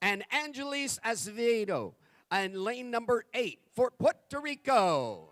and Angelis Azevedo in lane number 8 for Puerto Rico.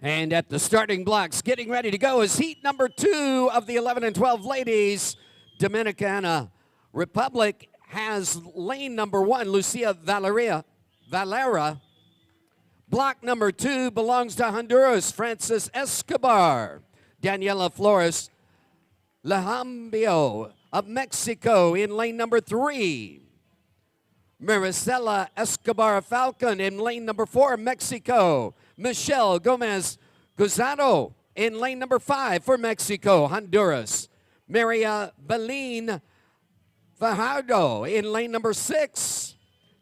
And at the starting blocks, getting ready to go is heat number 2 of the 11 and 12 ladies. Dominicana Republic has lane number 1, Lucia Valera. Block number 2 belongs to Honduras, Francis Escobar. Daniela Flores Lajambio of Mexico in lane number 3. Maricela Escobar Falcon in lane number 4, Mexico. Michelle Gomez Guzado in lane number 5 for Mexico, Honduras. Maria Beline Fajardo in lane number 6.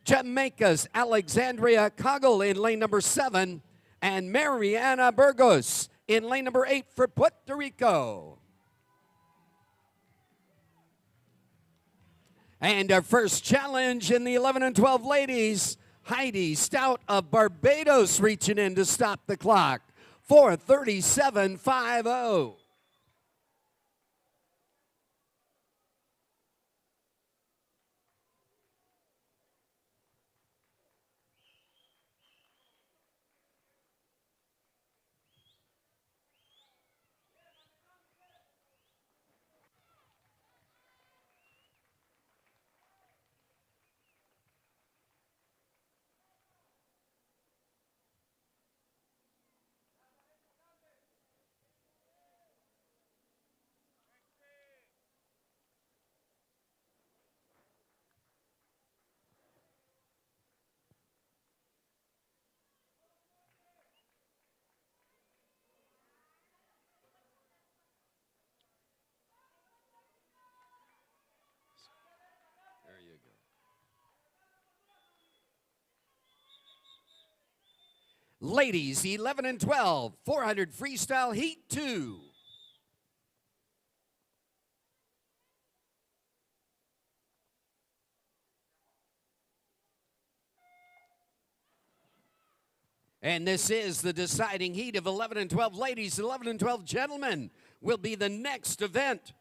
Jamaica's Alexandria Coggle in lane number 7. And Mariana Burgos in lane number 8 for Puerto Rico. And our first challenge in the 11 and 12 ladies, Heidi Stout of Barbados reaching in to stop the clock. 4:37.50. There you go. Ladies 11 and 12, 400 freestyle heat 2. And this is the deciding heat of 11 and 12 ladies. 11 and 12 gentlemen will be the next event.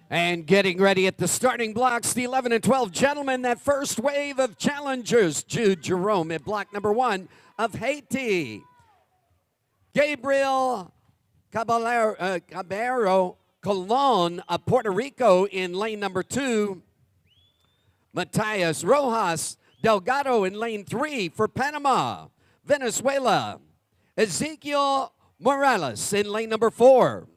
And getting ready at the starting blocks, the 11 and 12 gentlemen, that first wave of challengers. Jude Jerome at block number 1 of Haiti. Gabriel Caballero Colon of Puerto Rico in lane number 2. Matias Rojas Delgado in lane 3 for Panama. Venezuela. Ezekiel Morales in lane number 4.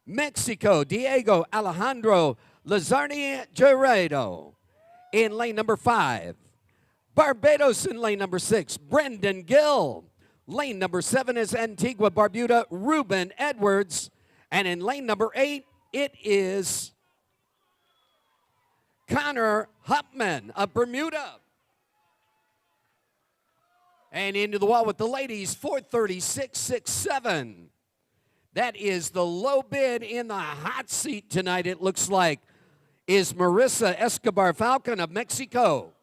Mexico, Diego Alejandro Lazarni Gerardo in lane number 5. Barbados in lane number 6, Brendan Gill. Lane number 7 is Antigua Barbuda, Ruben Edwards. And in lane number 8, it is Connor Hupman of Bermuda. And into the wall with the ladies, 436.67. That is the low bid. In the hot seat tonight, it looks like, is Marissa Escobar Falcon of Mexico.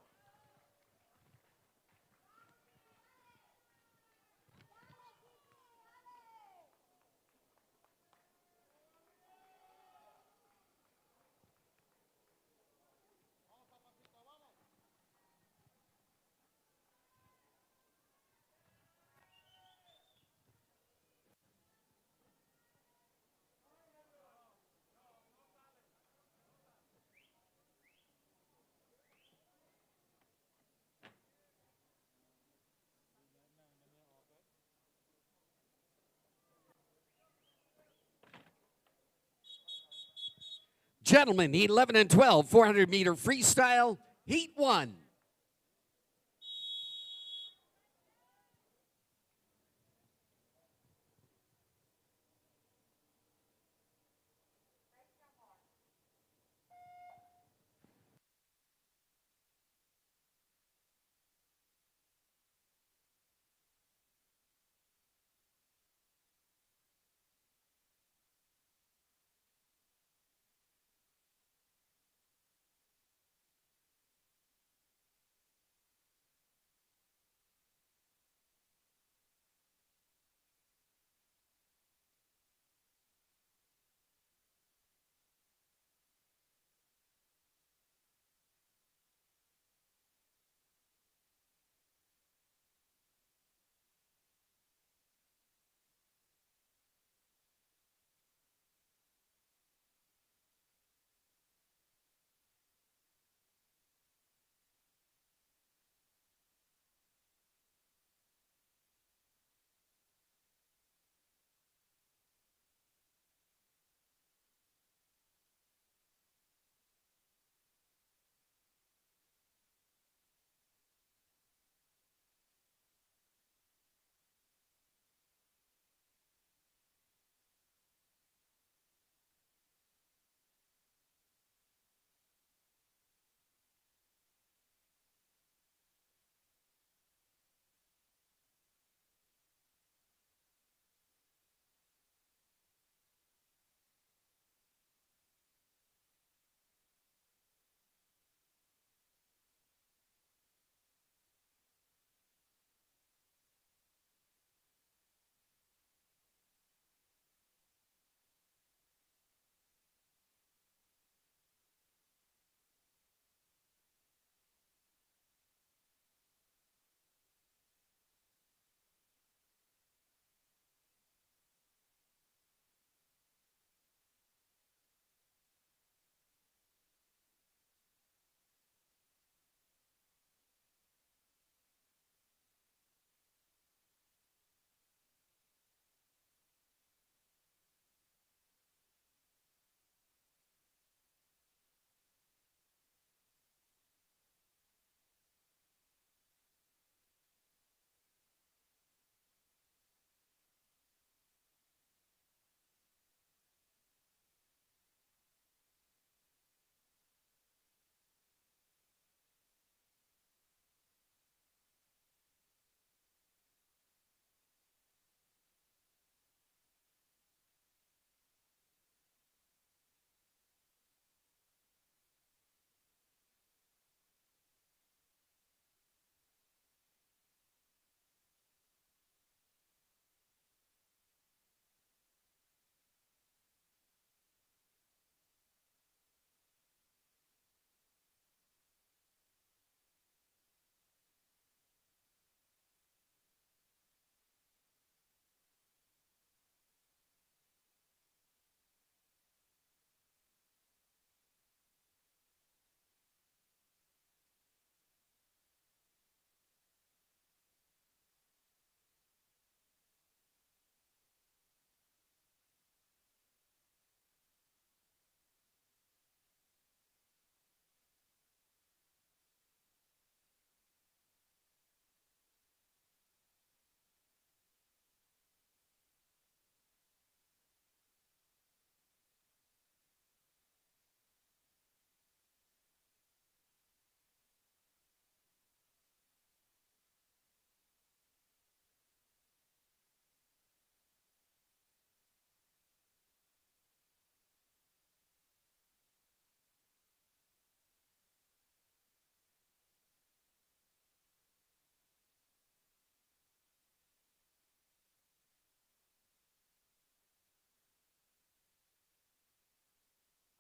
Gentlemen, 11 and 12, 400 meter freestyle, heat 1.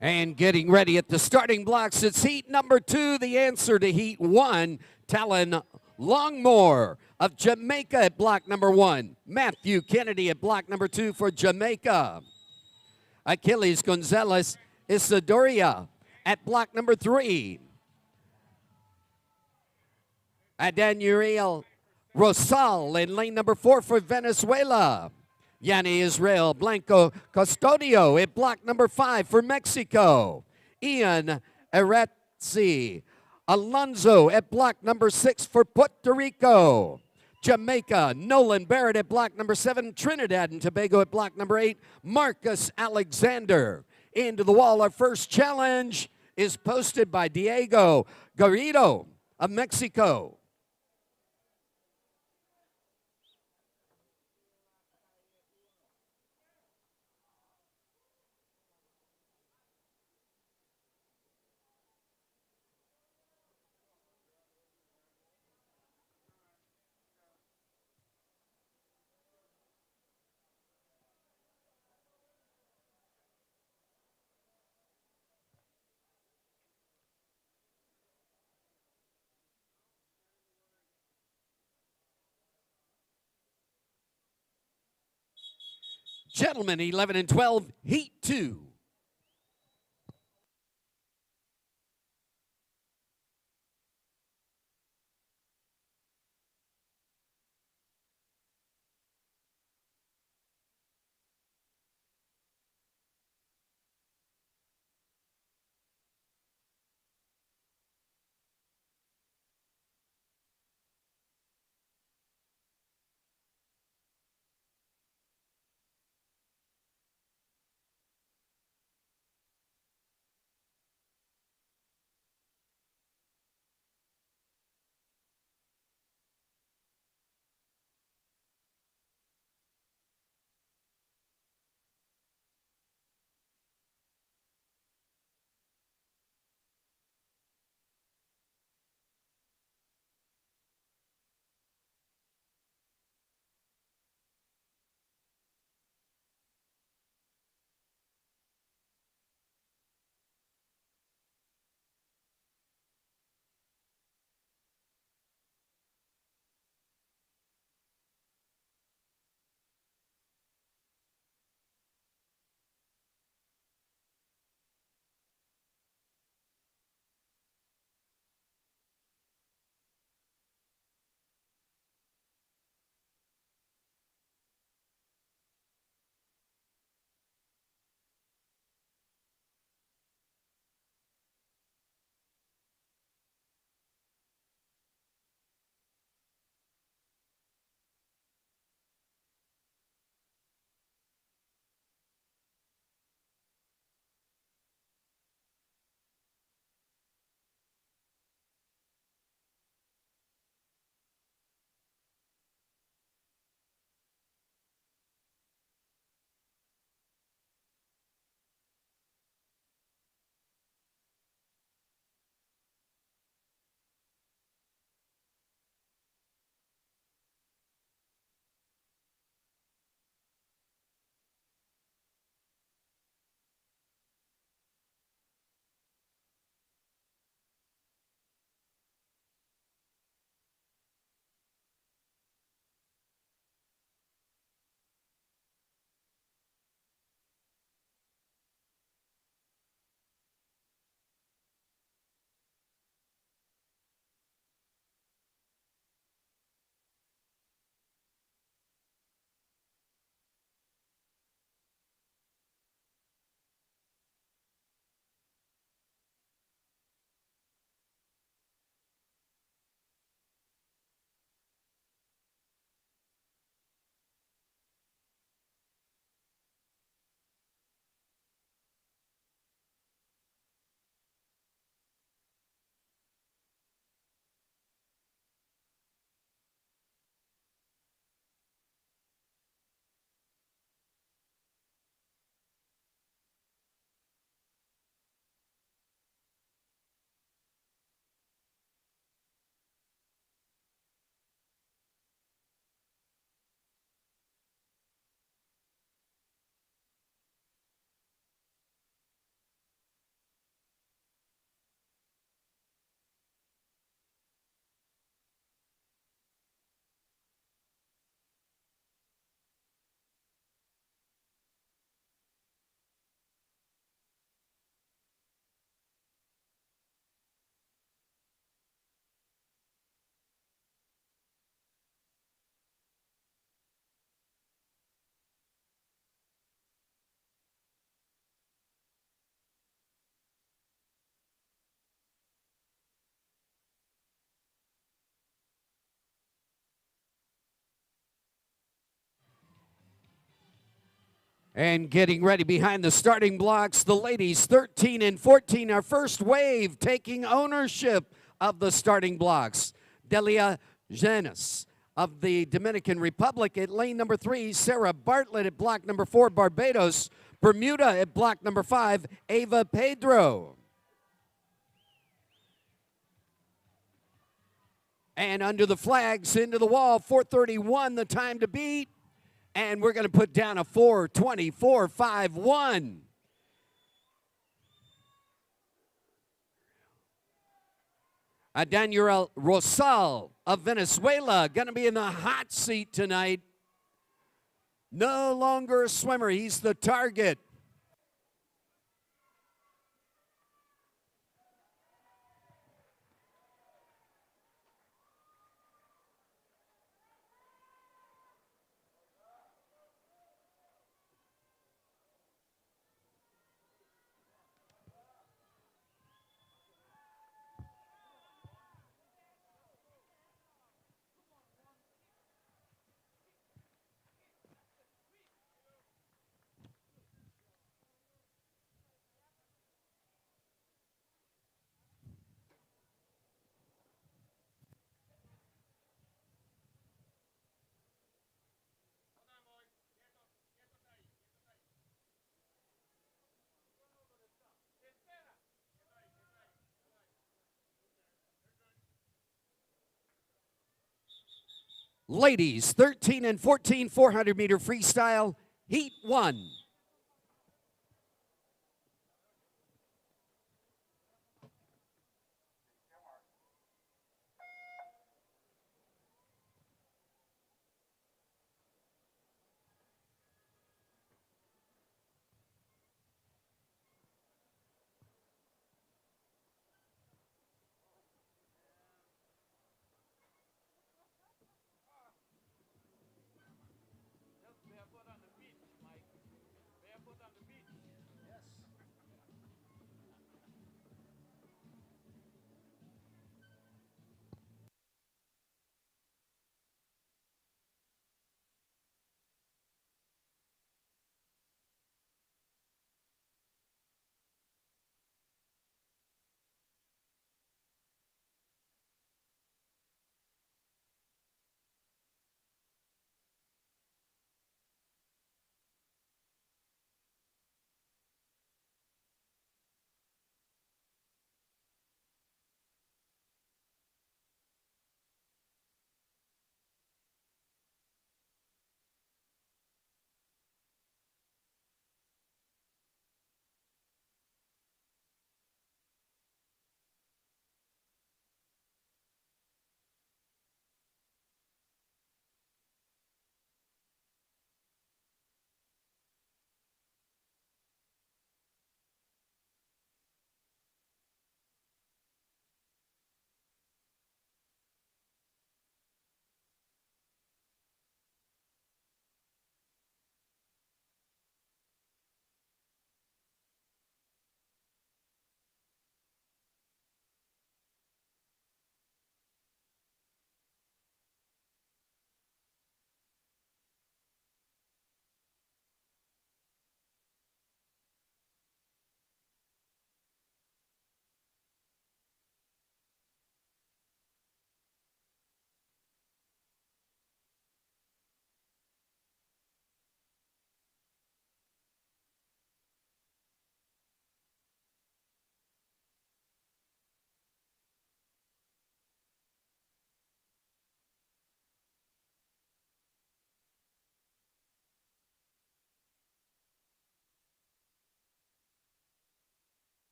And getting ready at the starting blocks, it's heat number 2, the answer to heat 1. Talon Longmore of Jamaica at block number 1. Matthew Kennedy at block number 2 for Jamaica. Achilles Gonzalez Isidoria at block number 3. Adan Uriel Rosal in lane number 4 for Venezuela. Yanni Israel Blanco Custodio at block number 5 for Mexico. Ian Eretzi Alonso at block number 6 for Puerto Rico. Jamaica, Nolan Barrett at block number 7. Trinidad and Tobago at block number 8. Marcus Alexander. Into the wall, our first challenge is posted by Diego Garrido of Mexico. Gentlemen, 11 and 12, heat 2. And getting ready behind the starting blocks, the ladies 13 and 14, our first wave taking ownership of the starting blocks. Delia Janes of the Dominican Republic at lane number 3, Sarah Bartlett at block number 4, Barbados, Bermuda at block number 5, Ava Pedro. And under the flags, into the wall, 4:31, the time to beat. And we're going to put down a 4:24.51. Daniel Rosal of Venezuela going to be in the hot seat tonight. No longer a swimmer, he's the target. Ladies, 13 and 14, 400 meter freestyle, heat 1.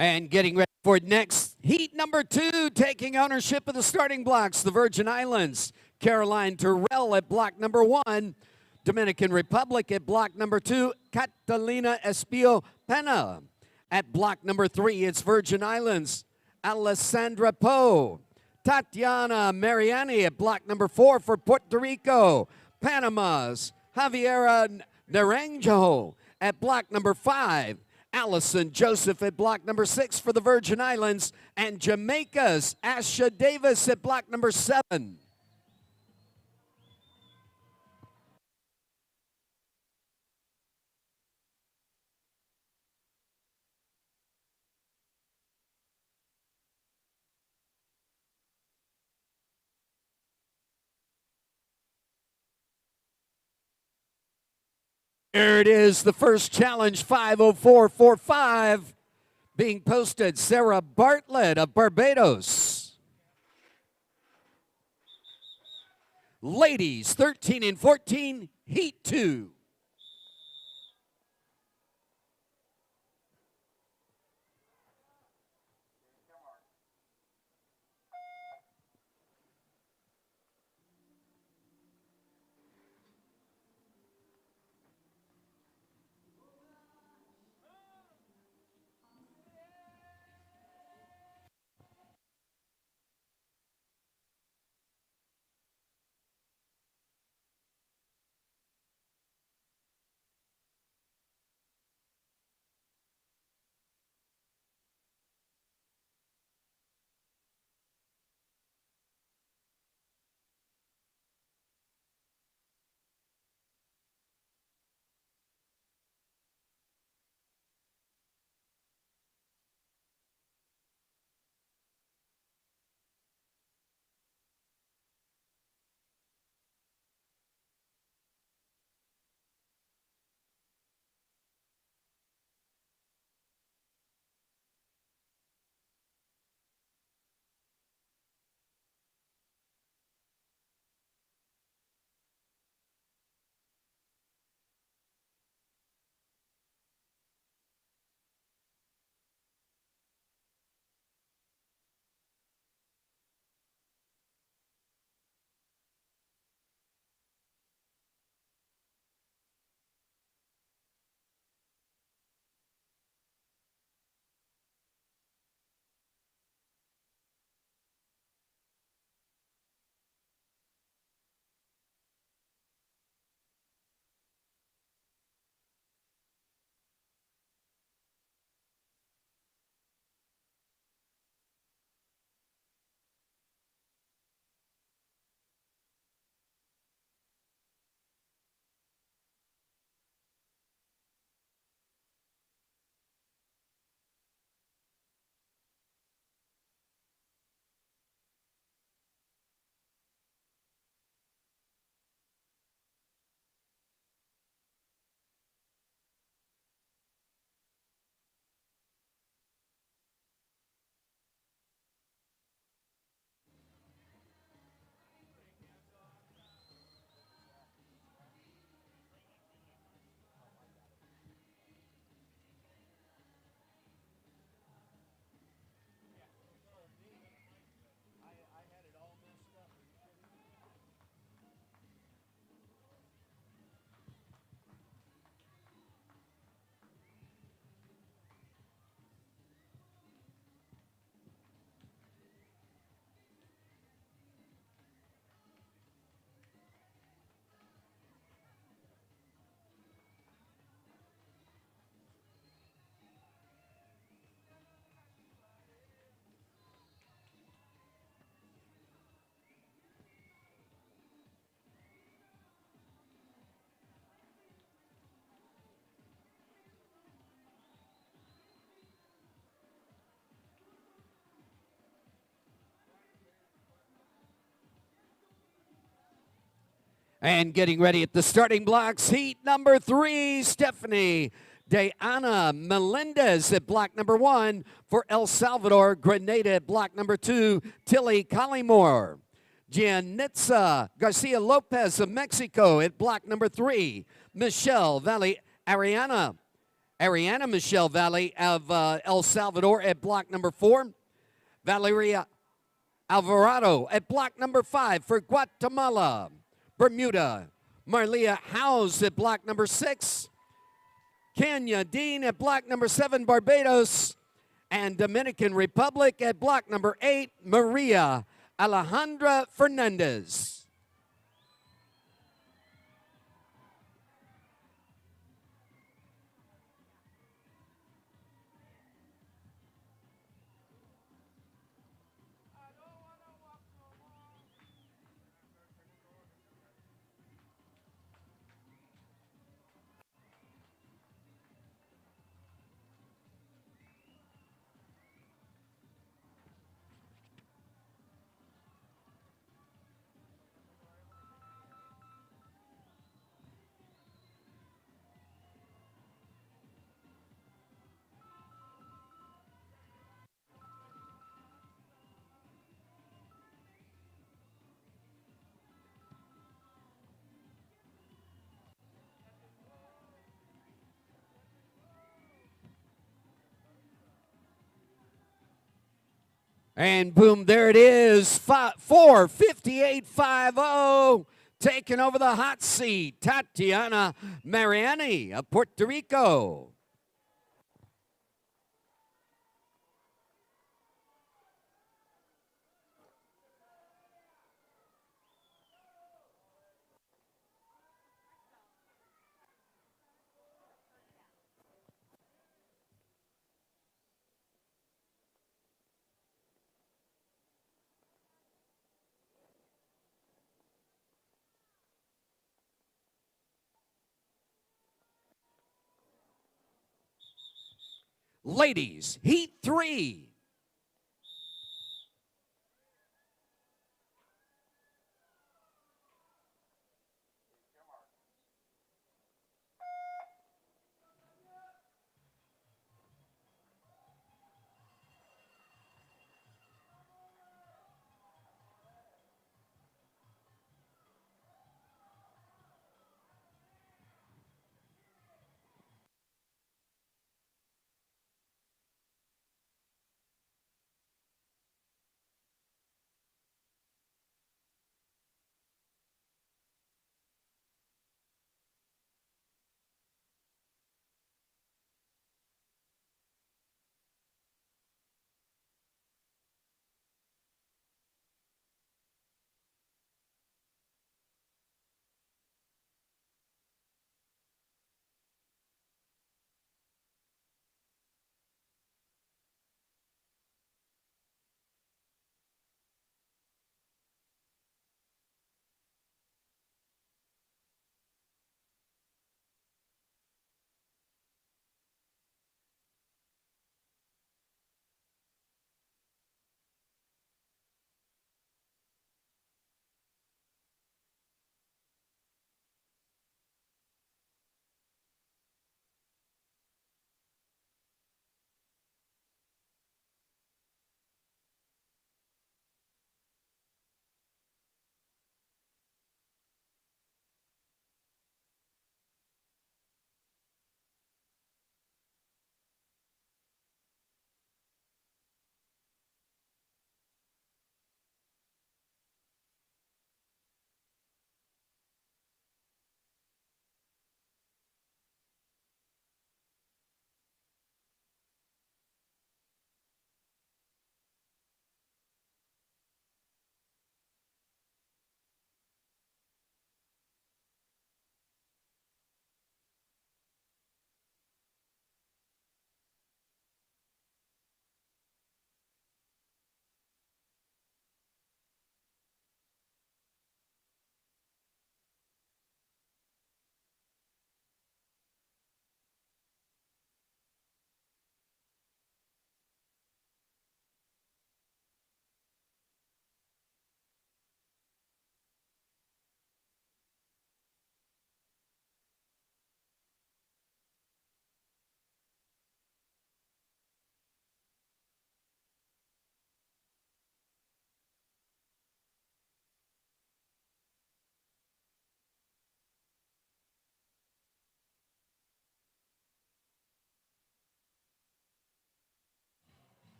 And getting ready for next heat number 2, taking ownership of the starting blocks, the Virgin Islands. Caroline Terrell at block number 1. Dominican Republic at block number 2. Catalina Espio Pena. At block number 3, it's Virgin Islands. Alessandra Poe. Tatiana Mariani at block number 4 for Puerto Rico. Panama's Javiera Naranjo at block number 5. Allison Joseph at block number 6 for the Virgin Islands. And Jamaica's Asha Davis at block number 7. There it is, the first challenge, 5:04.45, being posted. Sarah Bartlett of Barbados. Ladies, 13 and 14, Heat 2. And getting ready at the starting blocks, heat number 3, Stephanie Diana Melendez at block number 1 for El Salvador. Grenada at block number 2, Tilly Collymore. Gianitza Garcia Lopez of Mexico at block number 3. Michelle Valle Ariana Ariana Michelle Valley of El Salvador at block number 4. Valeria Alvarado at block number 5 for Guatemala. Bermuda, Marlia House at block number 6. Kenya Dean at block number 7, Barbados. And Dominican Republic at block number 8, Maria Alejandra Fernandez. And boom, there it is, 4:58.50, taking over the hot seat, Tatiana Mariani of Puerto Rico. Ladies, Heat 3.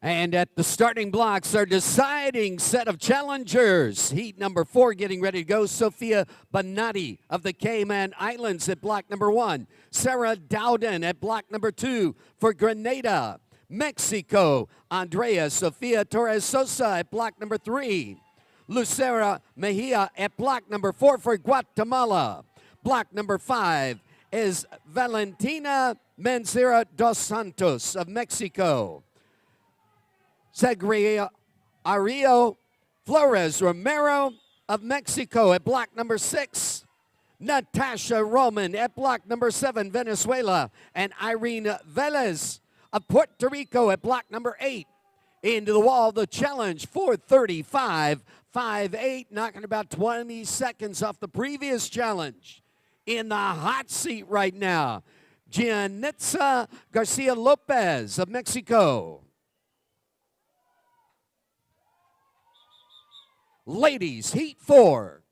And at the starting blocks, our deciding set of challengers. Heat number 4 getting ready to go. Sophia Bonatti of the Cayman Islands at block number 1. Sarah Dowden at block number 2 for Grenada. Mexico, Andrea Sofia Torres Sosa at block number 3. Lucera Mejia at block number 4 for Guatemala. Block number 5 is Valentina Mancera dos Santos of Mexico. Segria Ario Flores Romero of Mexico at block number 6. Natasha Roman at block number 7, Venezuela. And Irene Velez of Puerto Rico at block number 8. Into the wall, the challenge, 4:35.58, knocking about 20 seconds off the previous challenge. In the hot seat right now, Gianitza Garcia Lopez of Mexico. Ladies, Heat 4.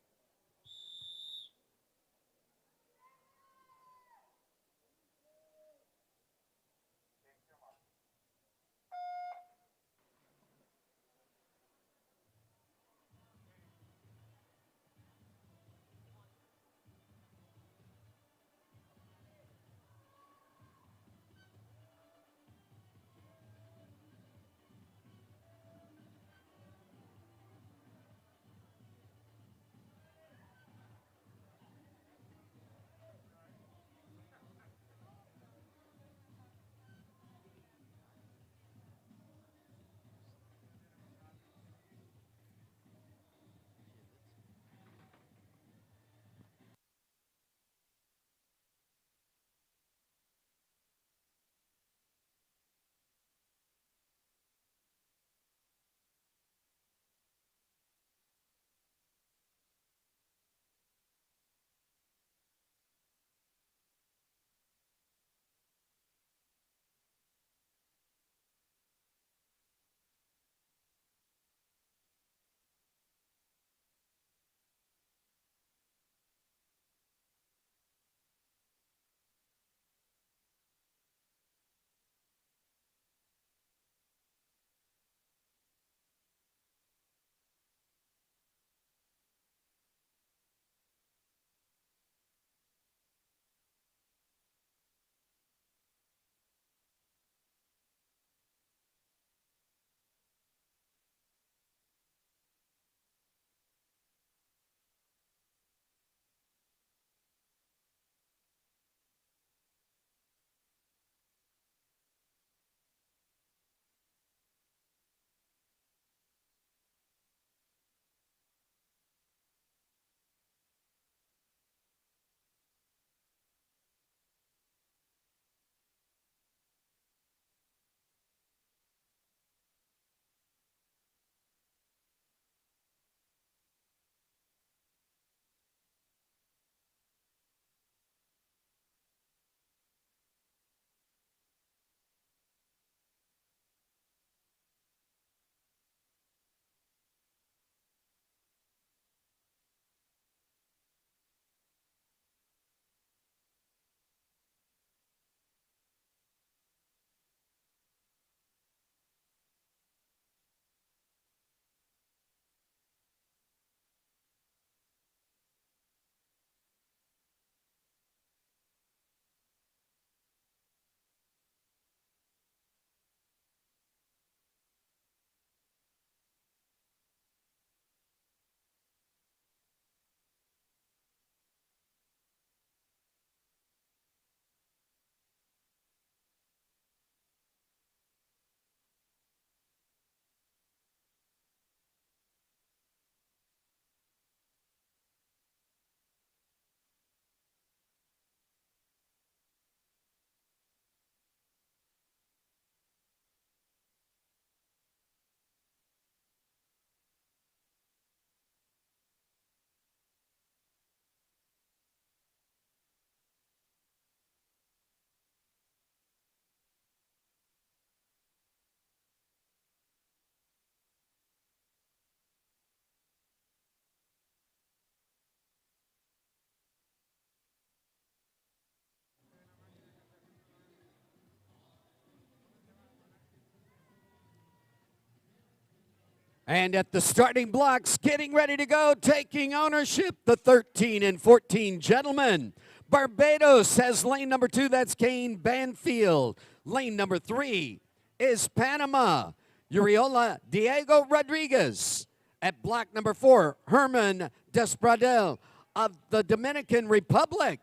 And at the starting blocks, getting ready to go, taking ownership, the 13 and 14 gentlemen. Barbados has lane number 2, that's Kane Banfield. Lane number 3 is Panama, Uriola Diego Rodriguez. At block number 4, Herman Despradel of the Dominican Republic.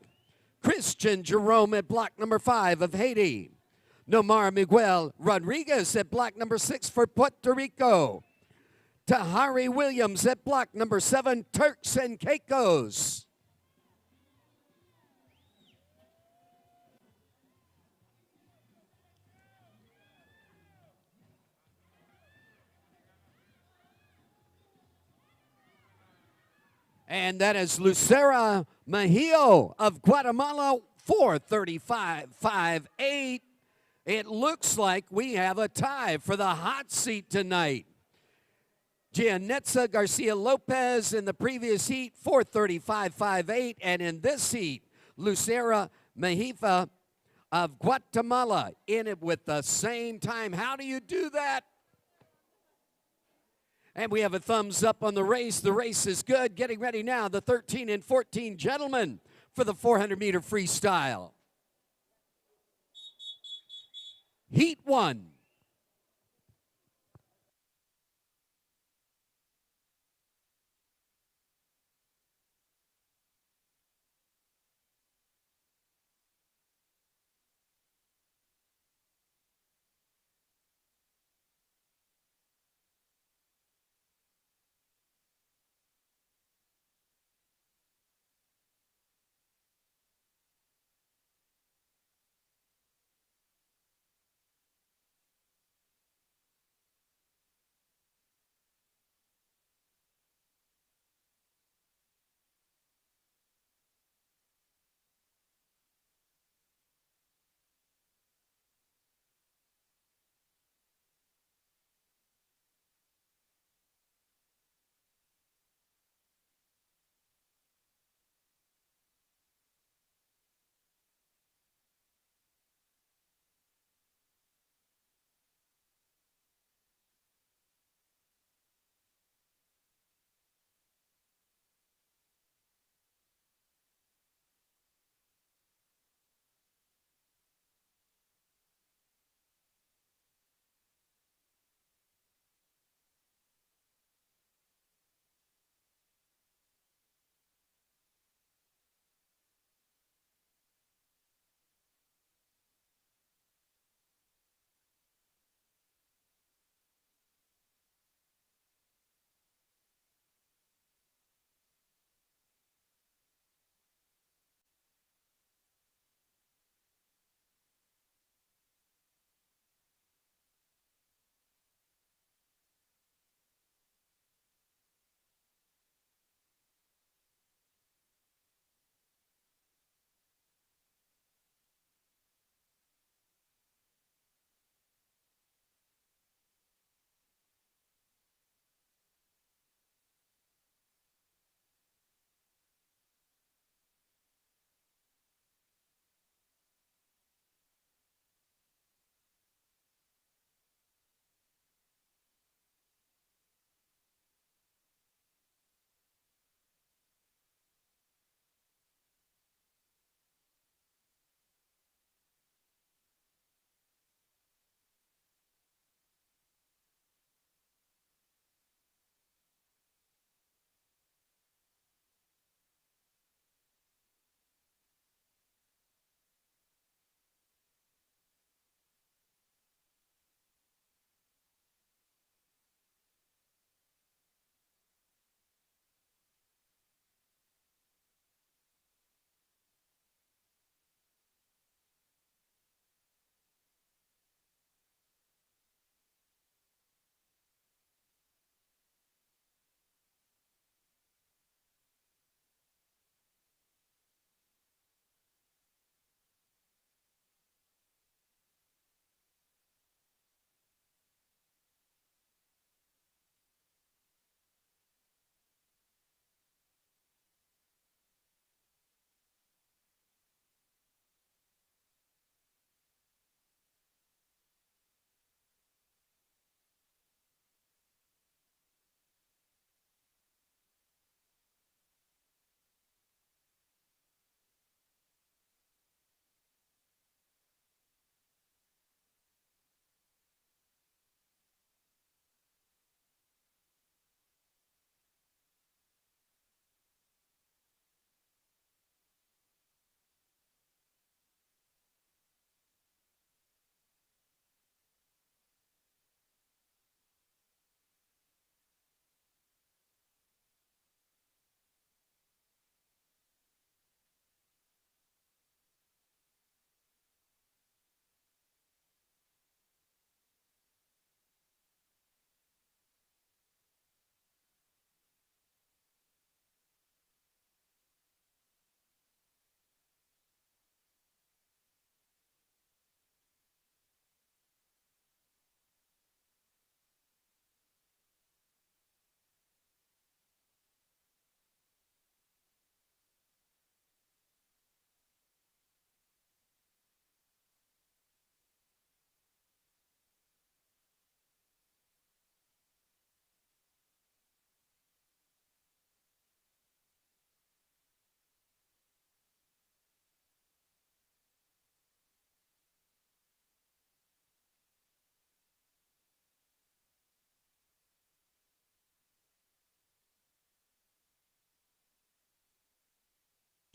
Christian Jerome at block number 5 of Haiti. Nomar Miguel Rodriguez at block number 6 for Puerto Rico. Tahari Williams at block number 7, Turks and Caicos. And that is Lucera Mejio of Guatemala, 4:35.58. It looks like we have a tie for the hot seat tonight. Gianetza Garcia Lopez in the previous heat, 4:35.58. And in this heat, Lucera Mejifa of Guatemala in it with the same time. How do you do that? And we have a thumbs up on the race. The race is good. Getting ready now, the 13 and 14 gentlemen for the 400-meter freestyle. Heat 1.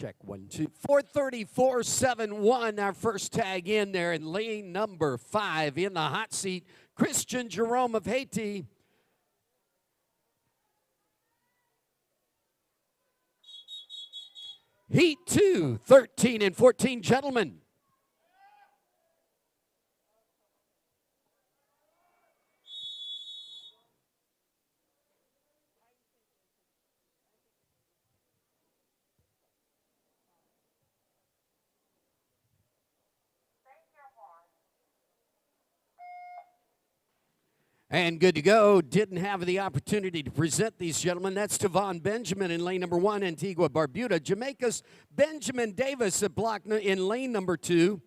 Check 1, 2. 434.71, our first tag in there in lane number 5 in the hot seat. Christian Jerome of Haiti. Heat 2, 13 and 14 gentlemen. And good to go. Didn't have the opportunity to present these gentlemen. That's Tavon Benjamin in lane number 1, Antigua Barbuda. Jamaica's Benjamin Davis at block in lane number 2.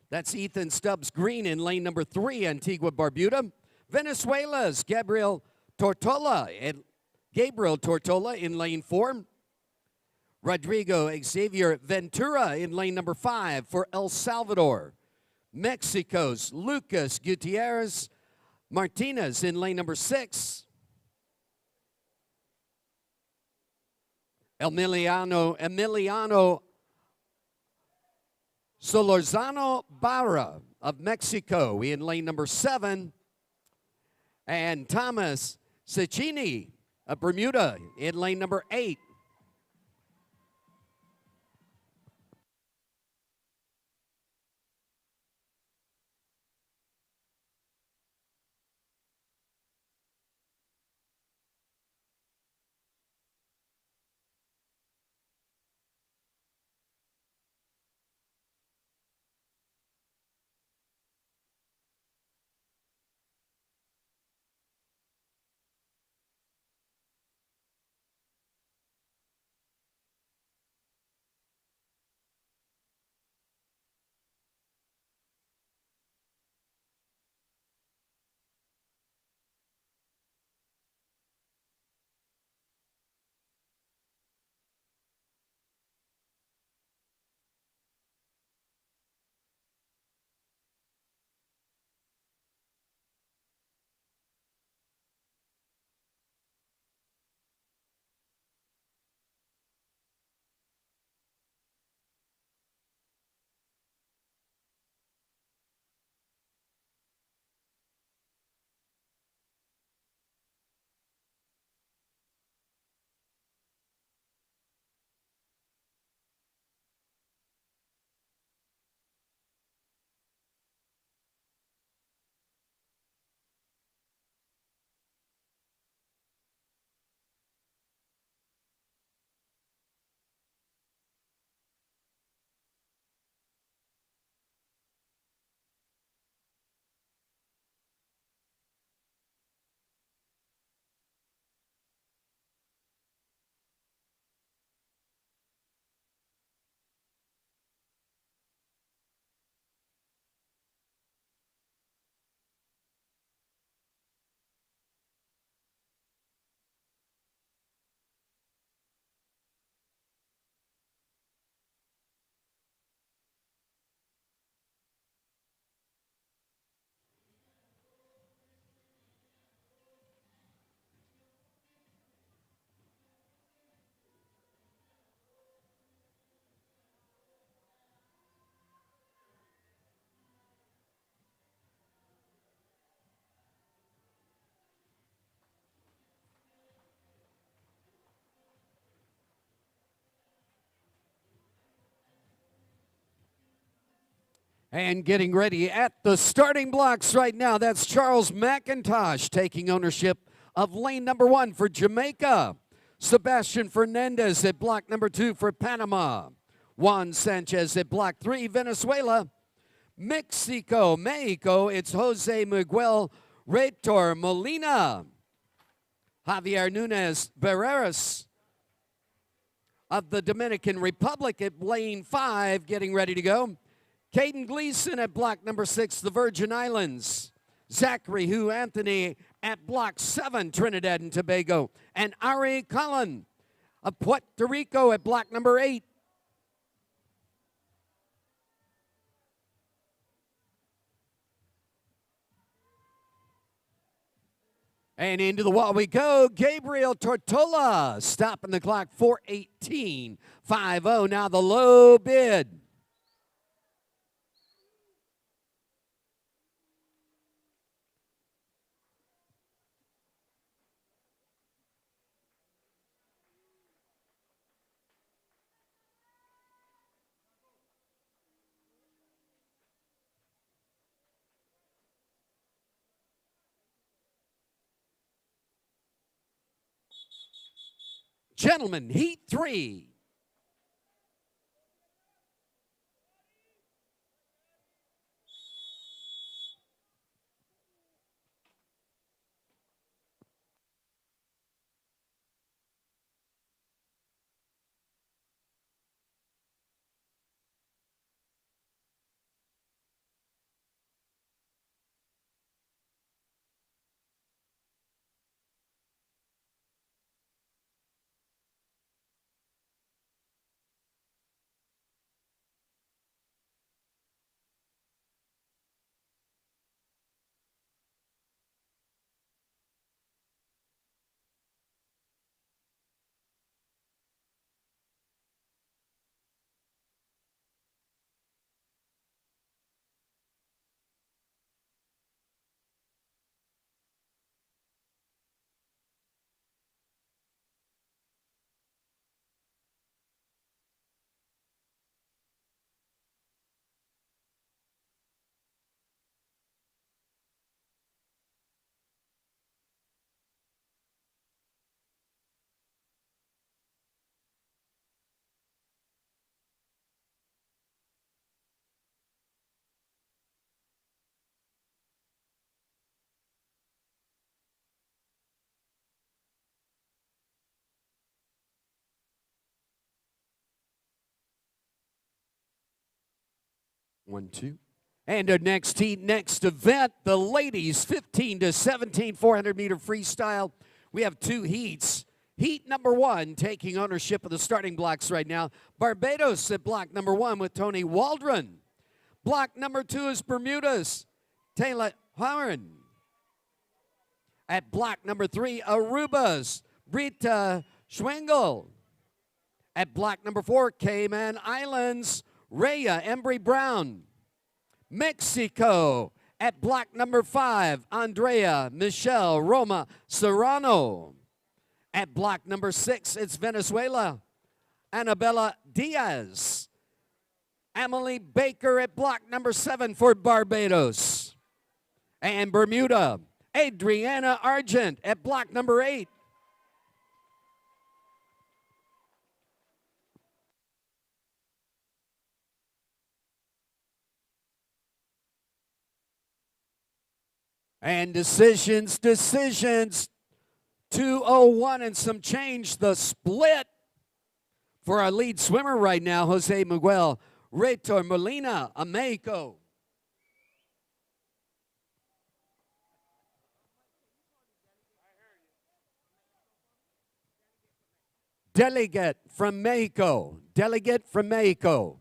That's Ethan Stubbs Green in lane number 3, Antigua Barbuda. Venezuela's Gabriel Tortola in lane 4. Rodrigo Xavier Ventura in lane number 5 for El Salvador. Mexico's Lucas Gutierrez Martinez in lane number 6. Emiliano Solorzano Barra of Mexico in lane number 7. And Thomas Cecchini of Bermuda in lane number 8. And getting ready at the starting blocks right now, that's Charles McIntosh taking ownership of lane number 1 for Jamaica. Sebastian Fernandez at block number 2 for Panama. Juan Sanchez at block 3, Venezuela. Mexico, it's Jose Miguel Retor Molina. Javier Nunez Barreras of the Dominican Republic at lane 5, getting ready to go. Caden Gleason at block number 6, the Virgin Islands. Zachary Hu Anthony at block 7, Trinidad and Tobago. And Ari Cullen of Puerto Rico at block number 8. And into the wall we go. Gabriel Tortola stopping the clock, 4:18.50. Now the low bid. Gentlemen, heat 3. One, two. And our next heat, next event, the ladies 15 to 17 400 meter freestyle. We have 2 heats. Heat number 1 taking ownership of the starting blocks right now. Barbados at block number 1 with Tony Waldron. Block number 2 is Bermuda's Taylor Harren. At block number 3, Aruba's Brita Schwengel. At block number 4, Cayman Islands, Rhea Embry Brown. Mexico at block number 5, Andrea Michelle Roma Serrano. At block number 6, it's Venezuela, Annabella Diaz. Emily Baker at block number 7 for Barbados. And Bermuda, Adriana Argent at block number 8. And decisions. 2:01 and some change. The split for our lead swimmer right now, Jose Miguel Retor Molina, Mexico. Delegate from Mexico. Delegate from Mexico.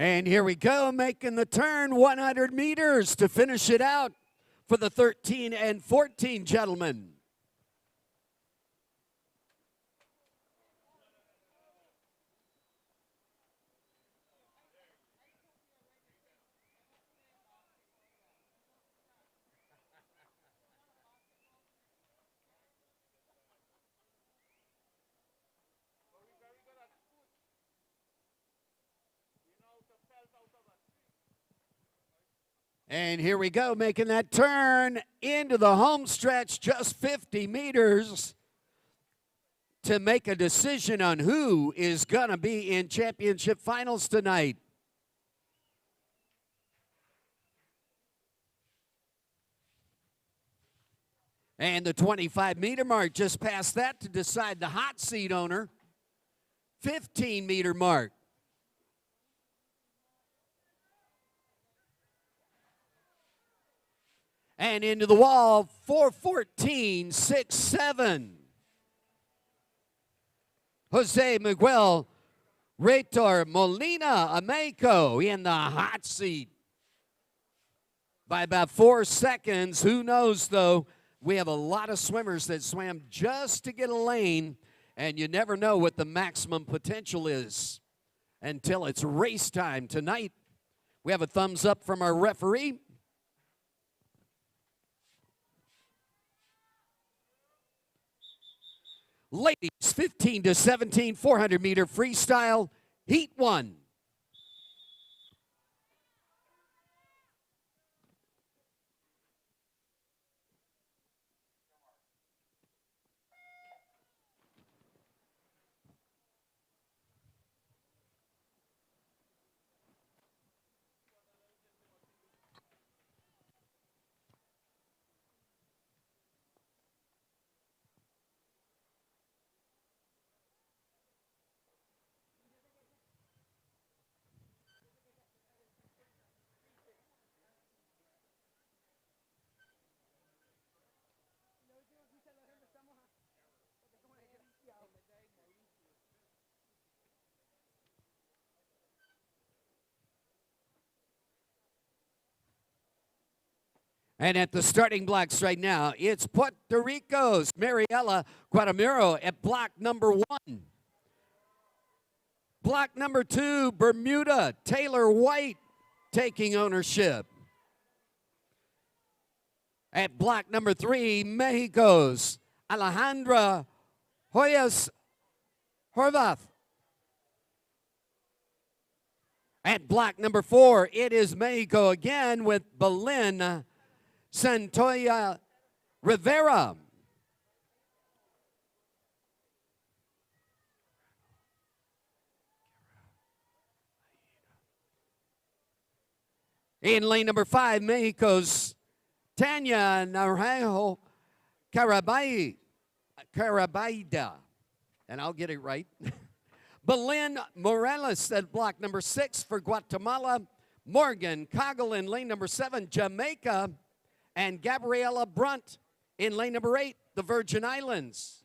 And here we go, making the turn, 100 meters to finish it out for the 13 and 14 gentlemen. And here we go, making that turn into the home stretch, just 50 meters to make a decision on who is going to be in championship finals tonight. And the 25-meter mark, just past that to decide the hot seat owner. 15-meter mark. And into the wall, 4:14.67. Jose Miguel Retor Molina Ameco in the hot seat by about 4 seconds. Who knows, though? We have a lot of swimmers that swam just to get a lane, and you never know what the maximum potential is until it's race time. Tonight, we have a thumbs up from our referee. Ladies, 15-17, 400-meter freestyle, heat 1. And at the starting blocks right now, it's Puerto Rico's Mariela Guadamiro at block number 1. Block number 2, Bermuda, Taylor White taking ownership. At block number 3, Mexico's Alejandra Hoyas Horvath. At block number 4, it is Mexico again with Belen Santoya Rivera. In lane number 5, Mexico's Tanya Naranjo Carabaida, and I'll get it right. Belen Morales at block number 6 for Guatemala. Morgan Coggle in lane number 7, Jamaica. And Gabriela Brunt in lane number 8, the Virgin Islands.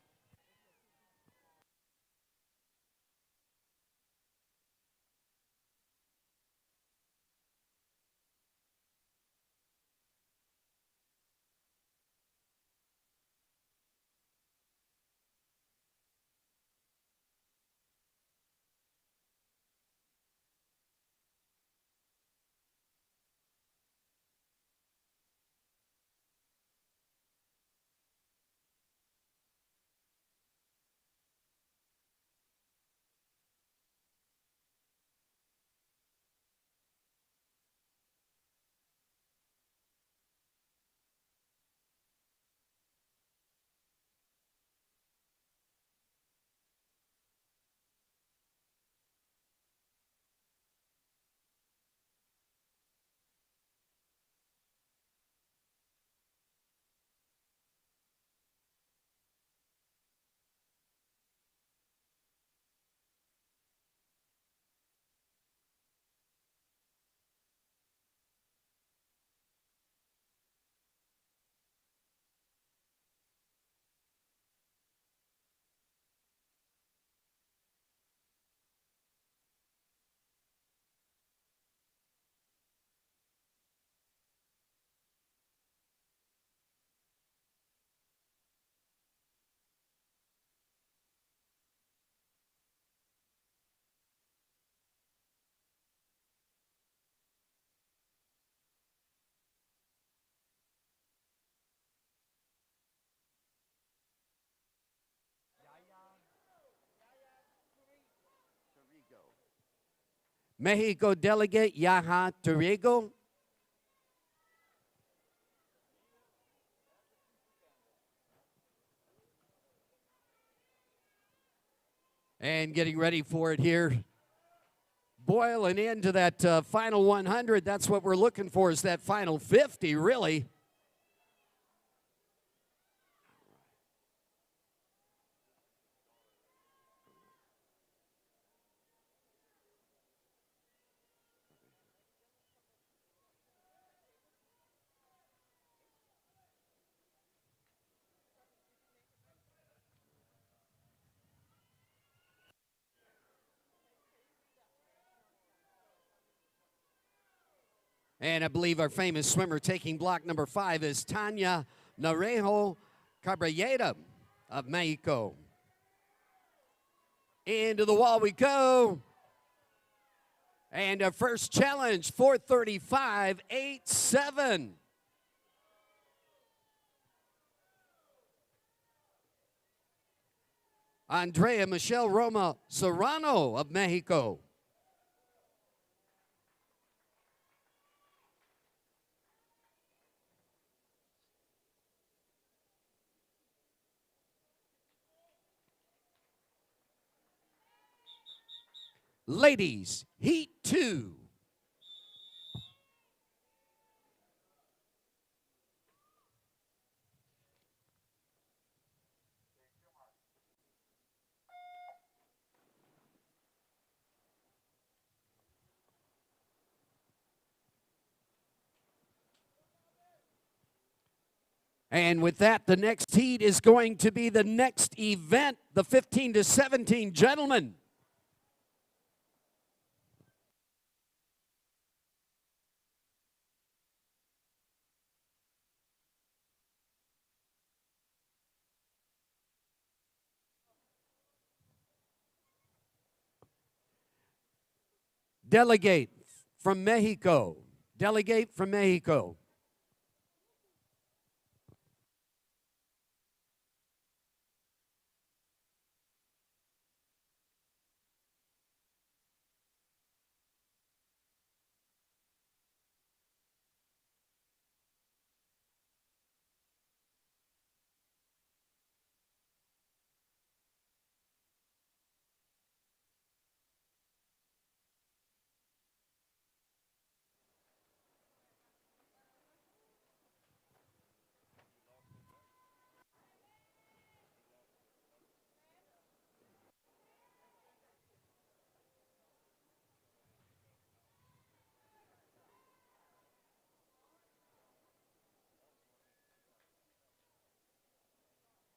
Mexico delegate Yaha Torrigo. And getting ready for it here. Boiling into that final 100. That's what we're looking for, is that final 50, really. And I believe our famous swimmer taking block number 5 is Tanya Narejo Cabrera of Mexico. Into the wall we go. And our first challenge, 4:35.87. Andrea Michelle Roma Serrano of Mexico. Ladies, Heat 2. And with that, the next heat is going to be the next event, the 15 to 17 gentlemen. Delegate from Mexico. Delegate from Mexico.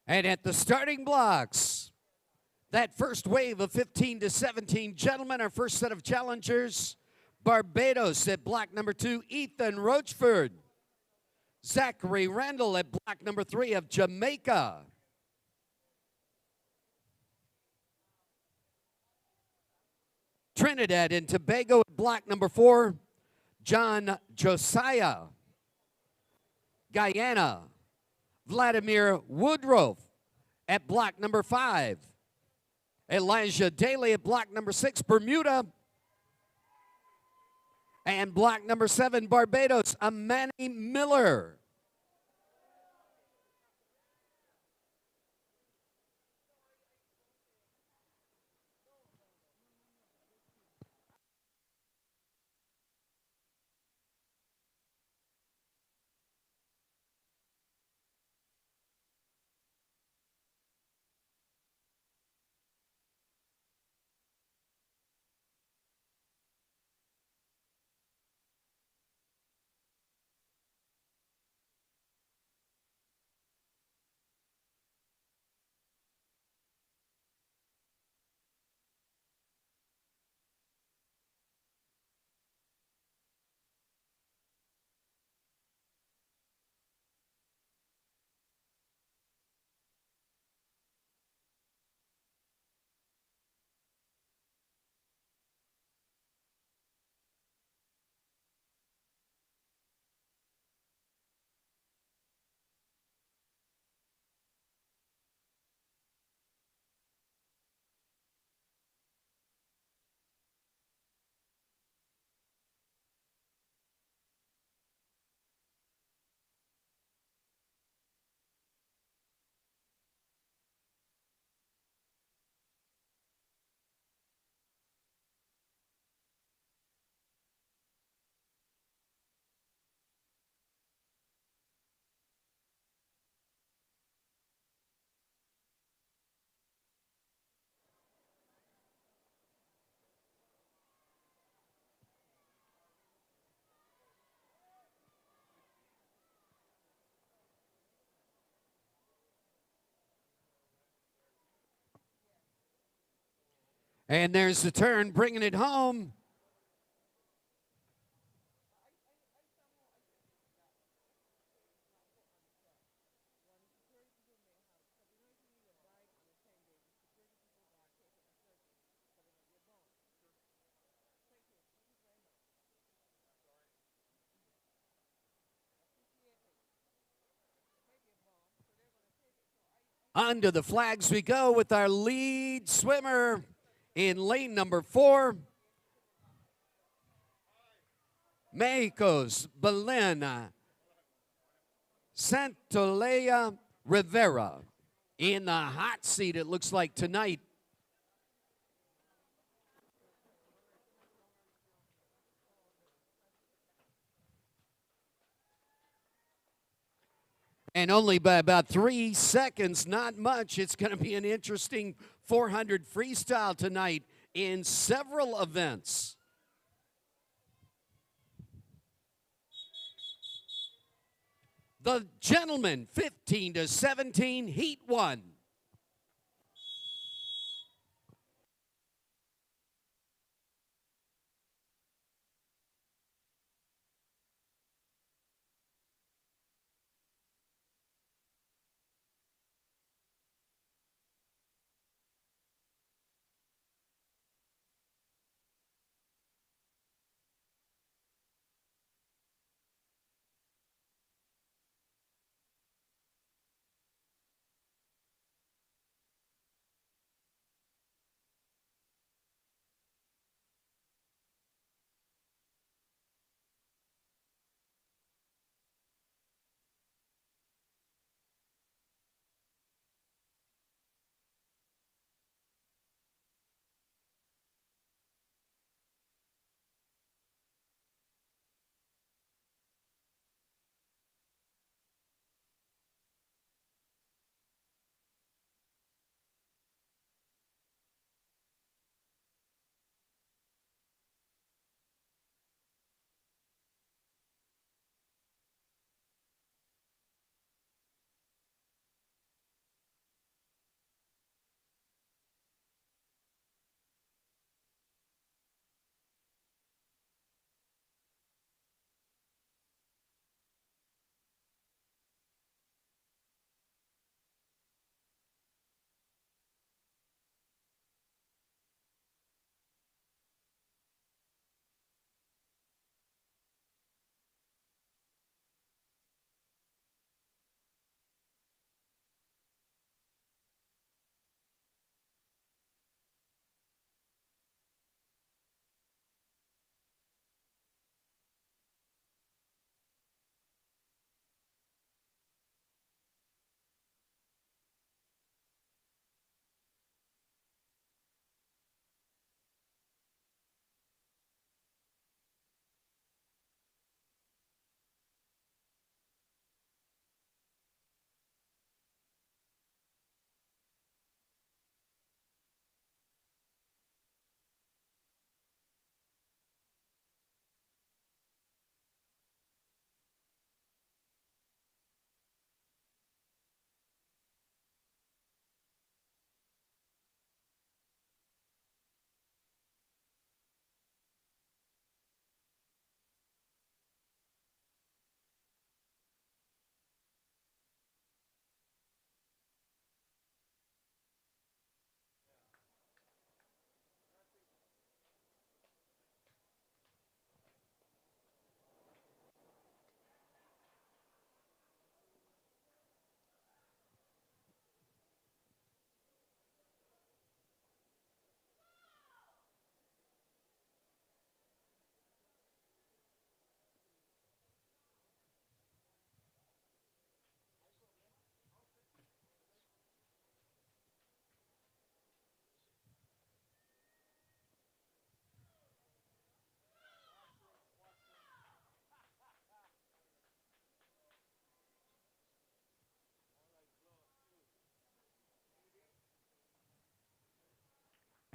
And at the starting blocks, that first wave of 15 to 17 gentlemen, our first set of challengers, Barbados at block number 2, Ethan Rochford. Zachary Randall at block number 3 of Jamaica. Trinidad and Tobago at block number 4, John Josiah. Guyana, Vladimir Woodruff at block number 5. Elijah Daly at block number 6, Bermuda. And block number 7, Barbados, Amani Miller. And there's the turn, bringing it home. Under the flags we go with our lead swimmer in lane number 4. Mexico's Belén Santolaya Rivera in the hot seat, it looks like, tonight. And only by about 3 seconds, not much. It's going to be an interesting 400 freestyle tonight in several events. The gentlemen, 15 to 17, Heat 1.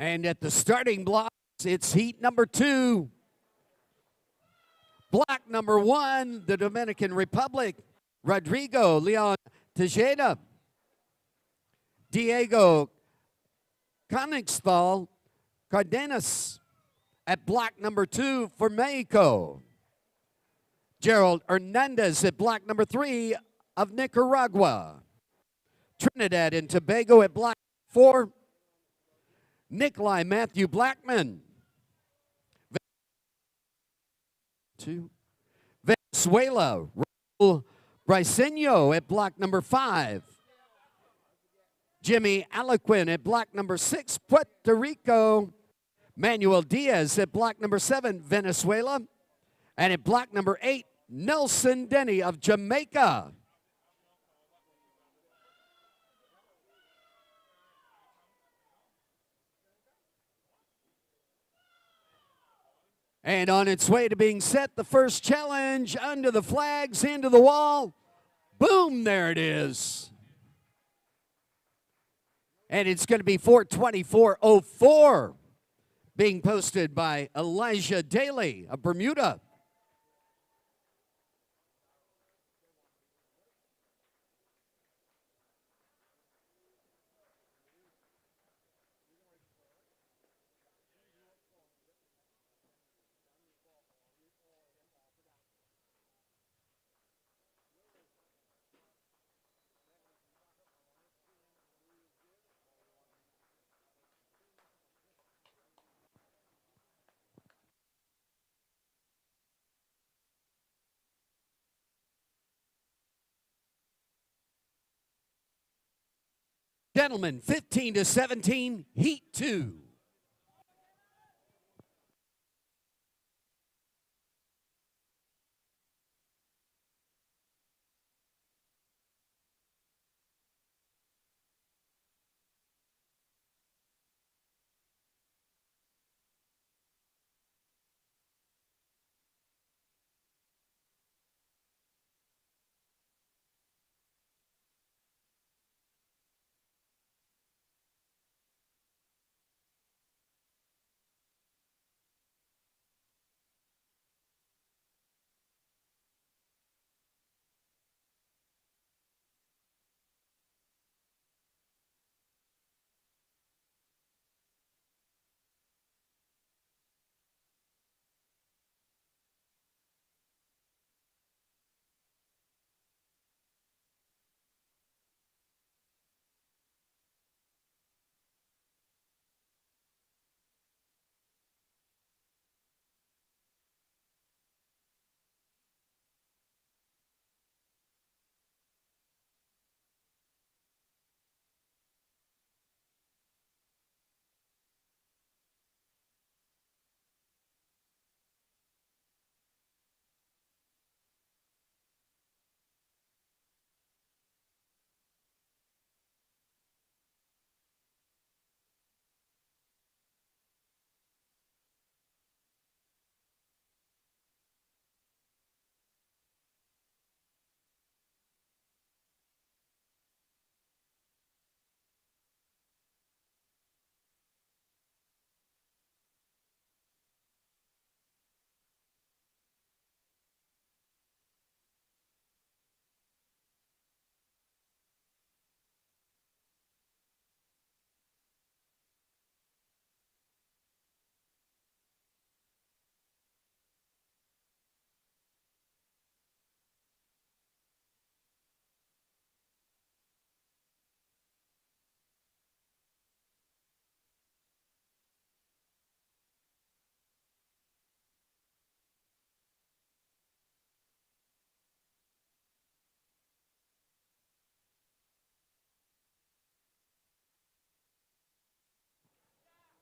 And at the starting blocks, it's heat number 2. Block number 1, the Dominican Republic, Rodrigo Leon Tejeda. Diego Conixthal Cardenas at block number 2 for Mexico. Gerald Hernandez at block number 3 of Nicaragua. Trinidad and Tobago at block 4. Nikolai Matthew Blackman. Venezuela, Raul Briceño at block number 5. Jimmy Alequin at block number 6, Puerto Rico. Manuel Diaz at block number 7, Venezuela. And at block number 8, Nelson Denny of Jamaica. And on its way to being set, the first challenge under the flags, into the wall. Boom, there it is. And it's going to be 4:24:04 being posted by Elijah Daly of Bermuda. Gentlemen, 15-17, Heat 2.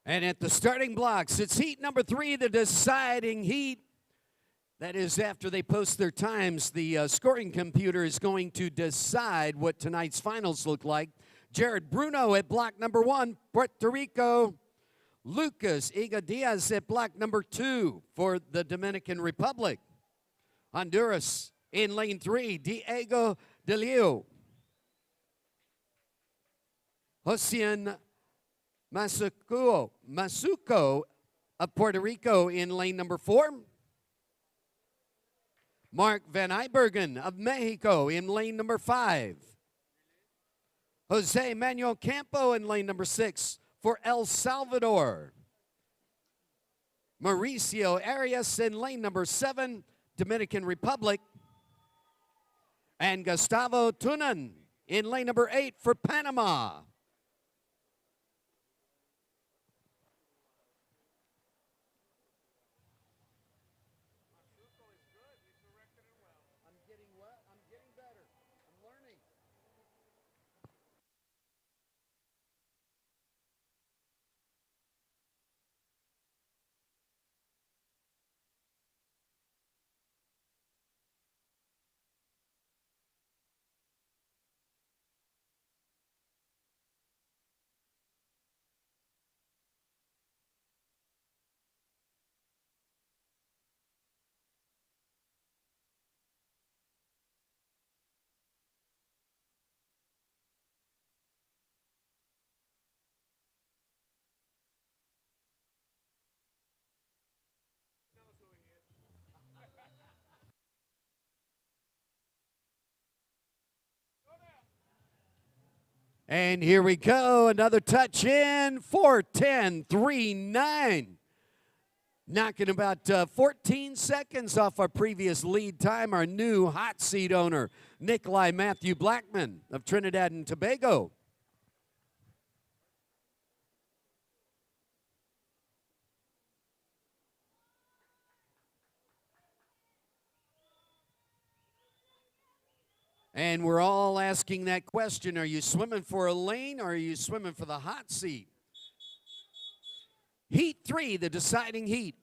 And at the starting blocks, it's heat number 3, the deciding heat. That is after they post their times, the scoring computer is going to decide what tonight's finals look like. Jared Bruno at block number 1, Puerto Rico. Lucas Iga Diaz at block number 2 for the Dominican Republic. Honduras in lane 3, Diego De Leo. Josian Masuco of Puerto Rico in lane number 4. Mark Van Ibergen of Mexico in lane number 5. Jose Manuel Campo in lane number 6 for El Salvador. Mauricio Arias in lane number 7, Dominican Republic. And Gustavo Tunan in lane number 8 for Panama. And here we go, another touch in, 4:10.39. Knocking about 14 seconds off our previous lead time, our new hot seat owner, Nikolai Matthew Blackman of Trinidad and Tobago. And we're all asking that question, are you swimming for a lane or are you swimming for the hot seat? Heat 3, the deciding heat.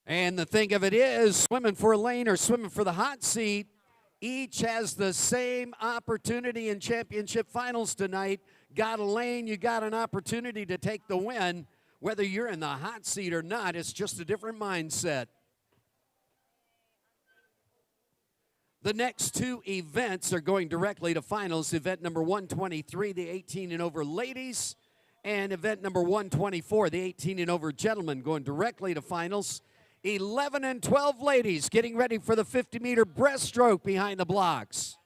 And the thing of it is, swimming for a lane or swimming for the hot seat, each has the same opportunity in championship finals tonight. Got a lane, you got an opportunity to take the win. Whether you're in the hot seat or not, it's just a different mindset. The next two events are going directly to finals. Event number 123, the 18 and over ladies, and event number 124, the 18 and over gentlemen, going directly to finals. 11 and 12 ladies getting ready for the 50-meter breaststroke behind the blocks.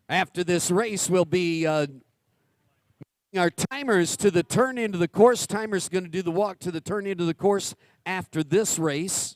After this race, we'll be our timers to the turn into the course. Timer's going to do the walk to the turn into the course after this race.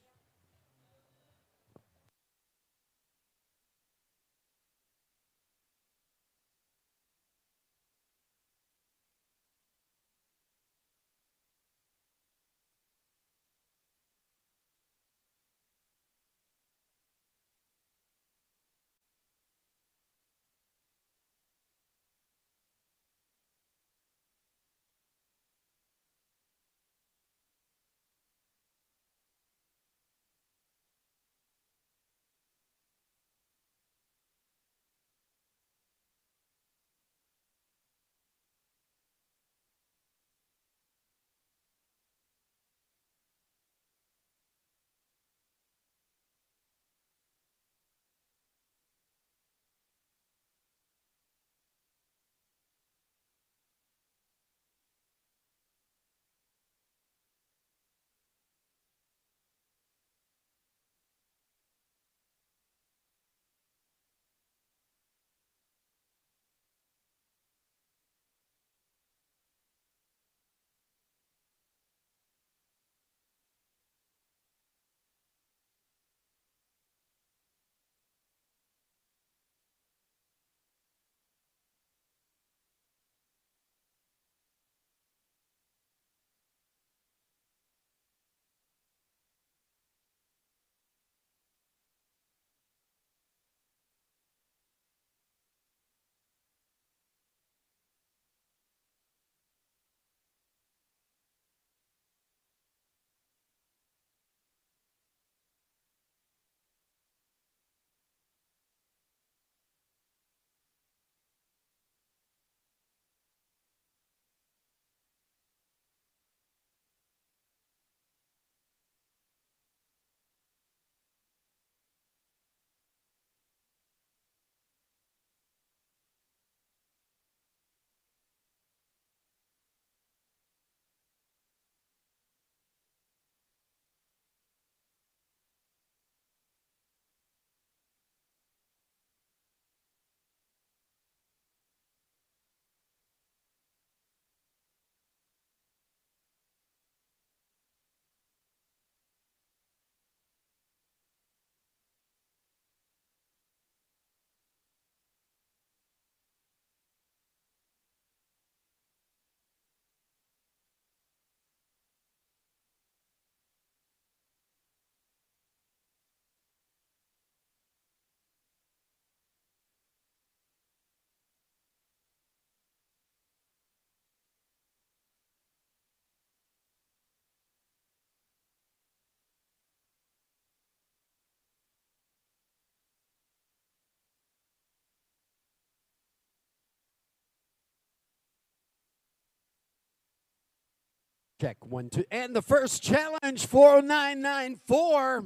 Check 1, 2. And the first challenge, 40994.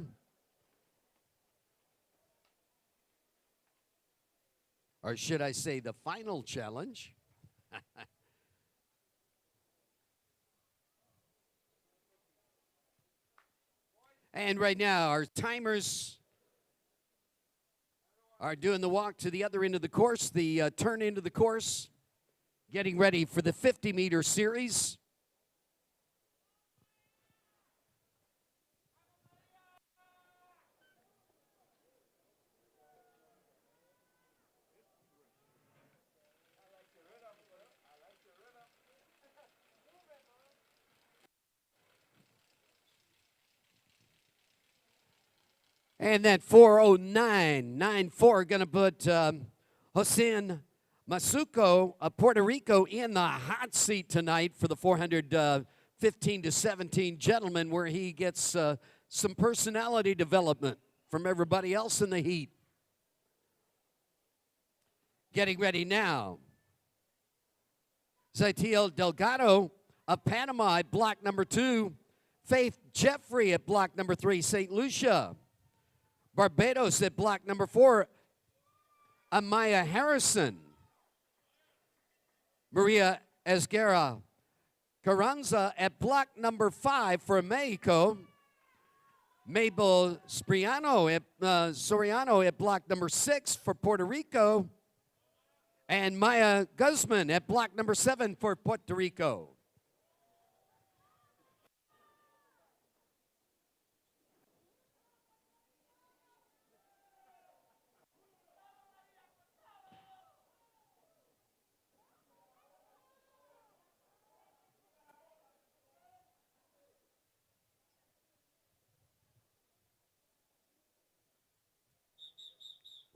Or should I say the final challenge? And right now, our timers are doing the walk to the other end of the course, the turn into the course, getting ready for the 50-meter series. And that 40994 going to put Jose Masuco of Puerto Rico in the hot seat tonight for the 415 to 17 gentlemen, where he gets some personality development from everybody else in the heat. Getting ready now. Zaitiel Delgado of Panama at block number 2. Faith Jeffrey at block number 3, St. Lucia. Barbados at block number 4, Amaya Harrison. Maria Esguerra Carranza at block number 5 for Mexico. Mabel Soriano at block number 6 for Puerto Rico. And Maya Guzman at block number 7 for Puerto Rico.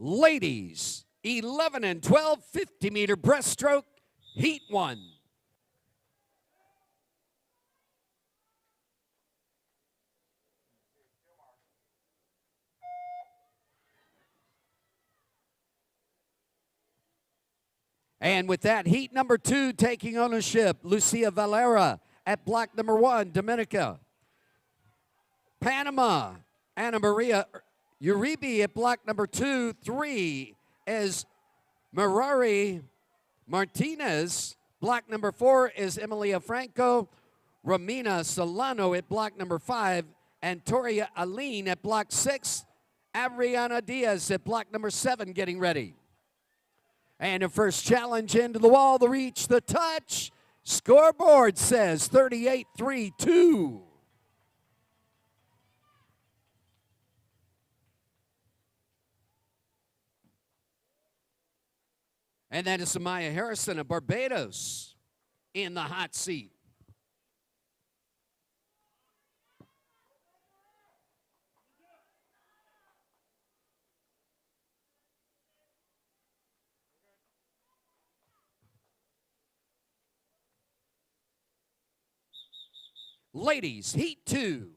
Ladies, 11 and 12, 50-meter breaststroke, heat 1. And with that, heat number 2 taking ownership, Lucia Valera at block number 1, Dominica. Panama, Ana Maria Uribe at block number 2, 3 is Mirari Martinez. Block number 4 is Emilia Franco. Romina Solano at block number 5. And Toria Aline at block 6. Adriana Diaz at block number 7 getting ready. And the first challenge into the wall, the reach, the touch. Scoreboard says 38-3-2. And that is Amaya Harrison of Barbados in the hot seat. Ladies, heat 2.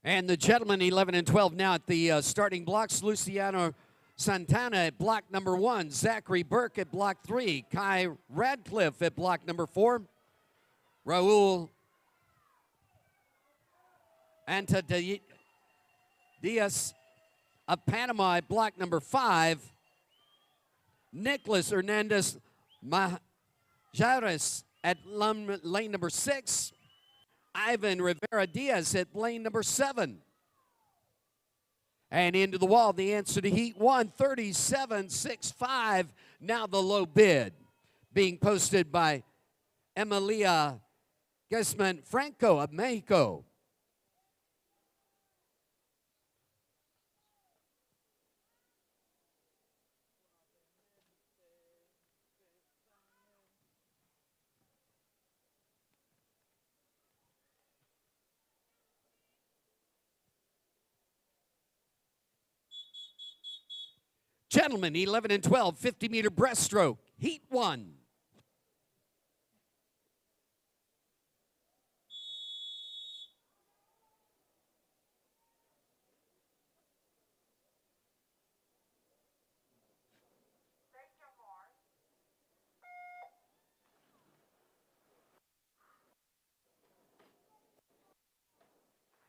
And the gentlemen, 11 and 12 now at the starting blocks. Luciano Santana at block number 1. Zachary Burke at block 3. Kai Radcliffe at block number 4. Raul Antadias of Panama at block number 5. Nicholas Hernandez Majares at lane number 6. Ivan Rivera Diaz at lane number 7. And into the wall, the answer to heat 1, 37.65. Now the low bid being posted by Emilia Guzman Franco of Mexico. Gentlemen, 11 and 12, 50-meter breaststroke, heat 1.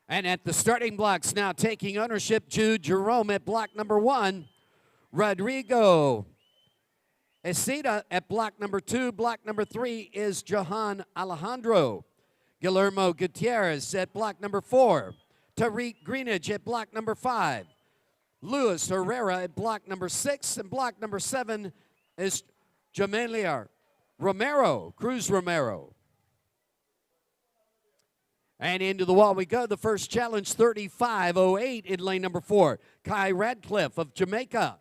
And at the starting blocks now taking ownership, Jude Jerome at block number 1. Rodrigo Esida at block number 2. Block number 3 is Johan Alejandro. Guillermo Gutierrez at block number 4. Tariq Greenidge at block number 5. Luis Herrera at block number 6. And block number 7 is Jamelia Romero, Cruz Romero. And into the wall we go. The first challenge, 35.08 in lane number 4. Kai Radcliffe of Jamaica.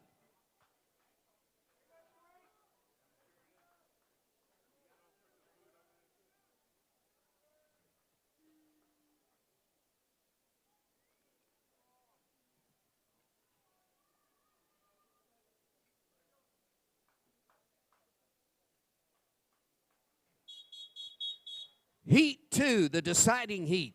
Heat 2, the deciding heat.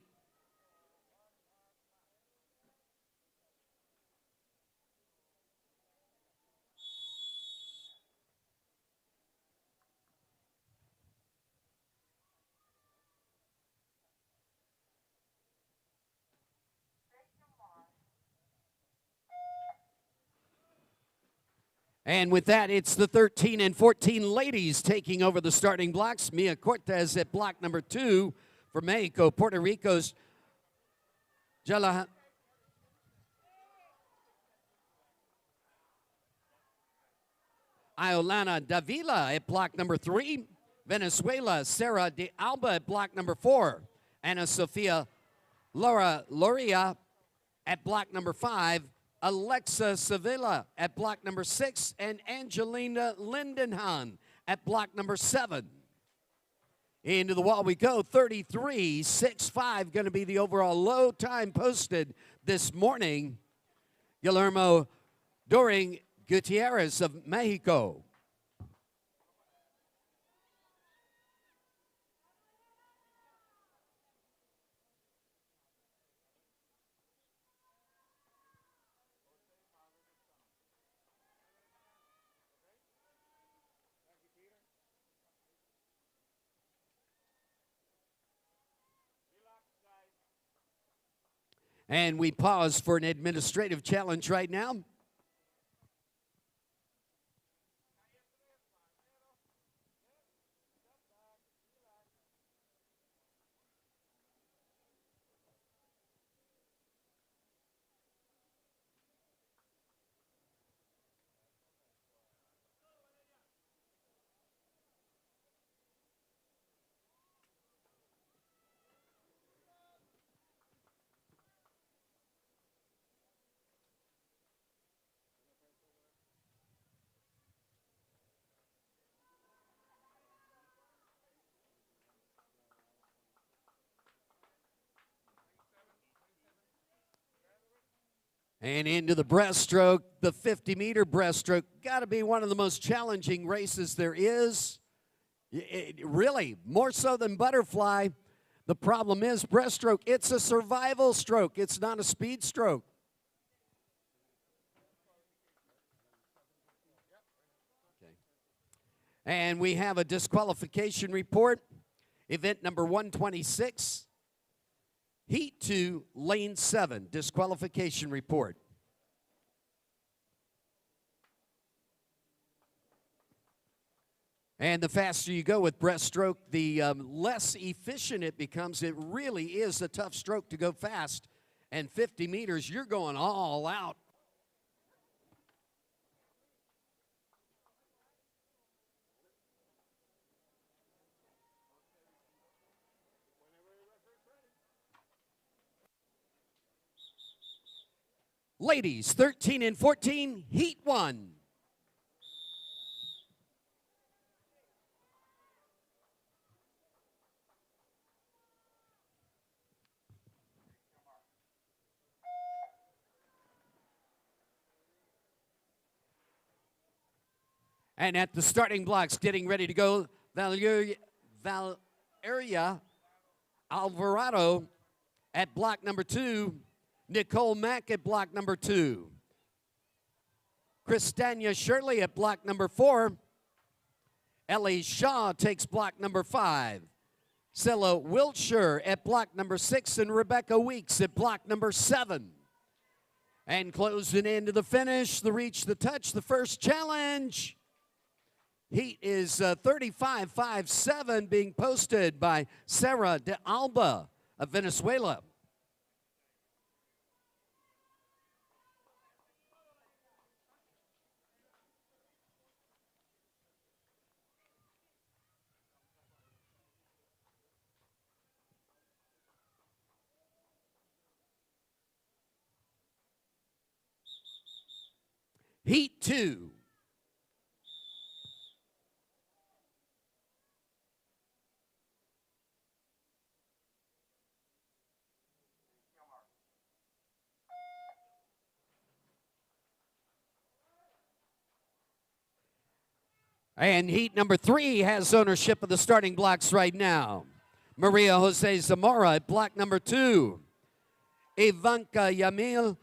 And with that, it's the 13 and 14 ladies taking over the starting blocks. Mia Cortez at block number 2 for Mexico. Puerto Rico's Jala. Iolana Davila at block number 3. Venezuela, Sarah de Alba at block number 4. Ana Sofia Loria at block number 5. Alexa Sevilla at block number 6, and Angelina Lindenhahn at block number 7. Into the wall we go, 33.65 going to be the overall low time posted this morning. Guillermo Doring Gutierrez of Mexico. And we pause for an administrative challenge right now. And into the breaststroke, the 50-meter breaststroke. Got to be one of the most challenging races there is. Really, more so than butterfly. The problem is breaststroke, it's a survival stroke. It's not a speed stroke. Okay. And we have a disqualification report. Event number 126. Heat 2, lane 7, disqualification report. And the faster you go with breaststroke, the less efficient it becomes. It really is a tough stroke to go fast. And 50 meters, you're going all out. Ladies, 13 and 14, Heat 1. And at the starting blocks, getting ready to go, Valeria Alvarado at block number 2. Nicole Mack at block number 2. Christania Shirley at block number 4. Ellie Shaw takes block number 5. Stella Wiltshire at block number 6 and Rebecca Weeks at block number 7. And closing into the finish, the reach, the touch, the first challenge. Heat is 35.57 being posted by Sarah de Alba of Venezuela. Heat 2. And heat number 3 has ownership of the starting blocks right now. Maria Jose Zamora at block number 2. Ivanka Yamil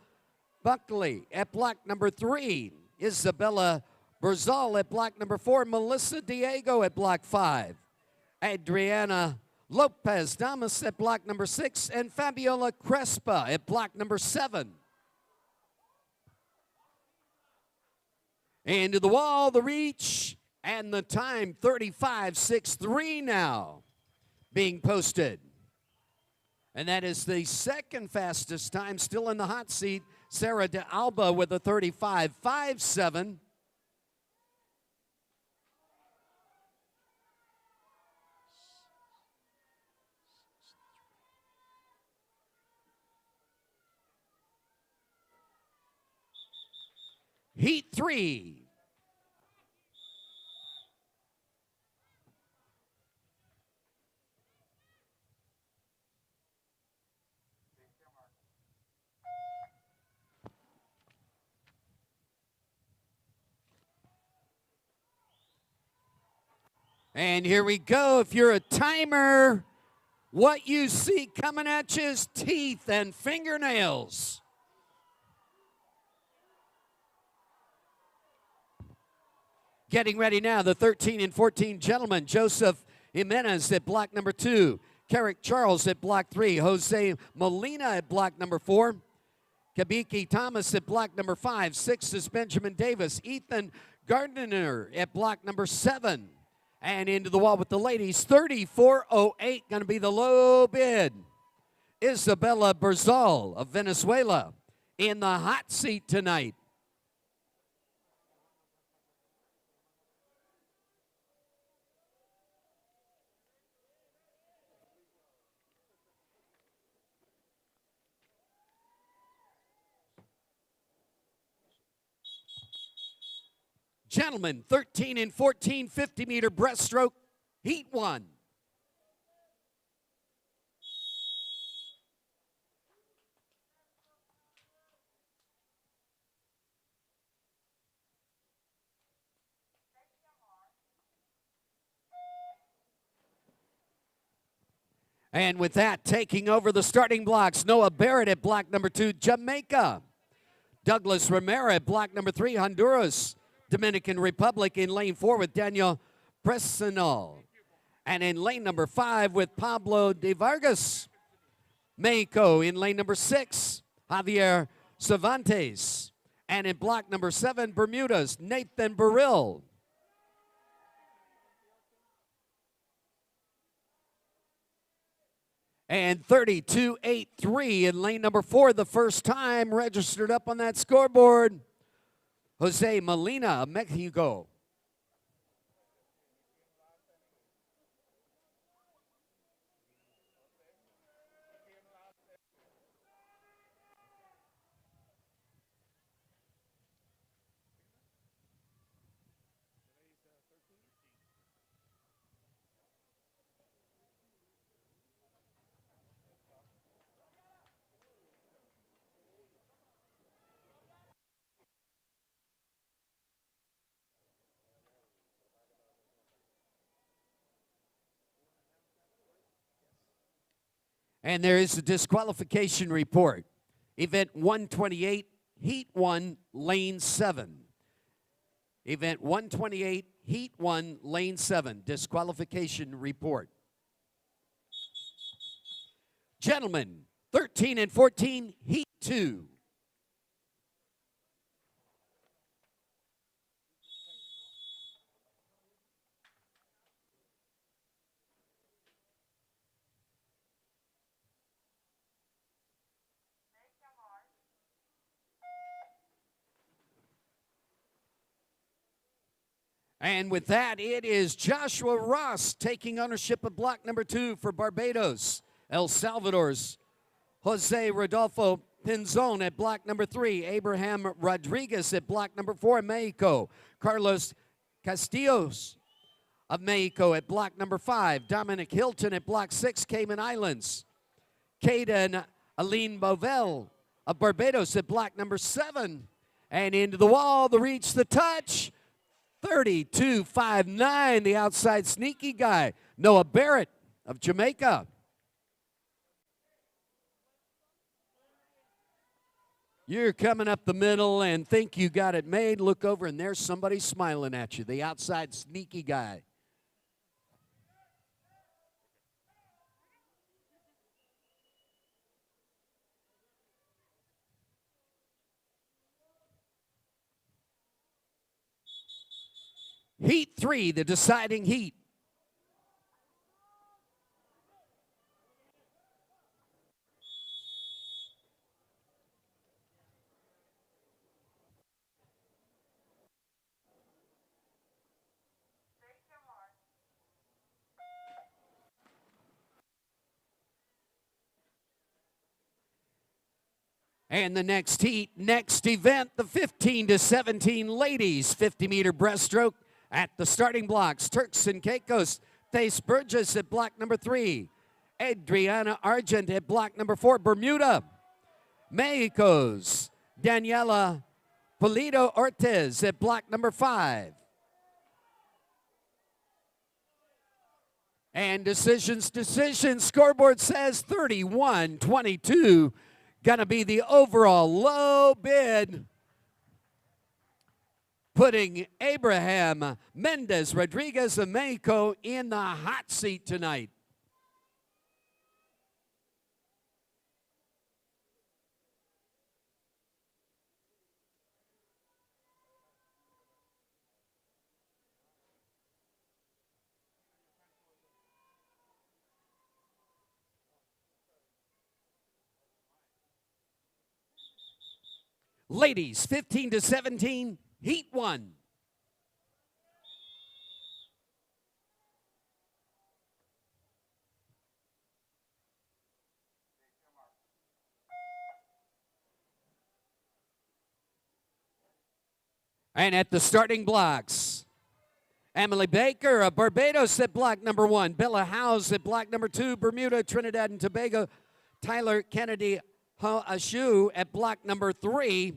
Buckley at block number 3. Isabella Berzal at block number 4. Melissa Diego at block 5. Adriana Lopez Damas at block number 6. And Fabiola Crespa at block number 7. Into the wall, the reach, and the time 35.63 now being posted. And that is the second fastest time, still in the hot seat. Sarah de Alba with a 35.57. Heat 3. And here we go. If you're a timer, what you see coming at you is teeth and fingernails. Getting ready now, the 13 and 14 gentlemen. Joseph Jimenez at block number 2. Carrick Charles at block 3. Jose Molina at block number 4. Kabiki Thomas at block number 5. 6 is Benjamin Davis. Ethan Gardner at block number 7. And into the wall with the ladies, 34.08, going to be the low bid. Isabella Berzal of Venezuela in the hot seat tonight. Gentlemen, 13 and 14, 50-meter breaststroke, heat 1. And with that, taking over the starting blocks, Noah Barrett at block number 2, Jamaica. Douglas Romero at block number 3, Honduras. Dominican Republic in lane 4 with Daniel Presinol. And in lane number 5 with Pablo de Vargas. Mexico in lane number 6, Javier Cervantes. And in block number 7, Bermuda's Nathan Burrill. And 32.83 in lane number 4, the first time registered up on that scoreboard. Jose Molina, Mexico. And there is a disqualification report. Event 128, Heat 1, Lane 7. Event 128, Heat 1, Lane 7. Disqualification report. Gentlemen, 13 and 14, Heat 2. And with that, it is Joshua Ross taking ownership of block number 2 for Barbados. El Salvador's Jose Rodolfo Pinzon at block number 3. Abraham Rodriguez at block number 4, Mexico. Carlos Castillos of Mexico at block number 5. Dominic Hilton at block 6, Cayman Islands. Caden Aline Bovell of Barbados at block number 7. And into the wall, the reach, the touch. 32.59, the outside sneaky guy, Noah Barrett of Jamaica. You're coming up the middle and think you got it made. Look over and there's somebody smiling at you, the outside sneaky guy. Heat 3, the deciding heat. And the next heat, next event, the 15 to 17 ladies 50-meter breaststroke. At the starting blocks, Turks and Caicos, Thais Burgess at block number 3. Adriana Argent at block number 4, Bermuda. Mexico's Daniela Pulido Ortiz at block number 5. And decisions, scoreboard says 31-22. Gonna be the overall low bid, putting Abraham Mendez Rodriguez of Mexico in the hot seat tonight. Ladies, 15 to 17. Heat 1. And at the starting blocks, Emily Baker of Barbados at block number 1. Bella Howes at block number 2. Bermuda, Trinidad and Tobago. Tyler Kennedy Ashu at block number 3.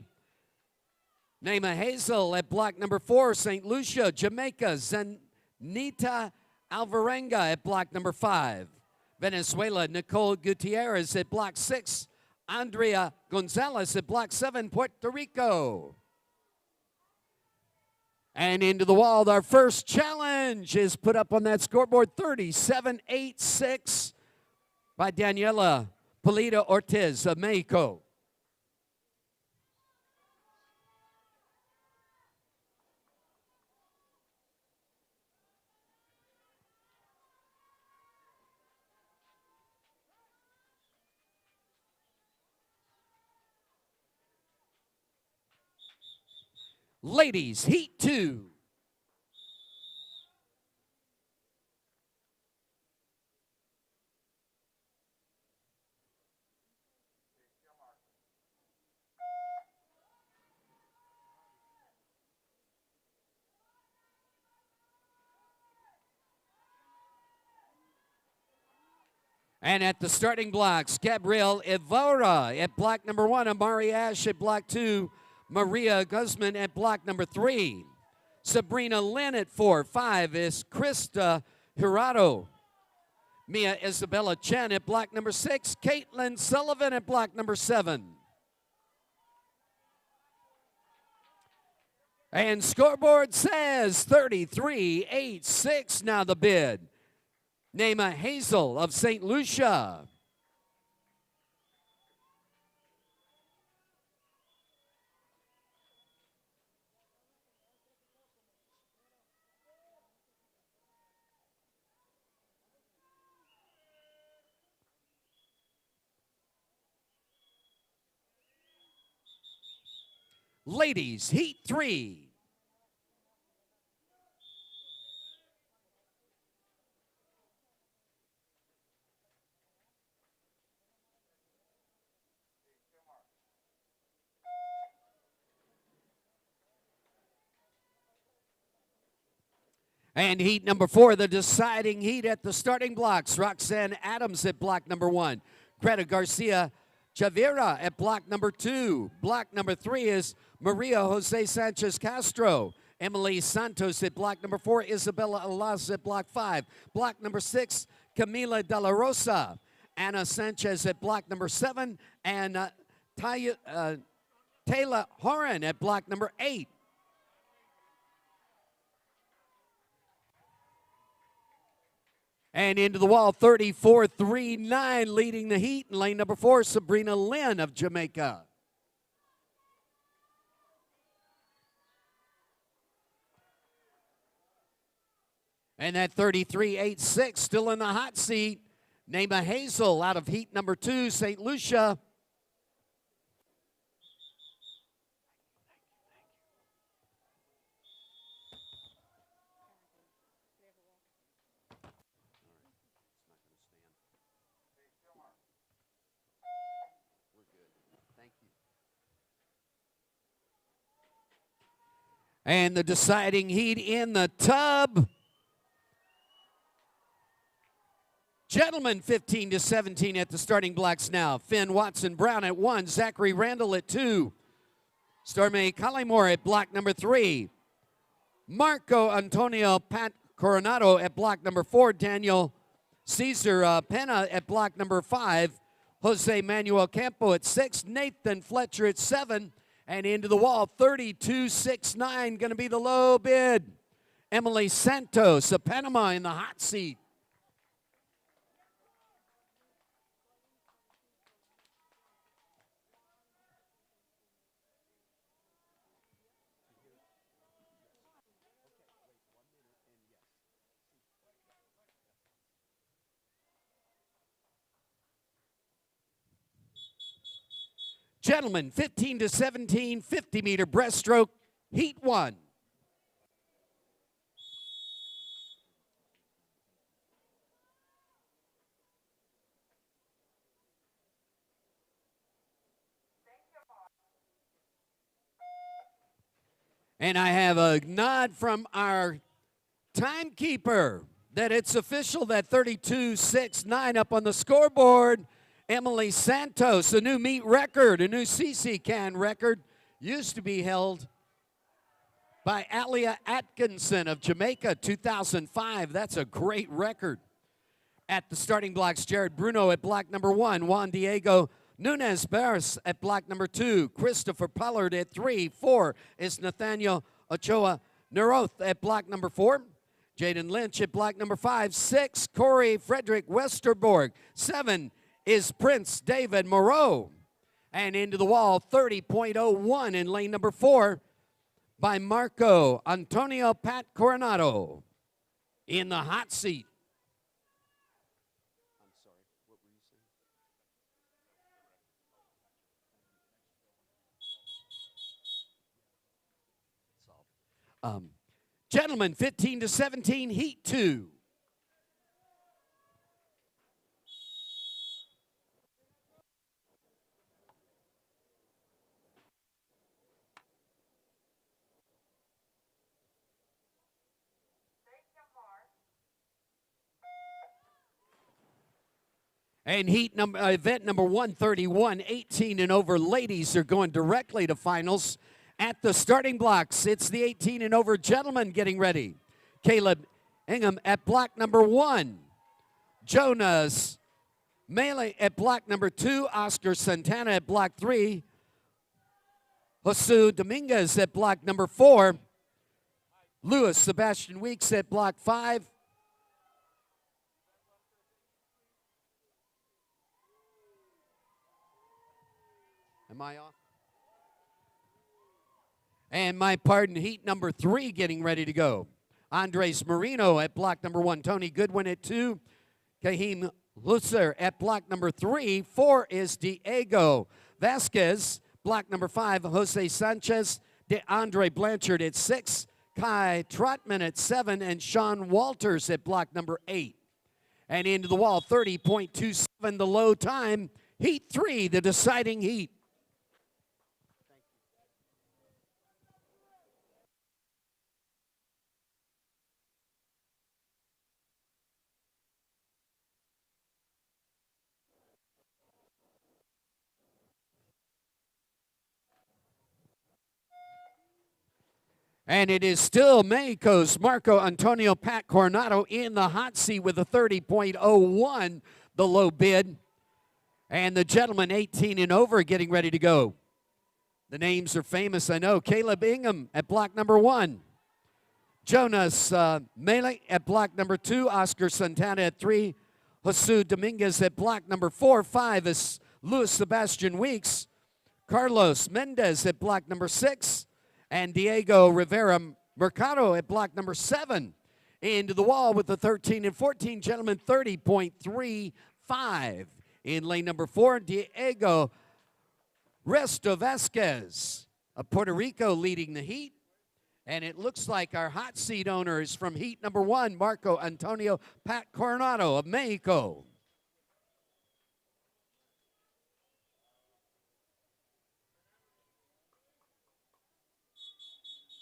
Naima Hazel at block number 4, St. Lucia, Jamaica. Zanita Alvarenga at block number 5. Venezuela, Nicole Gutierrez at block 6. Andrea Gonzalez at block 7, Puerto Rico. And into the wall, our first challenge is put up on that scoreboard, 37.86 by Daniela Pulido Ortiz of Mexico. Ladies, Heat 2. And at the starting blocks, Gabrielle Evora at block number 1, Amari Ash at block 2, Maria Guzman at block number 3. Sabrina Lynn at 4. 5 is Krista Hirado. Mia Isabella Chen at block number 6. Caitlin Sullivan at block number 7. And scoreboard says 33.86 now the bid. Naima Hazel of St. Lucia. ladies, heat 3. And heat number 4, the deciding heat at the starting blocks. Roxanne Adams at block number 1. Greta Garcia Chavira at block number 2. Block number 3 is Maria Jose Sanchez Castro. Emily Santos at block number 4. Isabella Alaz at block 5. Block number 6, Camila De La Rosa. Anna Sanchez at block number 7. And Taylor Horan at block number 8. And into the wall, 34.39, leading the heat in lane number 4, Sabrina Lynn of Jamaica. And that 33.86 still in the hot seat, Naima Hazel out of heat number 2, St. Lucia. And the deciding heat in the tub. Gentlemen, 15-17 at the starting blocks now. Finn Watson Brown at 1. Zachary Randall at 2. Stormy Collymore at block number 3. Marco Antonio Pat Coronado at block number 4. Daniel Cesar Pena at block number 5. Jose Manuel Campo at 6. Nathan Fletcher at 7. And into the wall, 32.69, going to be the low bid. Emily Santos of Panama in the hot seat. Gentlemen, 15-17, 50-meter breaststroke, heat 1. And I have a nod from our timekeeper that it's official that 32.69 up on the scoreboard. Emily Santos, a new meet record, a new CCCAN record, used to be held by Alia Atkinson of Jamaica, 2005. That's a great record. At the starting blocks, Jared Bruno at block number 1, Juan Diego Nunez Barris at block number 2, Christopher Pollard at 3, 4 is Nathaniel Ochoa Neroth at block number 4, Jaden Lynch at block number 5, 6, Corey Frederick Westerborg, 7 is Prince David Moreau. And into the wall, 30.01 in lane number 4 by Marco Antonio Pat Coronado in the hot seat. I'm sorry, what were you saying? Gentlemen, 15-17, heat 2. And event number 131, 18 and over ladies are going directly to finals. At the starting blocks, it's the 18 and over gentlemen getting ready. Caleb Ingham at block number 1. Jonas Mele at block number 2. Oscar Santana at block 3. Josu Dominguez at block number 4. Louis Sebastian Weeks at block 5. Am I off? And my pardon, heat number 3 getting ready to go. Andres Marino at block number 1. Tony Goodwin at 2. Kahim Lusser at block number 3. 4 is Diego Vasquez. block number 5, Jose Sanchez, DeAndre Blanchard at 6, Kai Trotman at 7, and Sean Walters at block number 8. And into the wall, 30.27, the low time. Heat 3, the deciding heat. And it is still Mexico's Marco Antonio Pat Coronado in the hot seat with a 30.01, the low bid. And the gentleman 18 and over getting ready to go. The names are famous, I know. Caleb Ingham at block number 1. Jonas Mele at block number 2. Oscar Santana at 3. Jesus Dominguez at block number 4. 5 is Luis Sebastian Weeks. Carlos Mendez at block number 6. And Diego Rivera Mercado at block number 7. Into the wall with the 13 and 14, gentlemen, 30.35. In lane number 4, Diego Resto Vasquez of Puerto Rico leading the heat. And it looks like our hot seat owner is from heat number 1, Marco Antonio Pat Coronado of Mexico.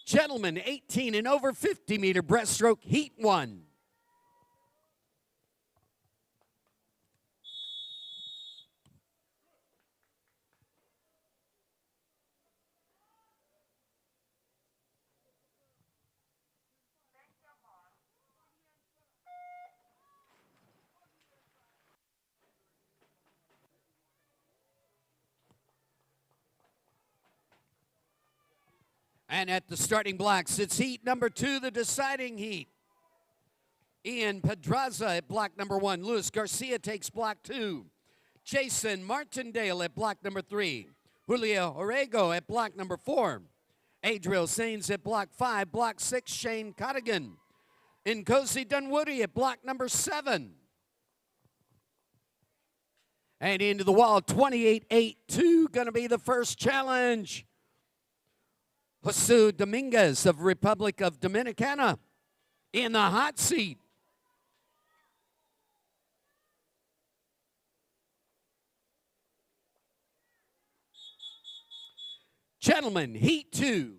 Gentlemen, 18 and over, 50 meter breaststroke, heat 1. And at the starting blocks, it's heat number 2, the deciding heat. Ian Pedraza at block number 1. Luis Garcia takes block 2. Jason Martindale at block number 3. Julio Orego at block number 4. Adriel Sains at block 5. Block 6, Shane Cottigan. Nkosi Dunwoody at block number 7. And into the wall, 28.82, going to be the first challenge. Jesus Dominguez of Republic of Dominicana in the hot seat. Gentlemen, heat 2.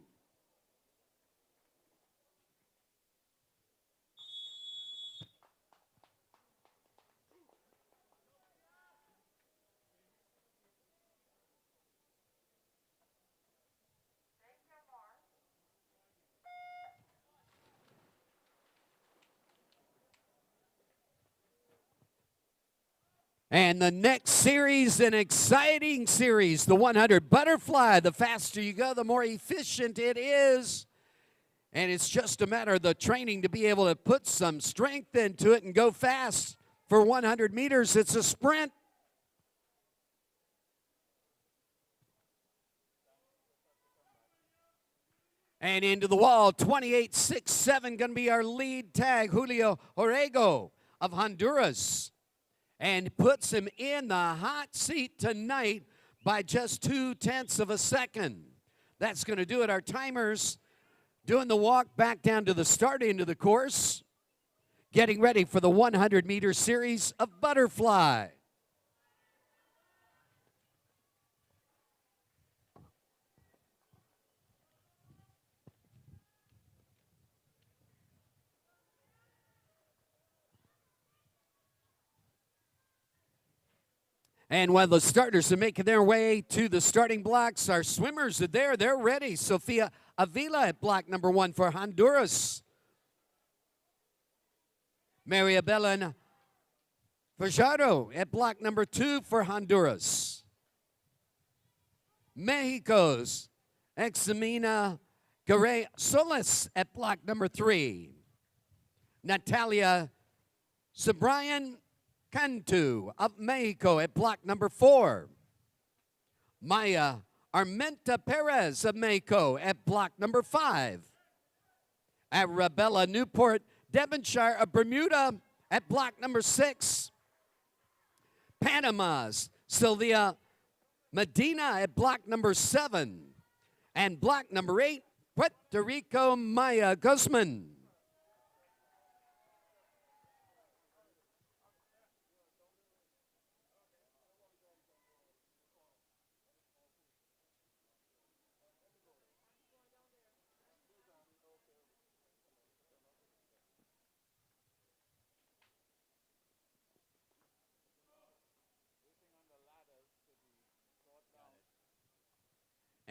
And the next series, an exciting series, the 100 butterfly. The faster you go, the more efficient it is. And it's just a matter of the training to be able to put some strength into it and go fast. For 100 meters, it's a sprint. And into the wall, 28.67, going to be our lead tag, Julio Orego of Honduras. And puts him in the hot seat tonight by just 0.2 of a second. That's going to do it. Our timers doing the walk back down to the start end of the course, getting ready for the 100-meter series of butterfly. And while the starters are making their way to the starting blocks, our swimmers are there. They're ready. Sofia Avila at block number 1 for Honduras. Maria Belén Fajardo at block number 2 for Honduras. Mexico's Examina Garay Solis at block number 3. Natalia Sabrian Cantu of Mexico at block number 4. Maya Armenta Perez of Mexico at block number 5. Arabella Newport Devonshire of Bermuda at block number 6. Panama's Sylvia Medina at block number 7. And block number 8, Puerto Rico, Maya Guzman.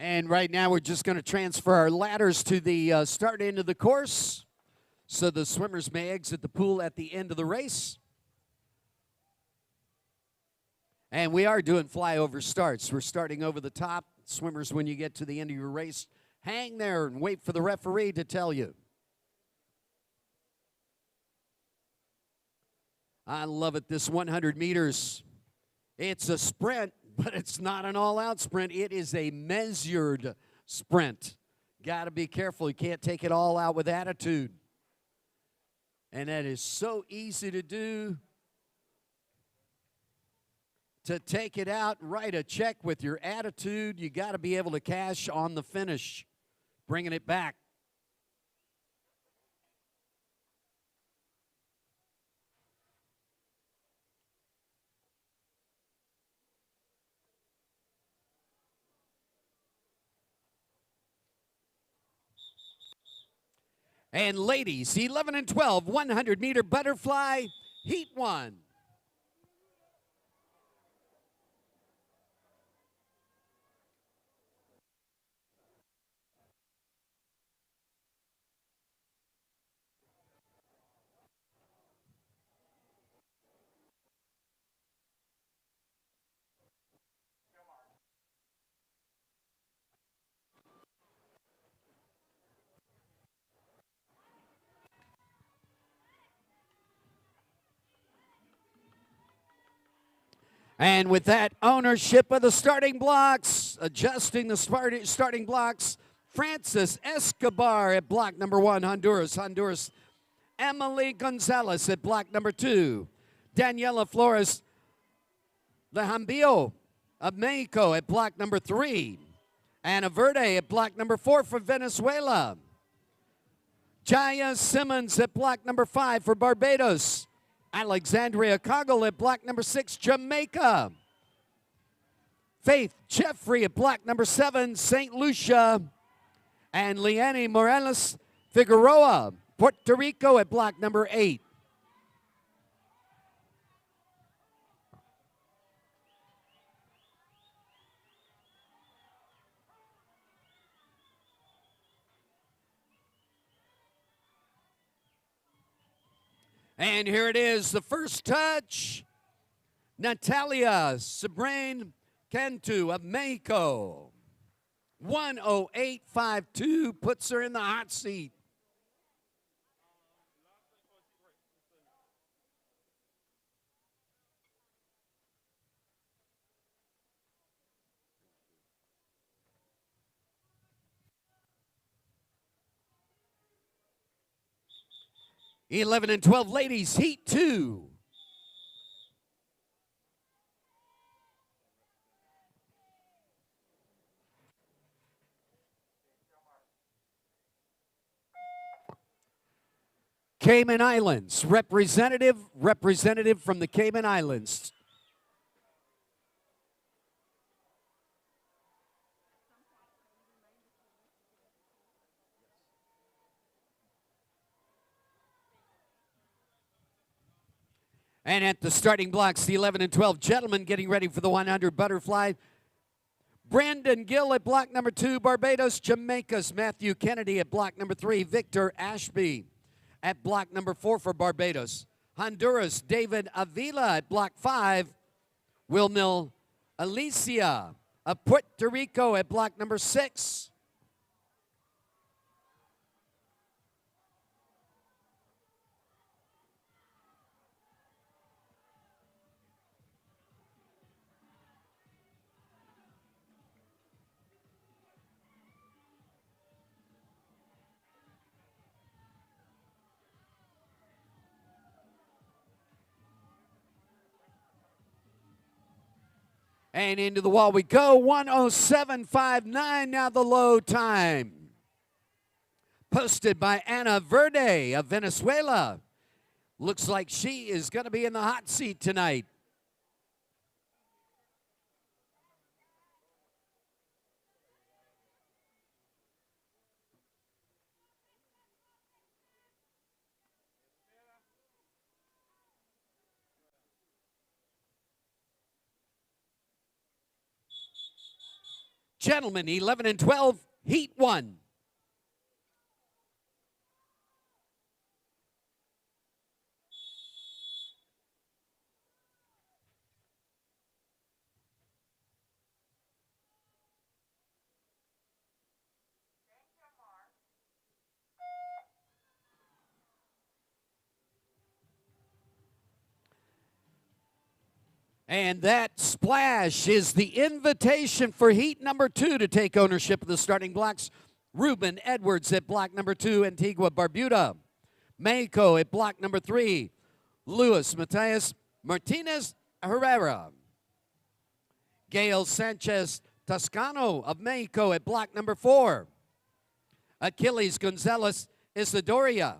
And right now we're just going to transfer our ladders to the start end of the course so the swimmers may exit the pool at the end of the race. And we are doing flyover starts. We're starting over the top. Swimmers, when you get to the end of your race, hang there and wait for the referee to tell you. I love it, this 100 meters. It's a sprint, but it's not an all-out sprint. It is a measured sprint. Got to be careful. You can't take it all out with attitude. And that is so easy to do. To take it out, write a check with your attitude. You got to be able to cash on the finish, bringing it back. And ladies, 11 and 12, 100-meter butterfly, heat 1. And with that ownership of the starting blocks, adjusting the starting blocks, Francis Escobar at block number 1, Honduras. Honduras, Emily Gonzalez at block number 2. Daniela Flores Lejambio of Mexico at block number 3. Ana Verde at block number 4 for Venezuela. Jaya Simmons at block number 5 for Barbados. Alexandria Coggle at block number 6, Jamaica. Faith Jeffrey at block number 7, St. Lucia. And Leanne Morales Figueroa, Puerto Rico at block number 8. And here it is, the first touch. Natalia Sabrine Cantu of Mexico. 1:08.52 puts her in the hot seat. (11 and 12) ladies, heat 2. Cayman Islands, representative from the Cayman Islands. And at the starting blocks, the 11 and 12 gentlemen getting ready for the 100 butterfly. Brandon Gill at block number 2, Barbados. Jamaica's Matthew Kennedy at block number 3. Victor Ashby at block number 4 for Barbados. Honduras, David Avila at block 5. Wilmil Alicia of Puerto Rico at block number 6. And into the wall we go, 1:07.59 now the low time. Posted by Ana Verde of Venezuela. Looks like she is going to be in the hot seat tonight. Gentlemen, 11 and 12, Heat 1. And that splash is the invitation for heat number 2 to take ownership of the starting blocks. Ruben Edwards at block number 2, Antigua Barbuda. Mexico at block number 3, Luis Matias Martinez Herrera. Gail Sanchez Toscano of Mexico at block number 4. Achilles Gonzalez Isidordia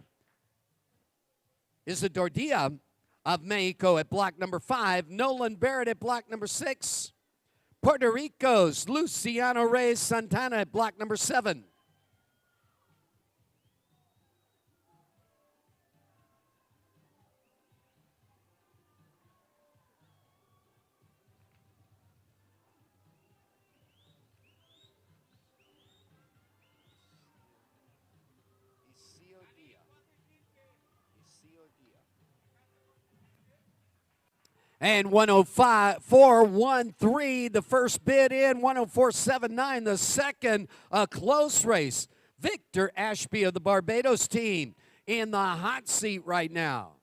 of Mexico at block number 5. Nolan Barrett at block number 6. Puerto Rico's Luciano Reyes Santana at block number 7. And 1:04.13, the first bid in. 1:04.79, the second. A close race. Victor Ashby of the Barbados team in the hot seat right now.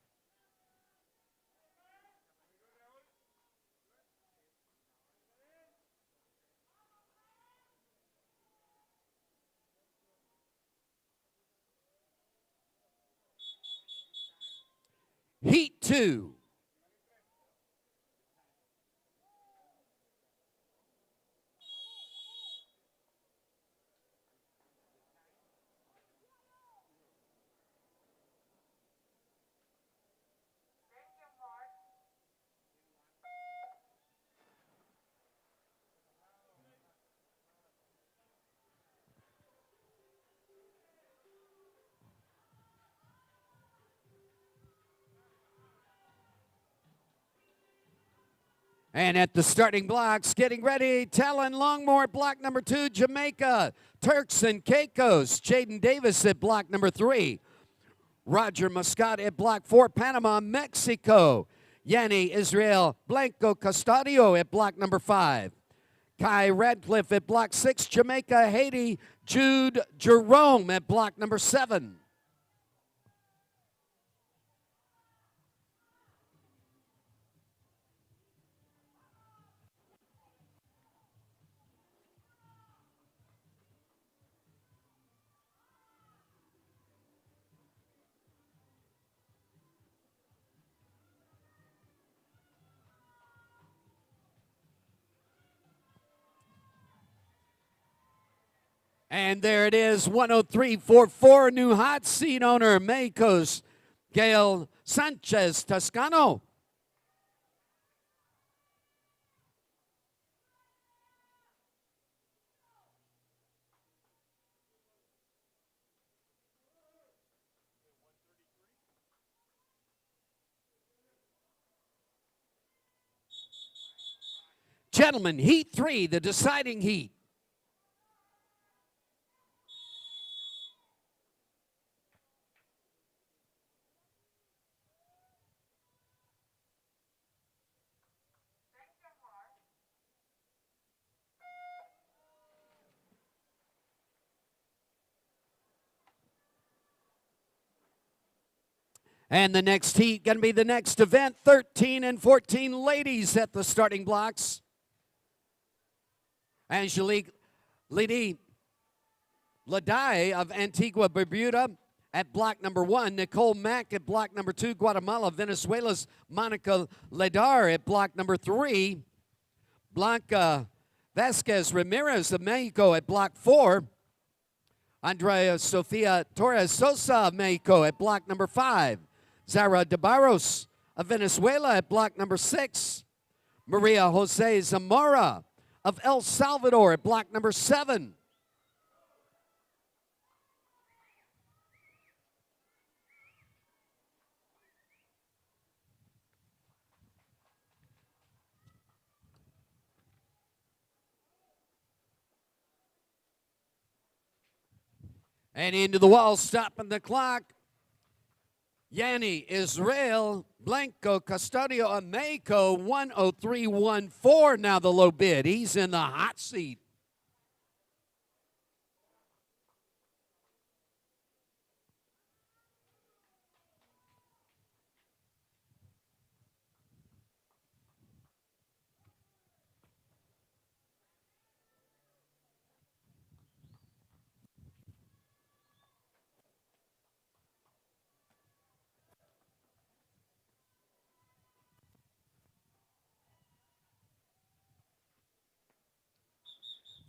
Heat 2. And at the starting blocks, getting ready, Talon Longmore, block number 2, Jamaica. Turks and Caicos, Jaden Davis at block number 3. Roger Muscat at block 4, Panama, Mexico. Yanni Israel Blanco Custodio at block number 5. Kai Radcliffe at block 6, Jamaica, Haiti. Jude Jerome at block number 7. And there it is, 1:03.44, new hot seat owner, Mexico's Gail Sanchez Toscano. Gentlemen, heat 3, the deciding heat. And the next heat going to be the next event, 13 and 14 ladies at the starting blocks. Angelique Lady Ladai of Antigua Barbuda at block number 1. Nicole Mack at block number 2. Guatemala, Venezuela's Monica Ledar at block number 3. Blanca Vasquez Ramirez of Mexico at block 4. Andrea Sofia Torres Sosa of Mexico at block number 5. Zara de Barros of Venezuela at block number 6. Maria Jose Zamora of El Salvador at block number 7. And into the wall, stopping the clock. Yanni Israel Blanco Custodio of Mexico, 103.14 now the low bid. He's in the hot seat.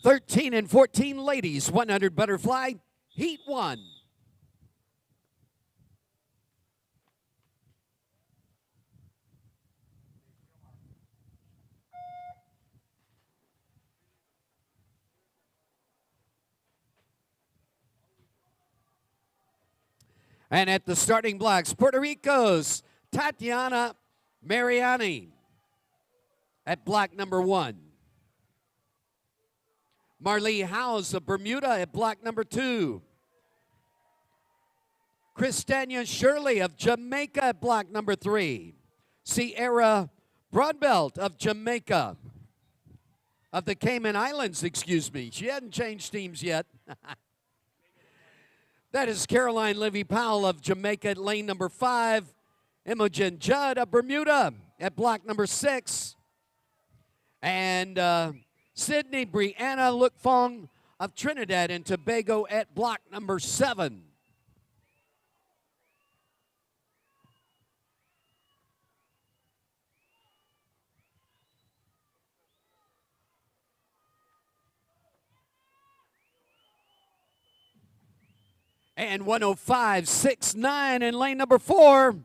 (13 and 14 ladies, 100 butterfly, heat 1. And at the starting blocks, Puerto Rico's Tatiana Mariani at block number 1. Marlee Howes of Bermuda at block number 2. Christania Shirley of Jamaica at block number 3. Sierra Broadbelt of Jamaica, of the Cayman Islands, excuse me. She hadn't changed teams yet. That is Caroline Livy Powell of Jamaica at lane number 5. Imogen Judd of Bermuda at block number 6. And Sydney Brianna Lukfong of Trinidad and Tobago at block number 7. And 105.69 in lane number 4,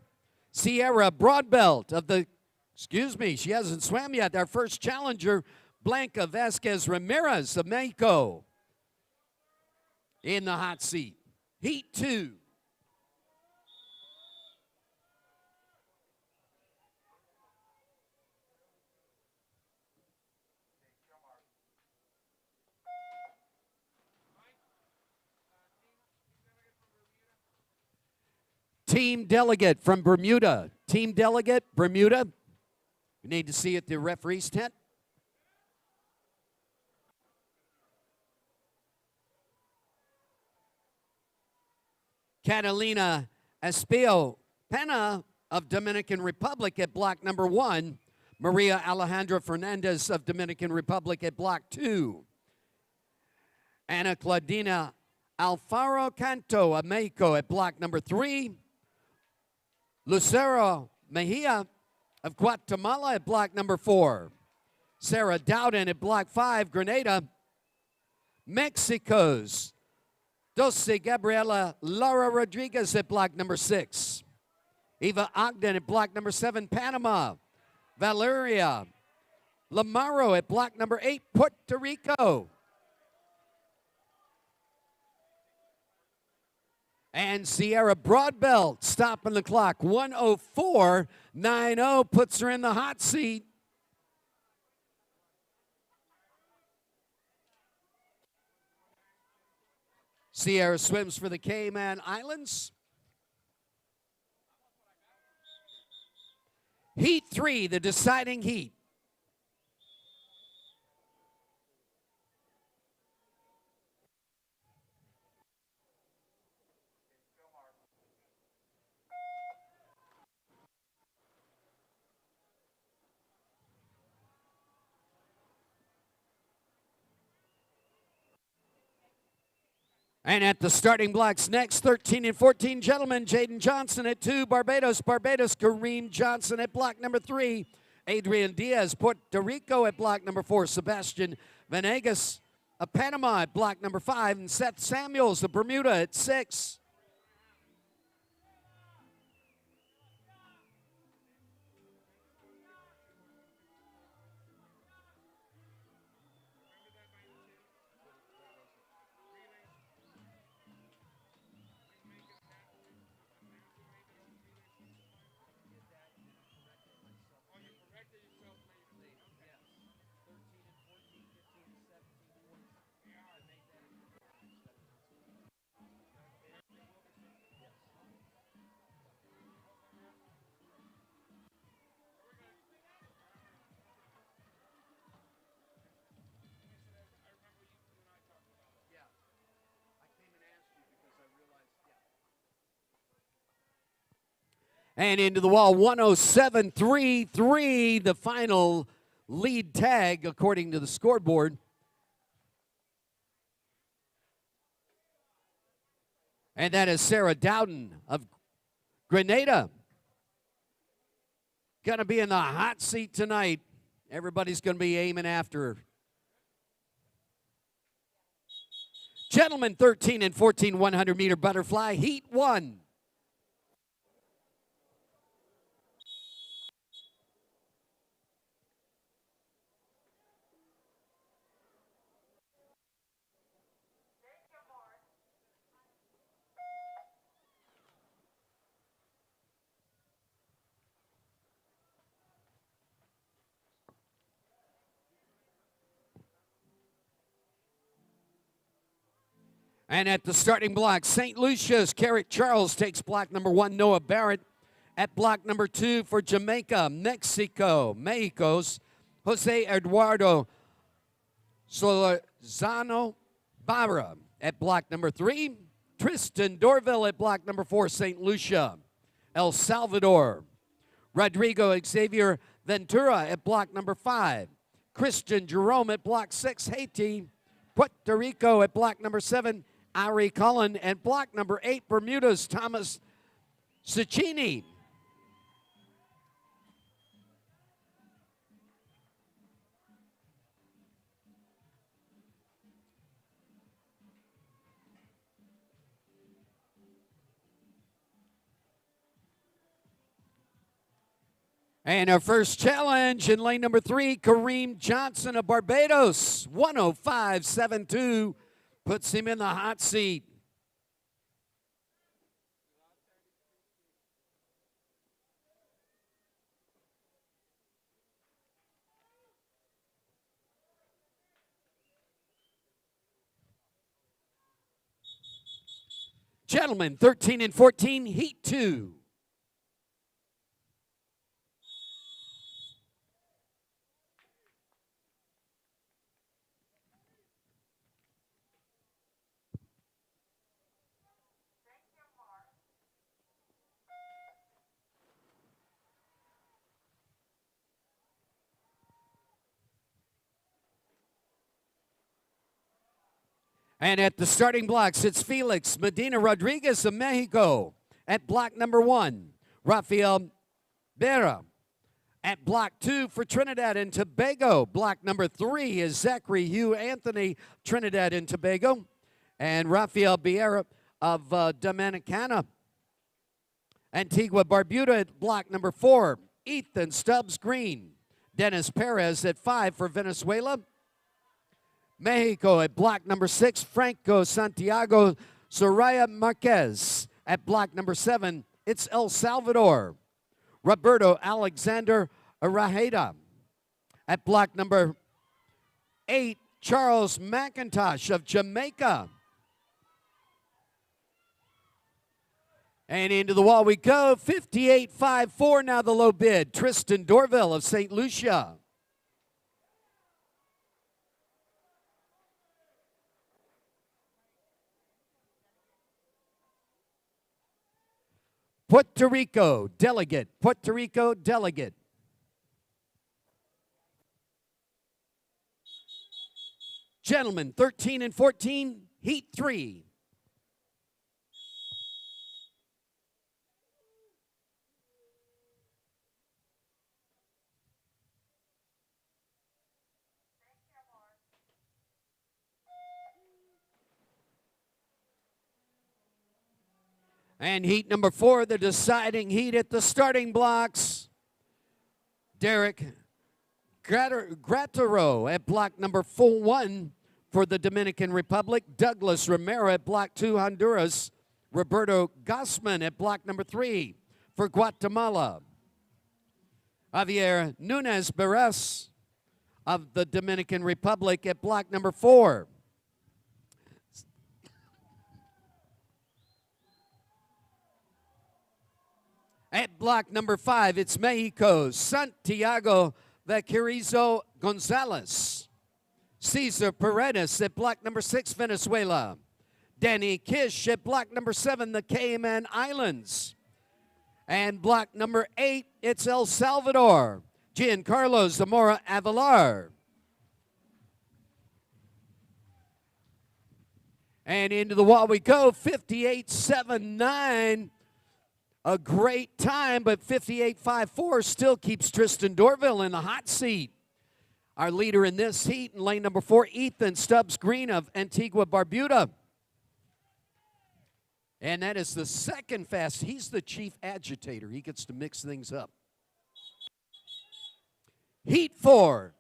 Sierra Broadbelt of the, excuse me, she hasn't swam yet, our first challenger, Blanca Vasquez Ramirez of Mexico in the hot seat. Heat 2. Team delegate from Bermuda. Team delegate, Bermuda. We need to see at the referee's tent. Catalina Espio Pena of Dominican Republic at block number 1. Maria Alejandra Fernandez of Dominican Republic at block 2. Ana Claudina Alfaro Canto of Mexico at block number 3. Lucero Mejia of Guatemala at block number 4. Sarah Dowden at block 5, Grenada. Mexico's Dulce Gabriela Laura Rodriguez at block number 6. Eva Ogden at block number 7, Panama. Valeria Lamaro at block number 8, Puerto Rico. And Sierra Broadbelt stopping the clock. 104.90 puts her in the hot seat. Sierra swims for the Cayman Islands. Heat 3, the deciding heat. And at the starting blocks next, 13 and 14 gentlemen, Jaden Johnson at 2, Barbados, Kareem Johnson at block number 3, Adrian Diaz, Puerto Rico at block number 4. Sebastian Venegas of Panama at block number 5. And Seth Samuels of Bermuda at 6. And into the wall, 107.33, the final lead tag according to the scoreboard. And that is Sarah Dowden of Grenada. Going to be in the hot seat tonight. Everybody's going to be aiming after her. Gentlemen, 13 and 14 100-meter butterfly, heat 1. And at the starting block, St. Lucia's Carrick Charles takes block number 1, Noah Barrett. At block number 2 for Jamaica, Mexico's Jose Eduardo Solorzano Barra. At block number 3, Tristan Dorville at block number 4, St. Lucia, El Salvador. Rodrigo Xavier Ventura at block number 5. Christian Jerome at block 6, Haiti. Puerto Rico at block number 7, Ari Cullen, and block number 8, Bermuda's Thomas Cicchini. And our first challenge in lane number 3, Kareem Johnson of Barbados, 105.72. Puts him in the hot seat. Gentlemen, 13 and 14, heat 2. And at the starting blocks, it's Felix Medina Rodriguez of Mexico. At block number 1, Rafael Vera. At block 2 for Trinidad and Tobago. Block number 3 is Zachary Hugh Anthony, Trinidad and Tobago. And Rafael Vieira of Dominicana. Antigua Barbuda at block number 4, Ethan Stubbs Green. Dennis Perez at 5 for Venezuela. Mexico at block number 6, Franco Santiago Soraya Marquez. At block number 7, it's El Salvador, Roberto Alexander Arajeda. At block number 8, Charles McIntosh of Jamaica. And into the wall we go, 58.54 now the low bid, Tristan Dorville of St. Lucia. Puerto Rico delegate, Puerto Rico delegate. Gentlemen, 13 and 14, heat 3. And heat number 4, the deciding heat at the starting blocks. Derek Gratero at block number 1 for the Dominican Republic. Douglas Romero at block 2, Honduras. Roberto Gossman at block number 3 for Guatemala. Javier Nunez Beres of the Dominican Republic at block number 4. At block number 5, it's Mexico's Santiago Vaquerizo Gonzalez. Cesar Paredes at block number 6, Venezuela. Danny Kish at block number 7, the Cayman Islands. And block number 8, it's El Salvador. Giancarlo Zamora Avalar. And into the wall we go, 58.79. A great time, but 58.54 still keeps Tristan Dorville in the hot seat. Our leader in this heat in lane number 4, Ethan Stubbs Green of Antigua Barbuda. And that is the second fast. He's the chief agitator. He gets to mix things up. Heat 4.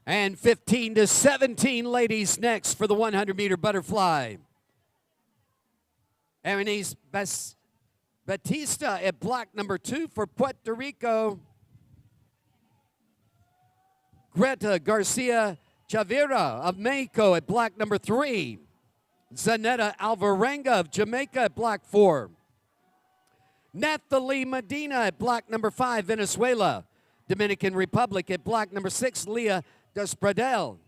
And 15-17, ladies, next for the 100-meter butterfly. Erinese Batista at block number 2 for Puerto Rico. Greta Garcia Chavira of Mexico at block number 3. Zanetta Alvarenga of Jamaica at block 4. Nathalie Medina at block number 5, Venezuela. Dominican Republic at block number 6, Leah Despradel.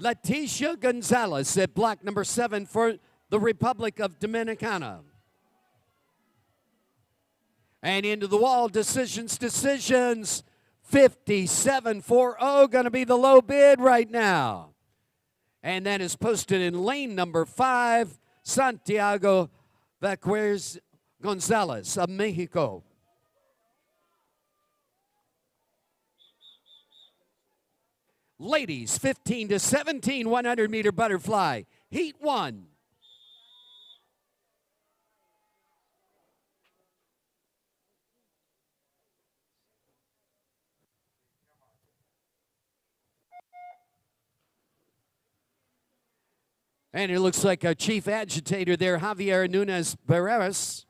Leticia Gonzalez at block number 7 for the Republic of Dominicana. And into the wall, decisions. 57.40, going to be the low bid right now. And that is posted in lane number 5, Santiago Vaquerizo Gonzalez of Mexico. Ladies, 15-17, 100-meter butterfly, heat 1. And it looks like our chief agitator there, Javier Nunez Barreras,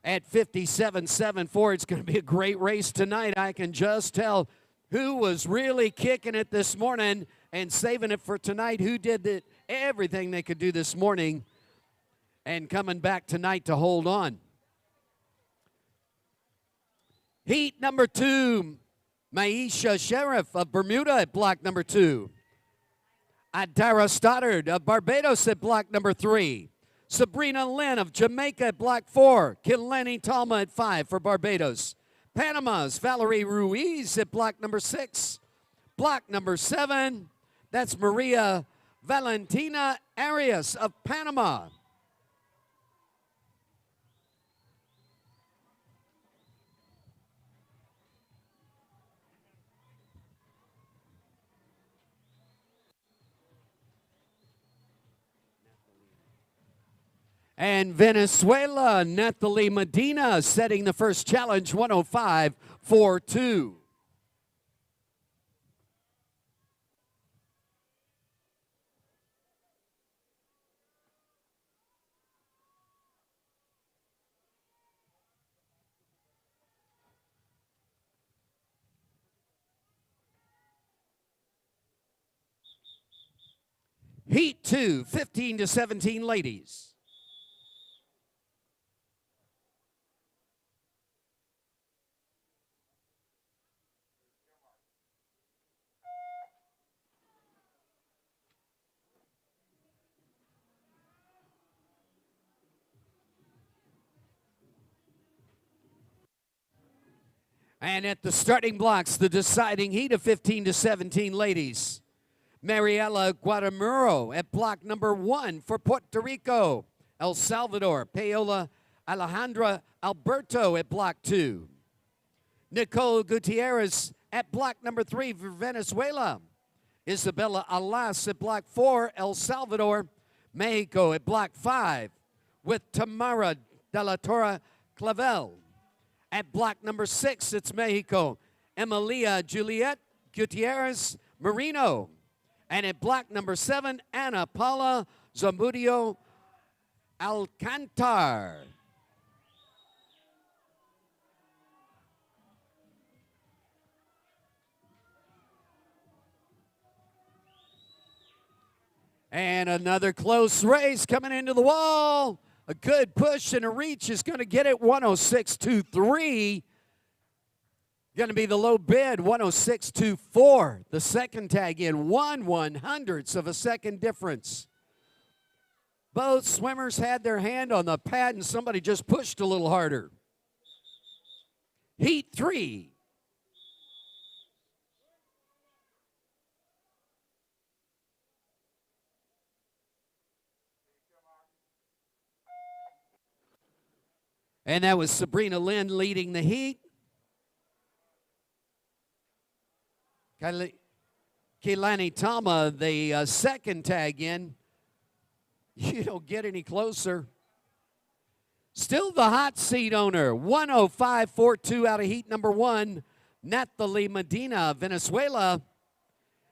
at 57.74. It's going to be a great race tonight. I can just tell who was really kicking it this morning and saving it for tonight, who did everything they could do this morning and coming back tonight to hold on. Heat number 2, Maisha Sheriff of Bermuda at block number 2. Adara Stoddard of Barbados at block number 3. Sabrina Lynn of Jamaica at block 4. Kileni Talma at 5 for Barbados. Panama's Valerie Ruiz at block number 6. Block number 7, that's Maria Valentina Arias of Panama. And Venezuela, Nathalie Medina setting the first challenge, 105.42. Heat 2, 15-17 ladies. And at the starting blocks, the deciding heat of 15 to 17 ladies. Mariela Guadamuro at block number 1 for Puerto Rico. El Salvador, Paola Alejandra Alberto at block 2. Nicole Gutierrez at block number 3 for Venezuela. Isabella Alas at block 4, El Salvador. Mexico at block 5 with Tamara de la Torre Clavel. At block number 6, it's Mexico. Emilia Juliet Gutierrez Marino. And at block number 7, Ana Paula Zamudio Alcantar. And another close race coming into the wall. A good push and a reach is going to get it. 106.23. Going to be the low bid. 106.24. The second tag in 1/100ths of a second difference. Both swimmers had their hand on the pad and somebody just pushed a little harder. Heat 3. And that was Sabrina Lynn leading the heat. Keilani Tama, the second tag in. You don't get any closer. Still the hot seat owner. 105.42 out of heat number 1. Nathalie Medina, Venezuela.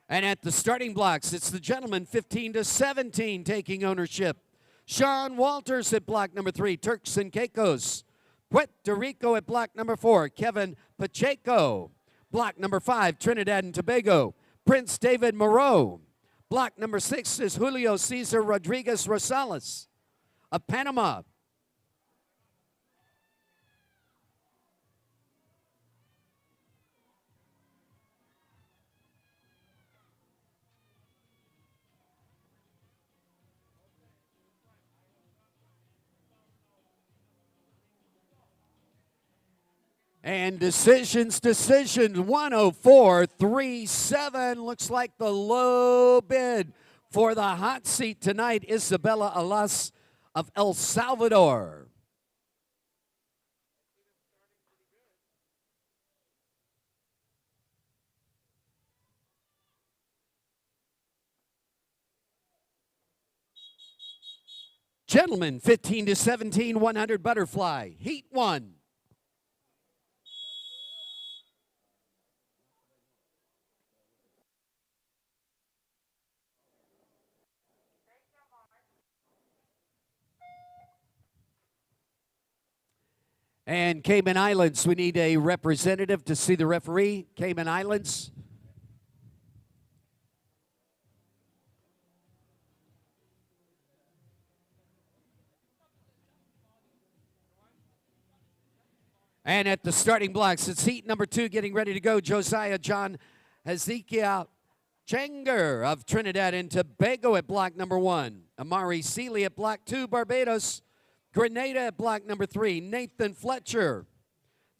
And at the starting blocks, it's the gentleman 15 to 17 taking ownership. Sean Walters at block number 3, Turks and Caicos. Puerto Rico at block number 4, Kevin Pacheco. Block number 5, Trinidad and Tobago, Prince David Moreau. Block number 6 is Julio Cesar Rodriguez Rosales of Panama. And decisions, 104.37. Looks like the low bid for the hot seat tonight, Isabella Alas of El Salvador. Gentlemen, 15 to 17, 100 butterfly, heat 1. And Cayman Islands, we need a representative to see the referee. Cayman Islands. And at the starting blocks, it's heat number 2 getting ready to go. Josiah John Hezekiah Chenger of Trinidad and Tobago at block number 1. Amari Seeley at block 2, Barbados. Grenada at block number 3, Nathan Fletcher.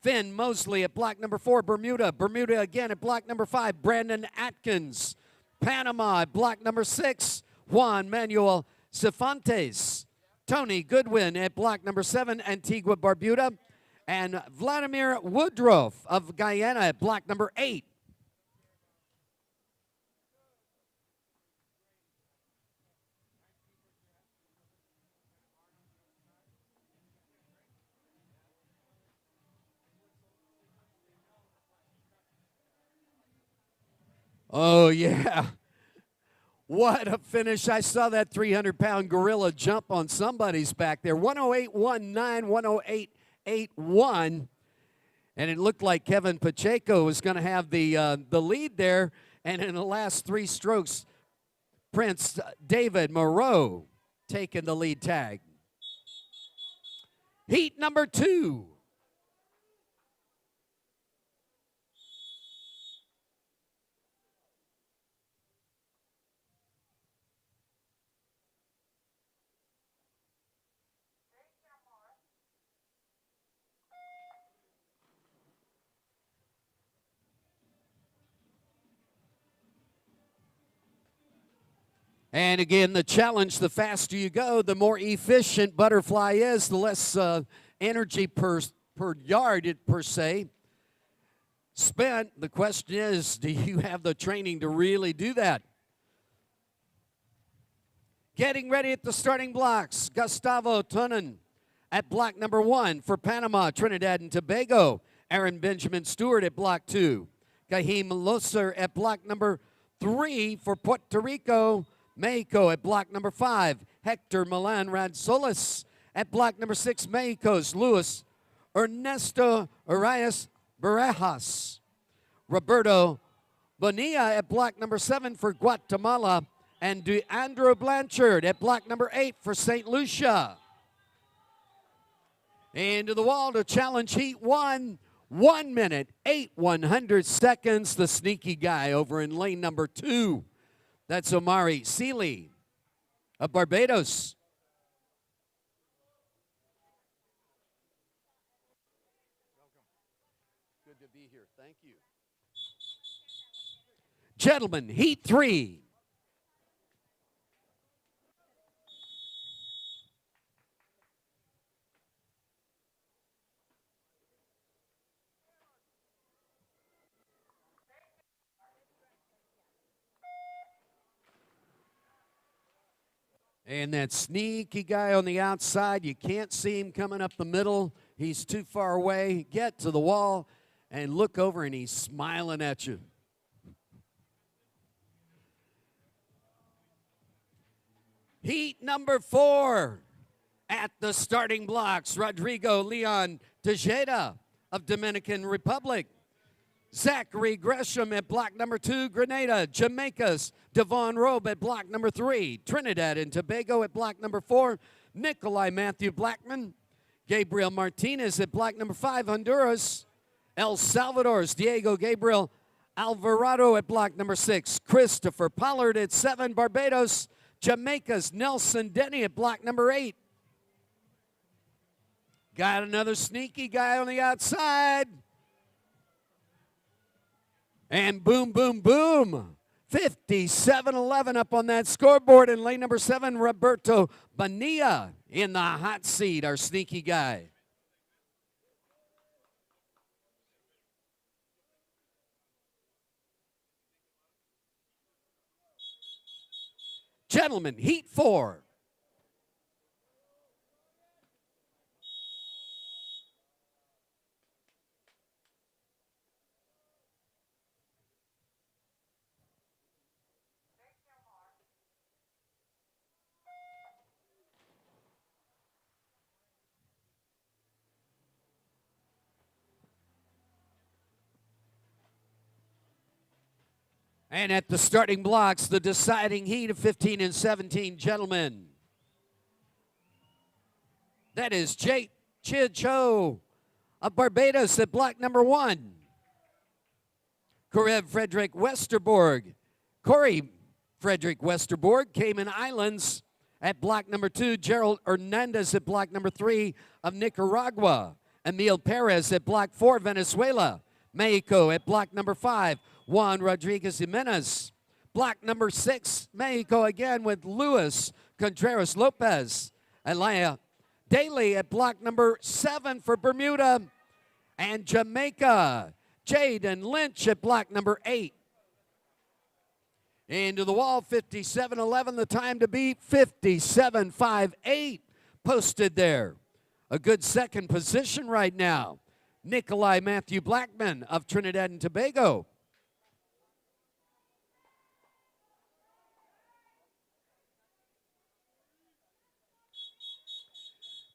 Finn Mosley at block number 4, Bermuda. Bermuda again at block number 5, Brandon Atkins. Panama at block number 6, Juan Manuel Cifuentes. Tony Goodwin at block number 7, Antigua Barbuda. And Vladimir Woodruff of Guyana at block number 8. Oh, yeah. What a finish. I saw that 300-pound gorilla jump on somebody's back there. 108.19, 108.81. And it looked like Kevin Pacheco was going to have the lead there. And in the last 3 strokes, Prince David Moreau taking the lead tag. Heat number 2. And again, the challenge, the faster you go, the more efficient butterfly is, the less energy per yard, per se, spent. The question is, do you have the training to really do that? Getting ready at the starting blocks, Gustavo Tunin at block number 1 for Panama, Trinidad and Tobago. Aaron Benjamin Stewart at block 2. Kahim Loser at block number 3 for Puerto Rico. Mexico at block number 5. Hector Milan Radsolis at block number 6. Mexico's Luis Ernesto Arias Barajas. Roberto Bonilla at block number 7 for Guatemala. And Andrew Blanchard at block number 8 for St. Lucia. Into the wall to challenge heat 1. 1 minute, 8/100 seconds. The sneaky guy over in lane number 2. That's Omari Seeley of Barbados. Good to be here. Thank you. Gentlemen, heat 3. And that sneaky guy on the outside, you can't see him coming up the middle. He's too far away. Get to the wall and look over, and he's smiling at you. Heat number 4 at the starting blocks, Rodrigo Leon Tejeda of Dominican Republic. Zachary Gresham at block number 2, Grenada. Jamaica's Devon Robe at block number 3. Trinidad and Tobago at block number 4. Nikolai Matthew Blackman. Gabriel Martinez at block number 5, Honduras. El Salvador's Diego Gabriel Alvarado at block number 6. Christopher Pollard at 7, Barbados. Jamaica's Nelson Denny at block number 8. Got another sneaky guy on the outside. And boom, boom, boom. 57-11 up on that scoreboard. In lane number 7, Roberto Bonilla in the hot seat, our sneaky guy. Gentlemen, heat 4. And at the starting blocks, the deciding heat of 15 and 17, gentlemen. That is Jake Chicho of Barbados at block number 1. Korev Frederick Westerborg. Corey Frederick Westerborg, Cayman Islands at block number 2. Gerald Hernandez at block number 3 of Nicaragua. Emil Perez at block 4, Venezuela. Mexico at block number 5. Juan Rodriguez Jimenez. Block number 6, Mexico again with Luis Contreras Lopez. Elia Daly at block number 7 for Bermuda. And Jamaica, Jaden Lynch at block number 8. Into the wall, 57-11, the time to beat, 57-5-8 posted there. A good second position right now. Nikolai Matthew Blackman of Trinidad and Tobago.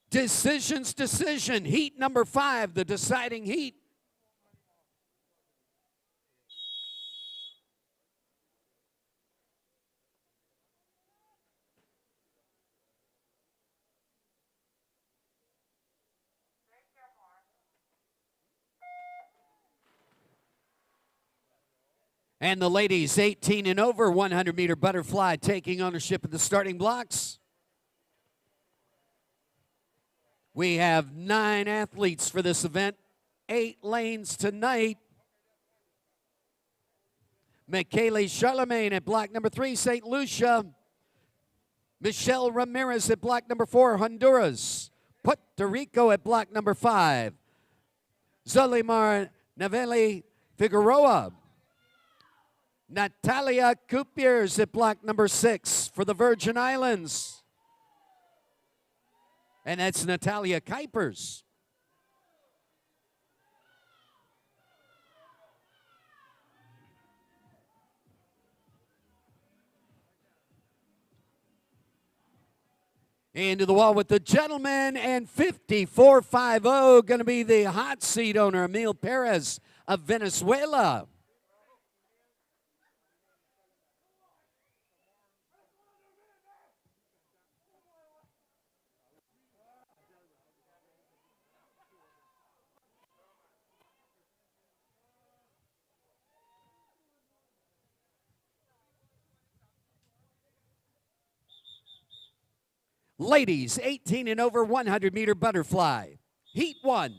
Decision. Heat number 5, the deciding heat. And the ladies 18 and over, 100-meter butterfly taking ownership of the starting blocks. We have 9 athletes for this event, 8 lanes tonight. Michele Charlemagne at block number 3, St. Lucia. Michelle Ramirez at block number 4, Honduras. Puerto Rico at block number 5. Zolimar Naveli Figueroa. Natalia Cupiers at block number 6 for the Virgin Islands. And that's Natalia Kuipers. Into the wall with the gentleman, and 54.50 going to be the hot seat owner, Emil Perez of Venezuela. Ladies, 18 and over, 100-meter butterfly. Heat 1.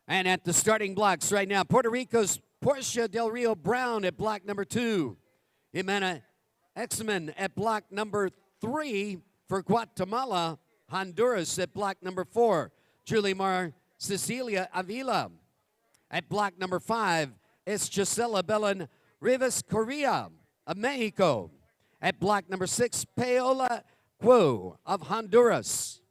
And at the starting blocks right now, Puerto Rico's Portia Del Rio Brown at block number 2. Jimena Exman at block number 3. For Guatemala, Honduras at block number 4. Julimar Cecilia Avila. At block number 5, it's Gisela Belen Rivas Correa of Mexico. At block number 6, Paola Cuo of Honduras.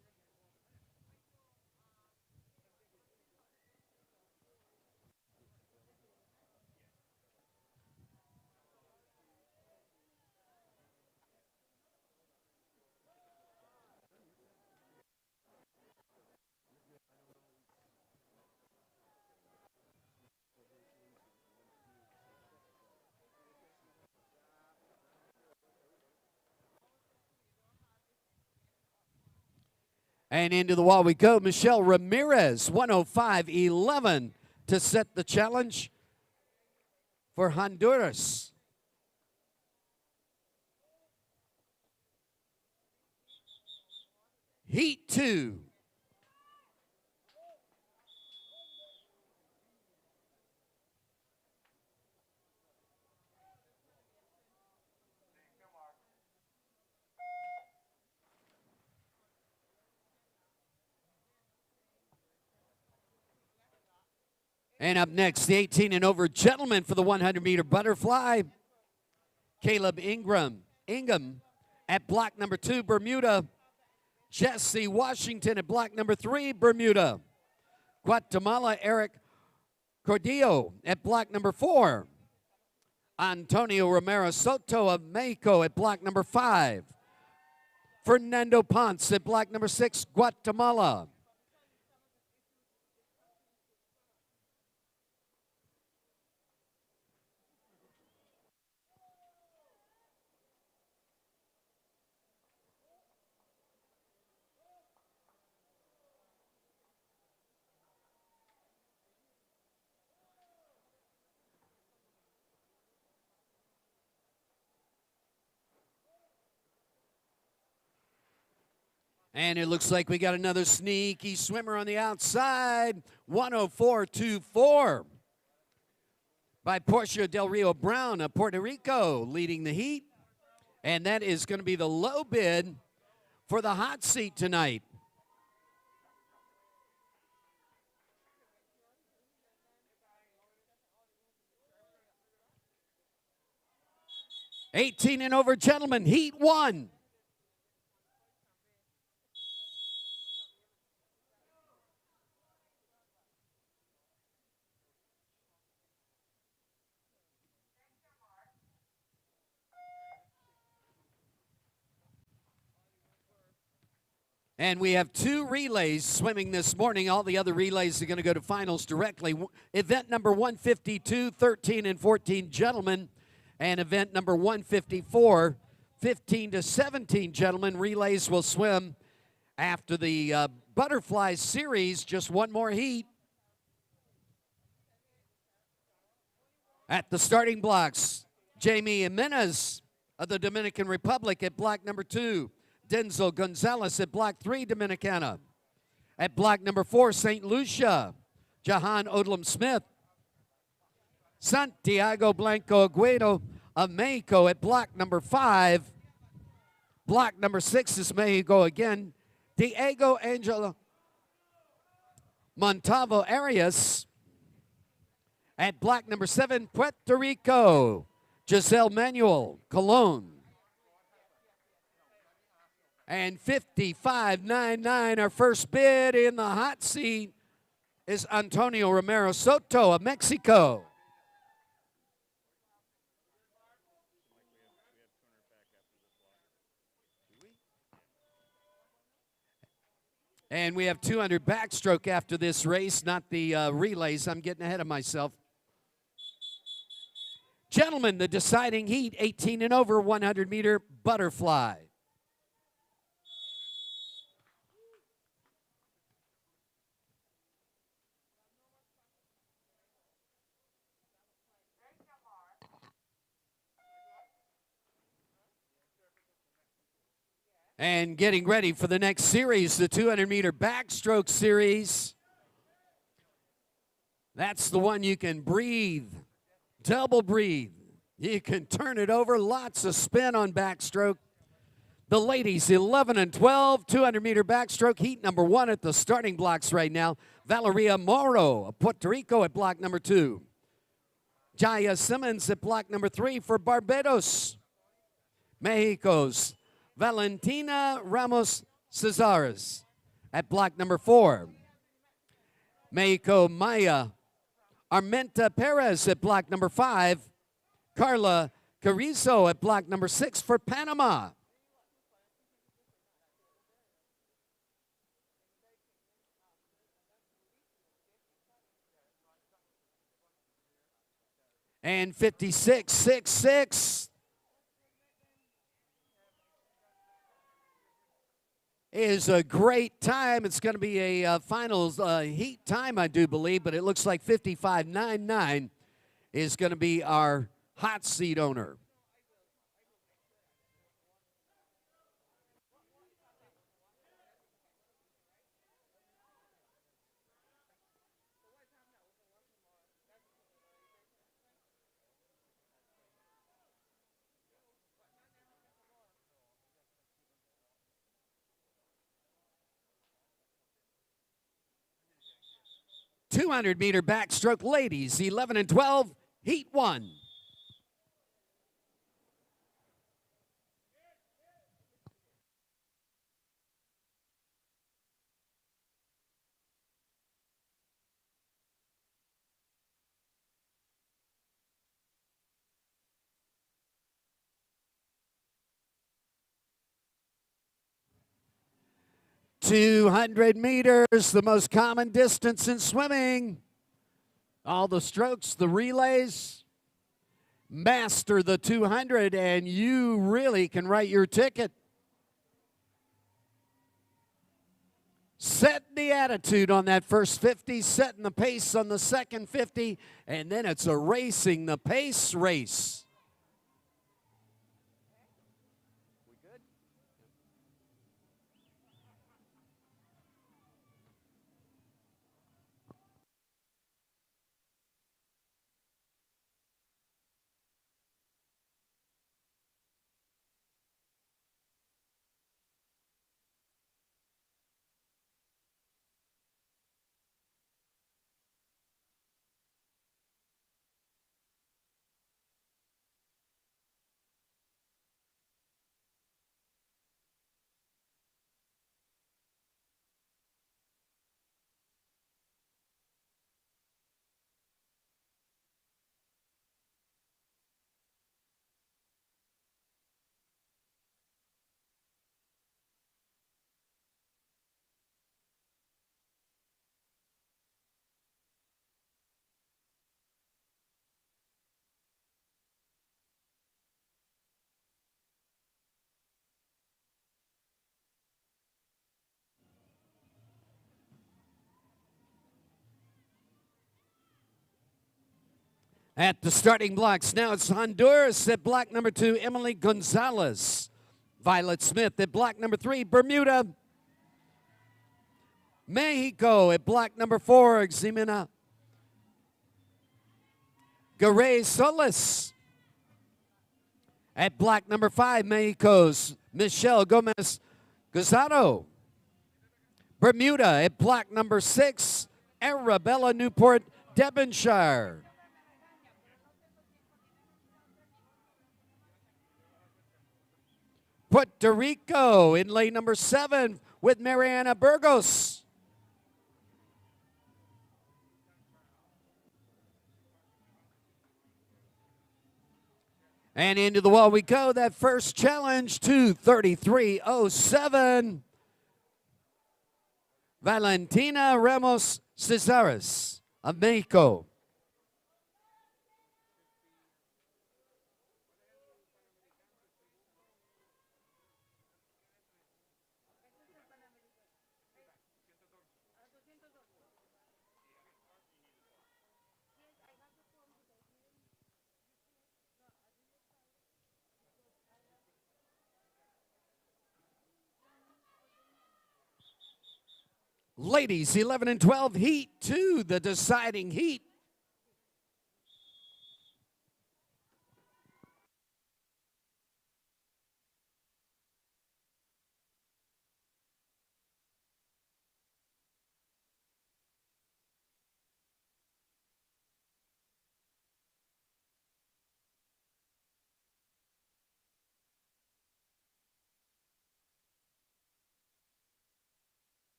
And into the wall we go. Michelle Ramirez, 105.11 to set the challenge for Honduras. Heat 2. And up next, the 18 and over gentleman for the 100-meter butterfly, Caleb Ingham at block number 2, Bermuda. Jesse Washington at block number 3, Bermuda. Guatemala, Eric Cordillo at block number 4. Antonio Romero Soto of Mexico at block number 5. Fernando Ponce at block number 6, Guatemala. And it looks like we got another sneaky swimmer on the outside. 104.24 by Portia Del Rio Brown of Puerto Rico leading the heat. And that is going to be the low bid for the hot seat tonight. $18 and over gentlemen, heat 1. And we have 2 relays swimming this morning. All the other relays are going to go to finals directly. Event number 152, 13 and 14 gentlemen. And event number 154, 15 to 17 gentlemen. Relays will swim after the butterfly series. Just one more heat. At the starting blocks, Jamie Jimenez of the Dominican Republic at block number 2. Denzel Gonzalez at block 3, Dominicana. At block number 4, St. Lucia, Jahan Odlum Smith. Santiago Blanco Aguedo of Mexico at block number 5. Block number 6 is Mexico again. Diego Angelo Montalvo Arias at block number 7, Puerto Rico, Giselle Manuel Colon. And 55.99, our first bid in the hot seat is Antonio Romero Soto of Mexico. And we have 200 backstroke after this race, not the relays. I'm getting ahead of myself. Gentlemen, the deciding heat, 18 and over, 100-meter butterfly. And getting ready for the next series, the 200-meter backstroke series. That's the one you can breathe, double breathe. You can turn it over, lots of spin on backstroke. The ladies, 11 and 12, 200-meter backstroke, heat number 1 at the starting blocks right now. Valeria Moro of Puerto Rico at block number 2. Jaya Simmons at block number 3 for Barbados. Mexico's Valentina Ramos Cesares at block number 4. Mexico Maya Armenta Perez at block number 5. Carla Carrizo at block number 6 for Panama. And 56.66 is a great time. It's going to be a finals heat time, I do believe, but it looks like 55.99 is going to be our hot seat owner. $200-meter backstroke ladies, 11 and 12, heat 1. $200 meters, the most common distance in swimming. All the strokes, the relays. Master the 200 and you really can write your ticket. Set the attitude on that first 50, setting the pace on the second 50, and then it's a racing the pace race. 'At the starting blocks now, it's Honduras at block number 2, Emily Gonzalez. Violet Smith at block number 3, Bermuda. Mexico at block number 4, Ximena Garay Solis. At block number 5, Mexico's Michelle Gomez Gozado. Bermuda at block number 6, Arabella Newport Devonshire. Puerto Rico in lane number 7 with Mariana Burgos. And into the wall we go. That first challenge, 2:33.07. Valentina Ramos Cesares of Mexico. Ladies 11 and 12, heat 2, the deciding heat.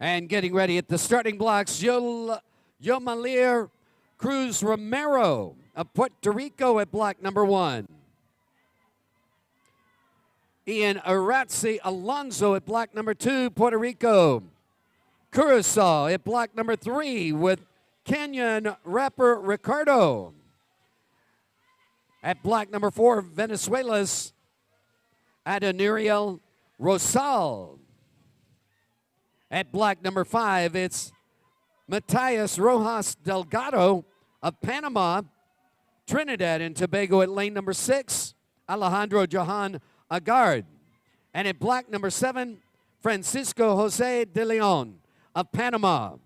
And getting ready at the starting blocks, Yomalir Cruz Romero of Puerto Rico at block number 1. Ian Aratzi Alonso at block number 2, Puerto Rico. Curacao at block number 3 with Kenyan rapper Ricardo. At block number 4, Venezuela's Adanuriel Rosal. At block number 5, it's Matias Rojas Delgado of Panama. Trinidad and Tobago at lane number 6, Alejandro Johan Agard. And at block number 7, Francisco Jose de Leon of Panama.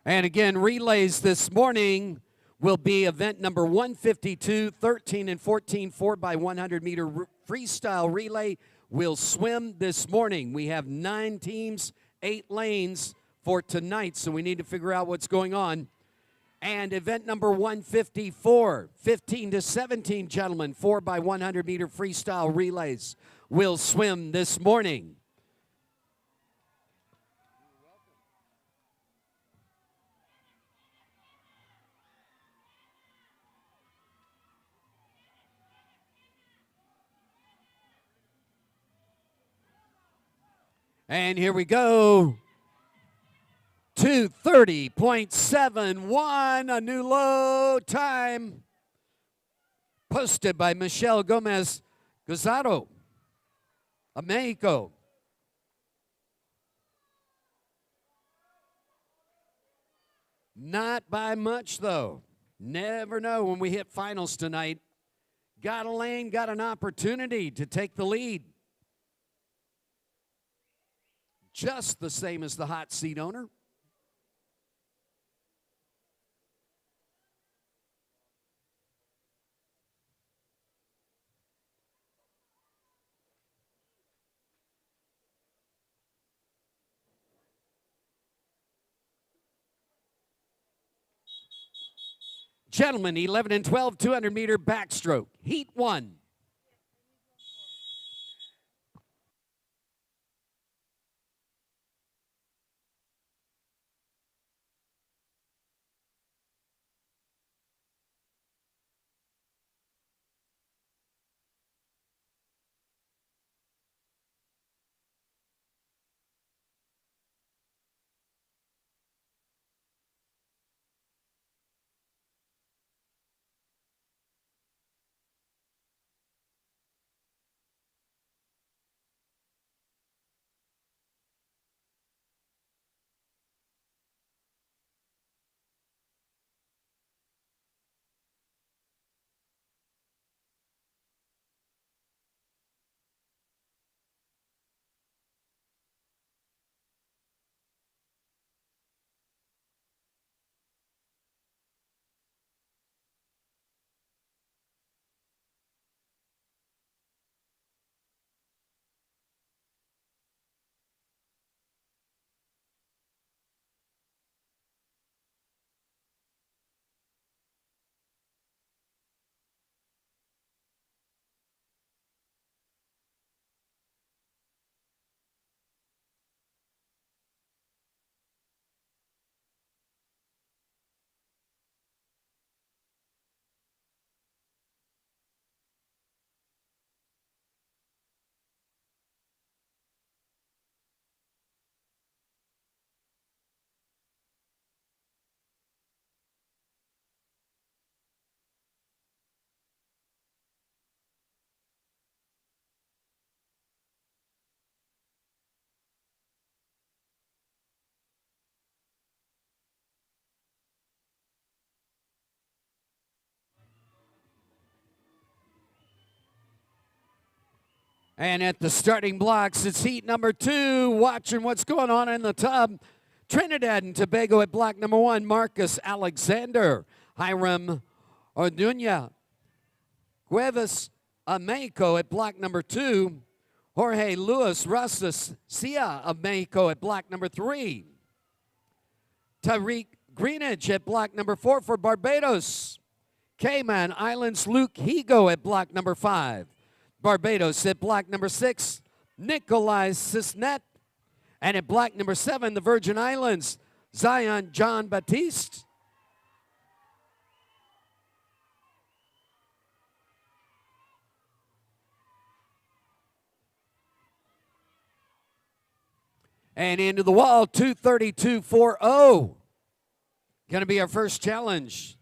And again, relays this morning will be event number 152, 13 and 14, 4x100 meter freestyle relay will swim this morning. We have 9 teams, 8 lanes for tonight, so we need to figure out what's going on. And event number 154, 15 to 17 gentlemen, 4x100 meter freestyle relays will swim this morning. And here we go. 2:30.71, a new low time posted by Michelle Gomez Gozado of Mexico. Not by much, though. Never know when we hit finals tonight. Got a lane, got an opportunity to take the lead. Just the same as the hot seat owner. Gentlemen, 11 and 12, 200-meter backstroke, Heat 1. And at the starting blocks, it's heat number 2. Watching what's going on in the tub. Trinidad and Tobago at block number 1. Marcus Alexander. Hiram Orduña. Cuevas Mexico at block number 2. Jorge Luis Rosas Cia of Mexico at block number 3. Tariq Greenidge at block number 4 for Barbados. Cayman Islands Luke Higo at block number 5. Barbados at block number 6, Nikolai Cisnet. And at block number 7, the Virgin Islands, Zion John Baptiste. And into the wall, 232.40. Going to be our first challenge.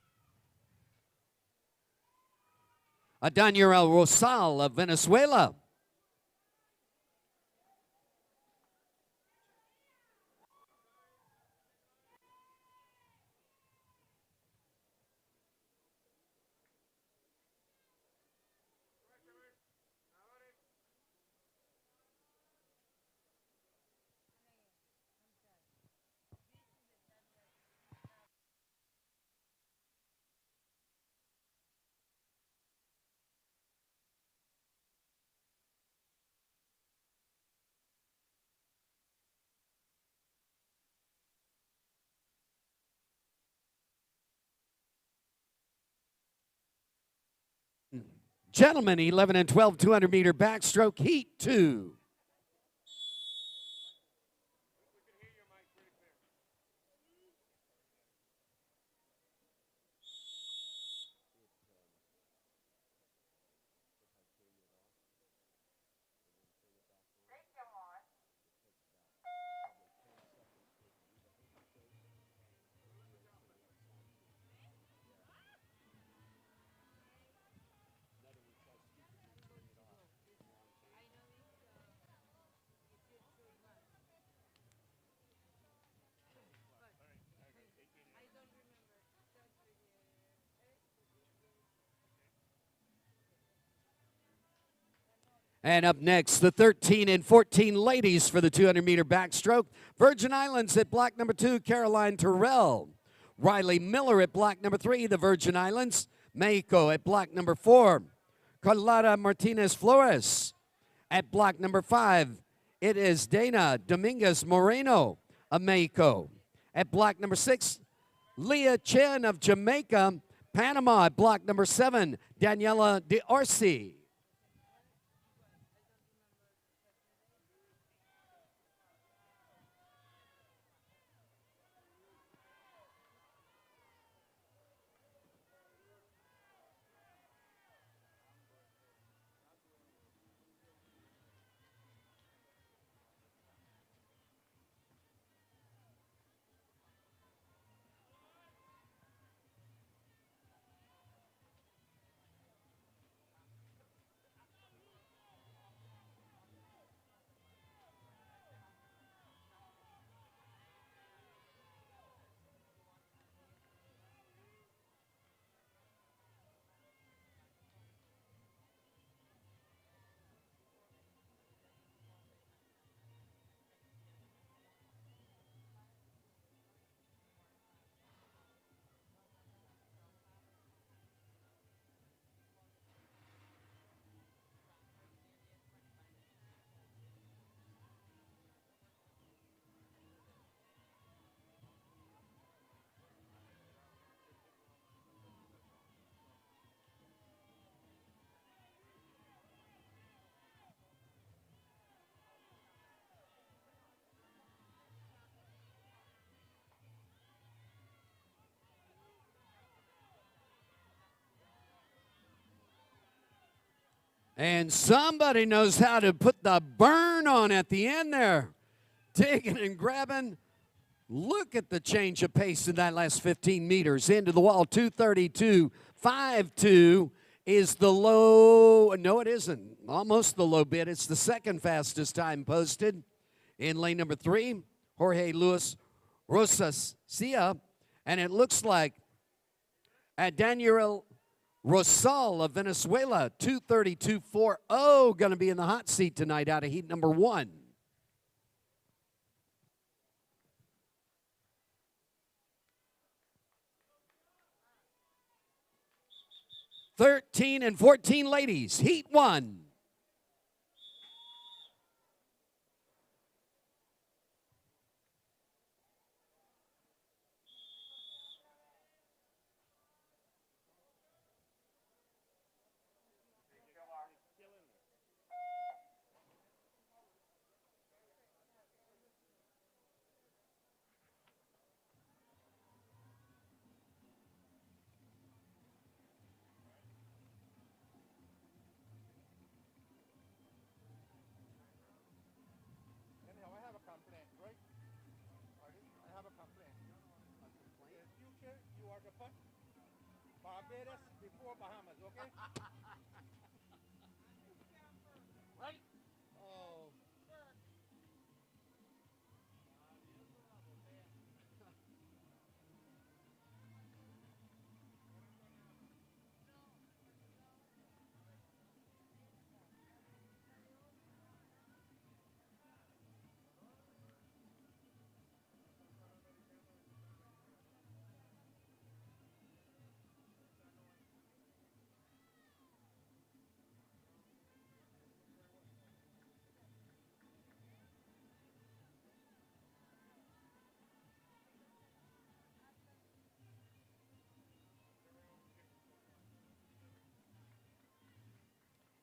Daniel Rosal of Venezuela. Gentlemen, 11 and 12, 200-meter backstroke, Heat 2. And up next, the 13 and 14 ladies for the 200-meter backstroke. Virgin Islands at block number 2, Caroline Terrell. Riley Miller at block number 3, the Virgin Islands. Mexico at block number 4. Carlotta Martinez Flores. At block number 5, it is Dana Dominguez Moreno of Mexico. At block number 6, Leah Chen of Jamaica. Panama at block number 7, Daniela D'Orsi. And somebody knows how to put the burn on at the end there. Digging and grabbing. Look at the change of pace in that last 15 meters. Into the wall, 2:32.52 is the low. No, it isn't. Almost the low bid. It's the second fastest time posted. In lane number 3, Jorge Luis Rosas Cia. And it looks like at Daniel Rosal of Venezuela, 2:32.40, going to be in the hot seat tonight out of heat number 1. (13 and 14) ladies, heat 1. Barbados before Bahamas, okay? Right? Oh.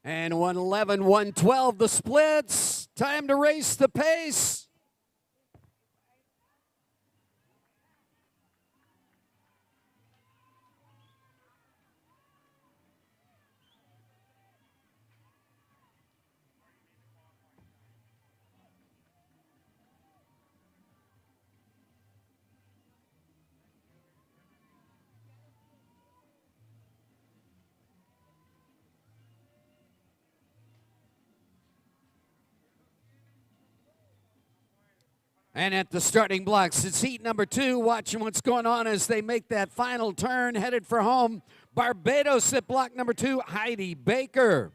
And 111, 112, the splits. Time to race the pace. And at the starting blocks, it's heat number 2. Watching what's going on as they make that final turn, headed for home. Barbados at block number 2, Heidi Baker.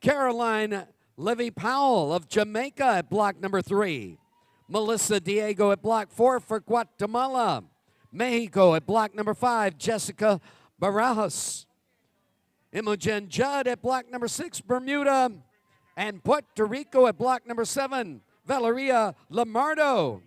Caroline Levy-Powell of Jamaica at block number 3. Melissa Diego at block 4 for Guatemala. Mexico at block number 5, Jessica Barajas. Imogen Judd at block number 6, Bermuda. And Puerto Rico at block number 7, Valeria Lamardo.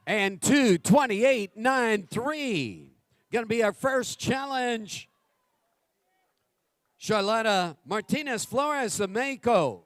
And 2:28.93. Going to be our first challenge. Charlotta Martinez Flores of Mexico.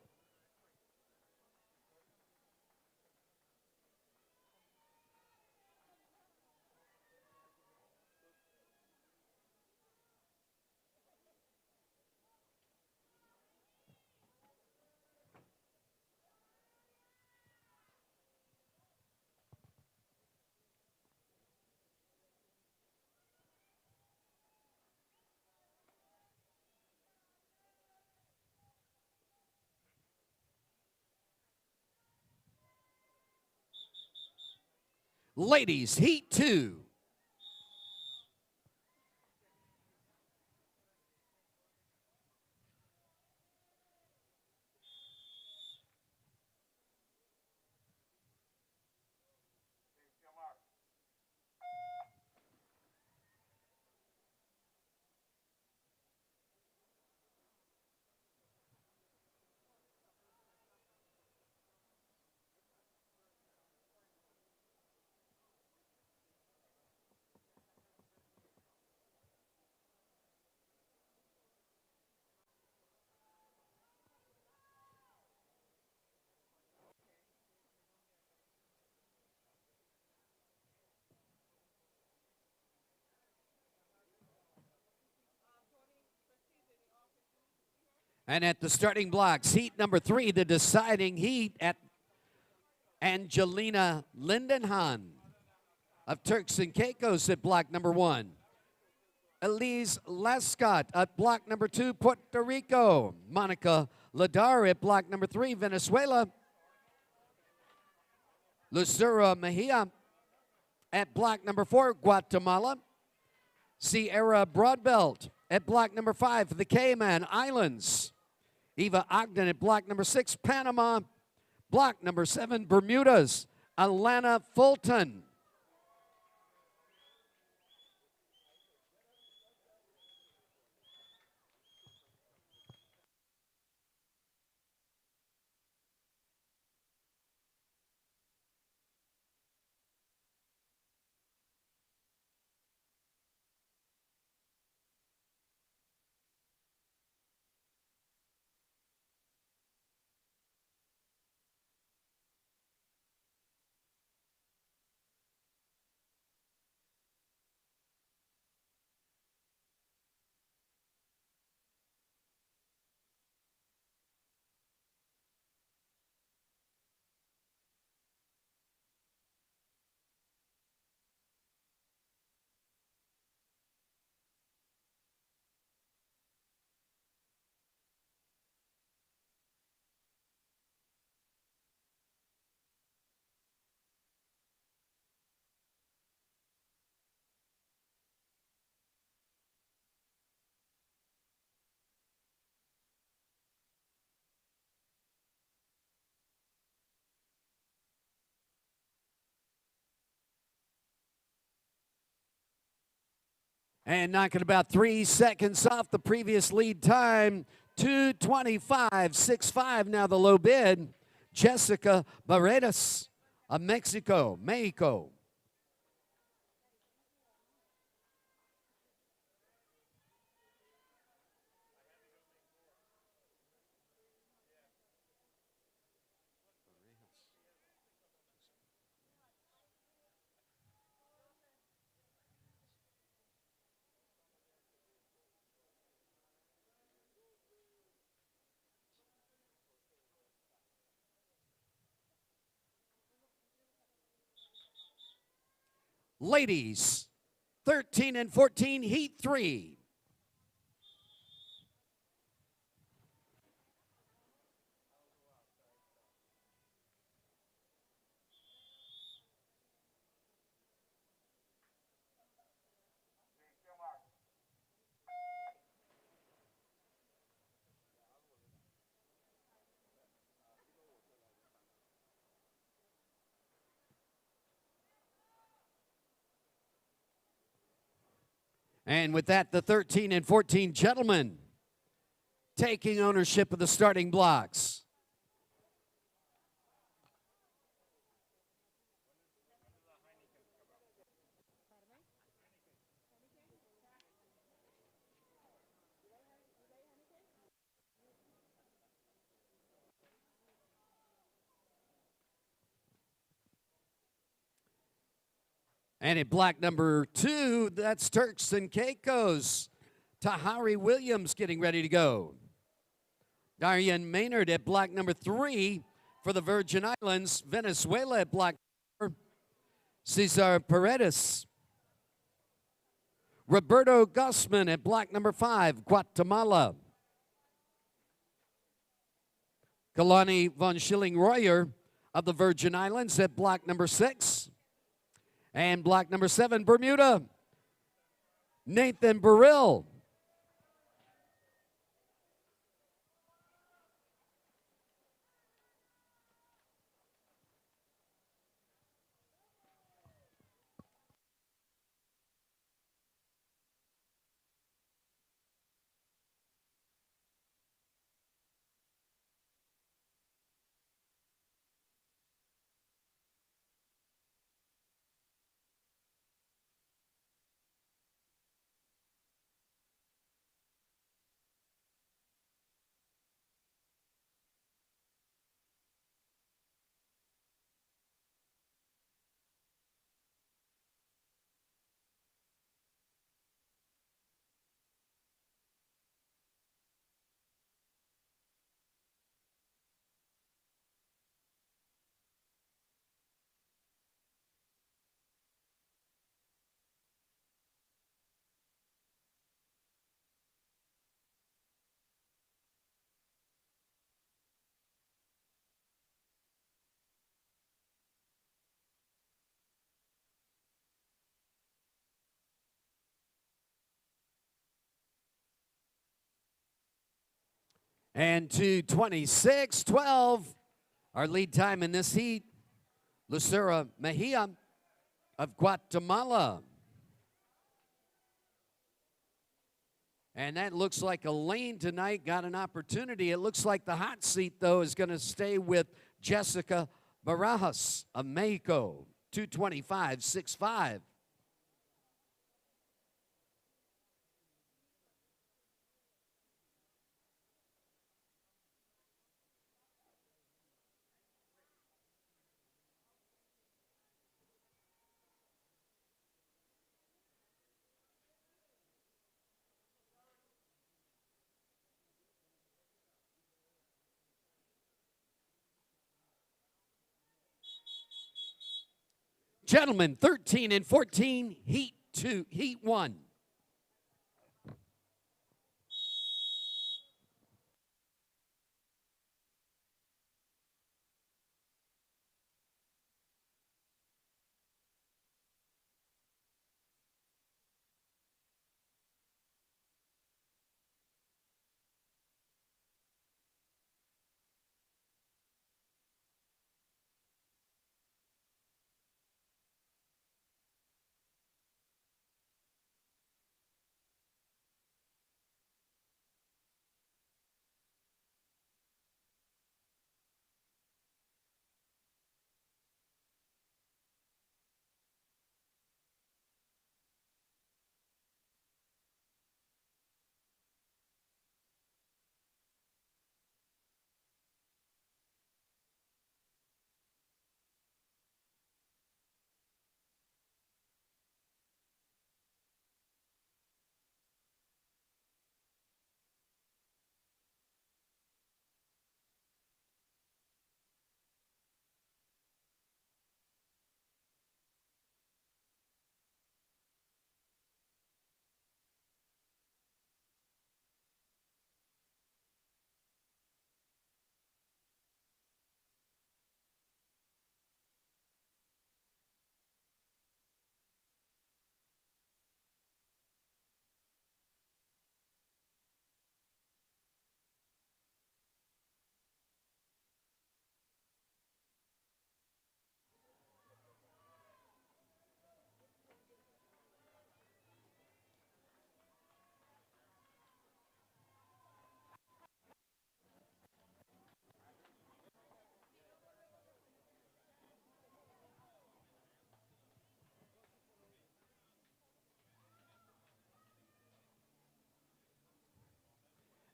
Ladies, heat 2. And at the starting blocks, heat number 3, the deciding heat at Angelina Lindenhan of Turks and Caicos at block number 1. Elise Lascott at block number 2, Puerto Rico. Monica Ladar at block number 3, Venezuela. Lucero Mejia at block number 4, Guatemala. Sierra Broadbelt at block number 5, the Cayman Islands. Eva Ogden at block number 6, Panama. Block number 7, Bermudas. Alana Fulton. And knocking about 3 seconds off the previous lead time. 2:25.65 now the low bid. Jessica Barbados of Mexico. Ladies, 13 and 14, heat 3. And with that, the 13 and 14 gentlemen taking ownership of the starting blocks. And at block number 2, that's Turks and Caicos. Tahari Williams getting ready to go. Darian Maynard at block number 3 for the Virgin Islands. Venezuela at block 4. Cesar Paredes. Roberto Guzman at block number 5, Guatemala. Kalani von Schilling-Royer of the Virgin Islands at block number 6. And block number 7, Bermuda, Nathan Burrill. And to 26-12, our lead time in this heat, Lucero Mejia of Guatemala. And that looks like Elaine tonight got an opportunity. It looks like the hot seat, though, is going to stay with Jessica Barajas of Mexico, 225.65. Gentlemen, 13 and 14, heat 1.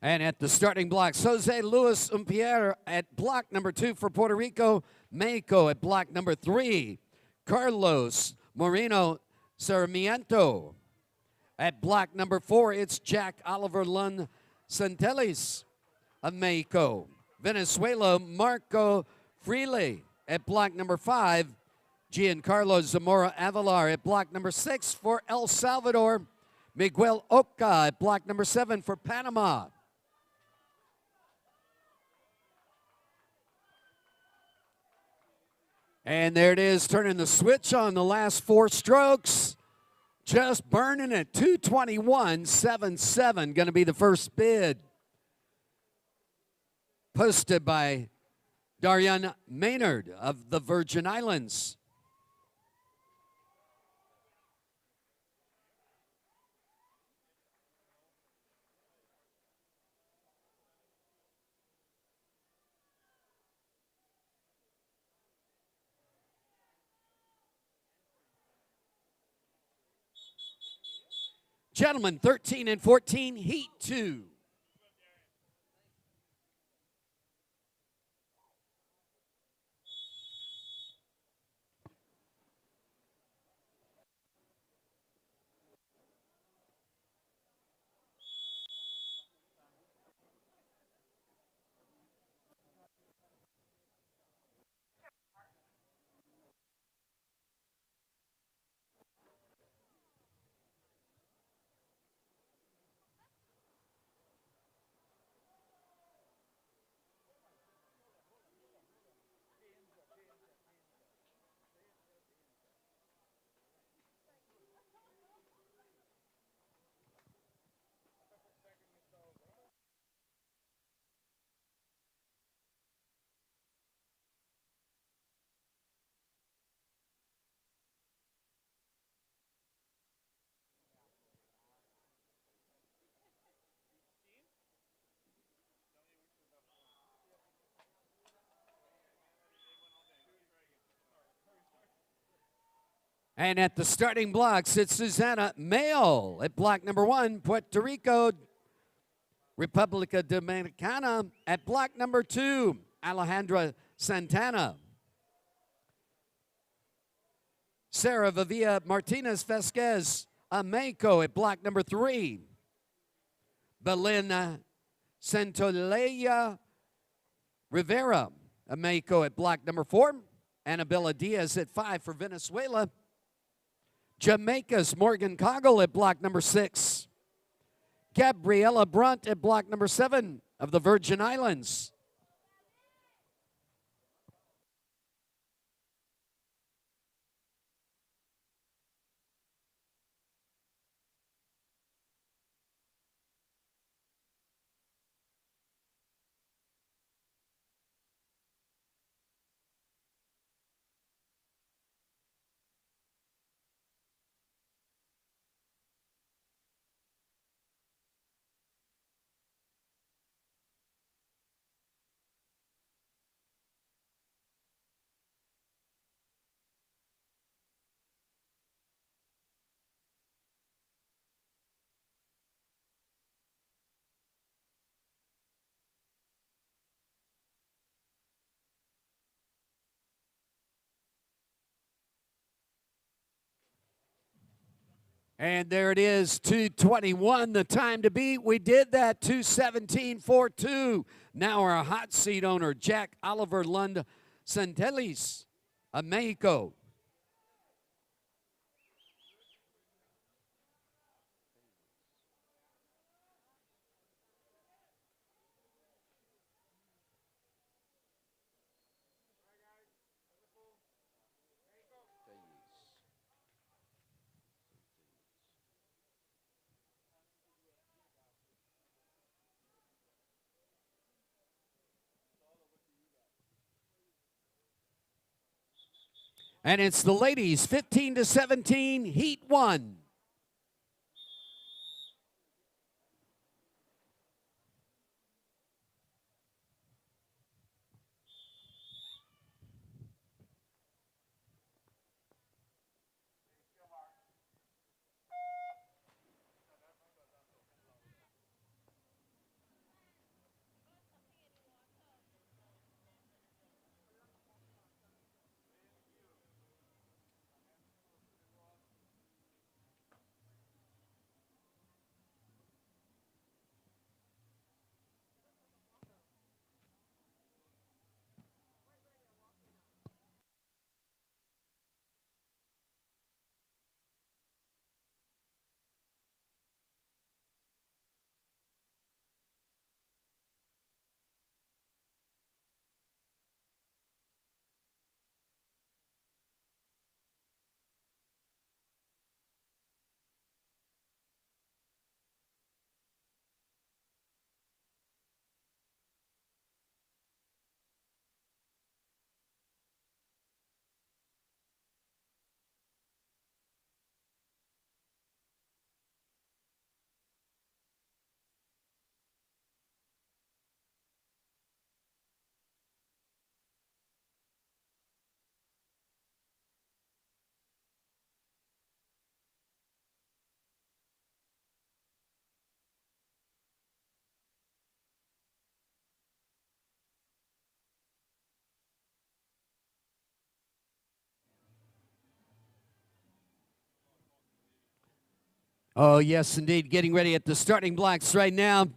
And at the starting blocks, Jose Luis Umpierre at block number 2 for Puerto Rico. Mexico at block number 3. Carlos Moreno Sarmiento. At block number 4, it's Jack Oliver Lund Santelis of Mexico. Venezuela, Marco Freely. At block number 5, Giancarlo Zamora Avalar. At block number 6 for El Salvador, Miguel Oca. At block number 7 for Panama. And there it is, turning the switch on the last 4 strokes. Just burning it, 221.77, going to be the first bid. Posted by Darian Maynard of the Virgin Islands. Gentlemen, 13 and 14, Heat 2. And at the starting blocks, it's Susana Mayo at block number 1, Puerto Rico, República Dominicana. At block number 2, Alejandra Santana. Sarah Vivia Martinez Vasquez, Mexico at block number 3. Belén Santolaya Rivera, Mexico at block number 4. Annabella Diaz at 5 for Venezuela. Jamaica's Morgan Coggle at block number 6. Gabriella Brunt at block number 7 of the Virgin Islands. And there it is, 2:21, the time to beat. We did that, 2:17.42. Now our hot seat owner, Jack Oliver Lund Santelis of Mexico. And it's the ladies, 15-17, Heat 1. Oh, yes, indeed. Getting ready at the starting blocks right now.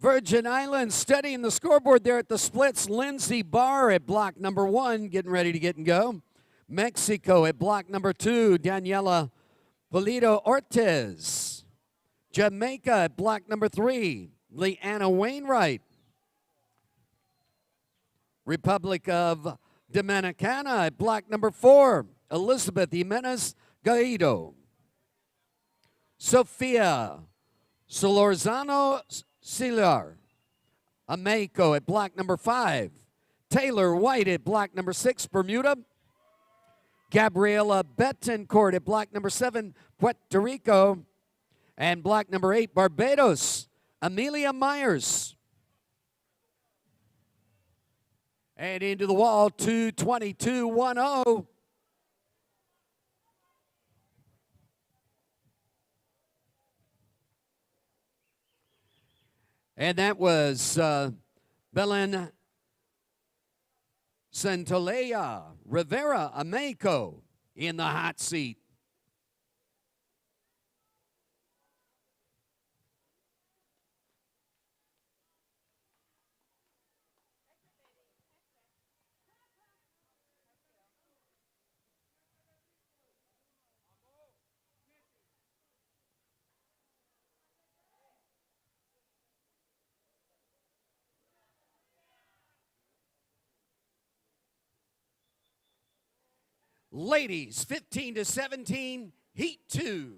Virgin Islands studying the scoreboard there at the splits. Lindsay Barr at block number 1, getting ready to get and go. Mexico at block number 2, Daniela Polito Ortiz. Jamaica at block number 3, Leanna Wainwright. Republic of Dominicana at block number 4, Elizabeth Jimenez Gaido. Sofia Solorzano Silar. Ameco at block number 5. Taylor White at block number 6, Bermuda. Gabriela Betancourt at block number 7, Puerto Rico. And block number 8, Barbados, Amelia Myers. And into the wall, 2:22.10. And that was Belen Santolea Rivera Ameco in the hot seat. Ladies, 15-17, heat 2.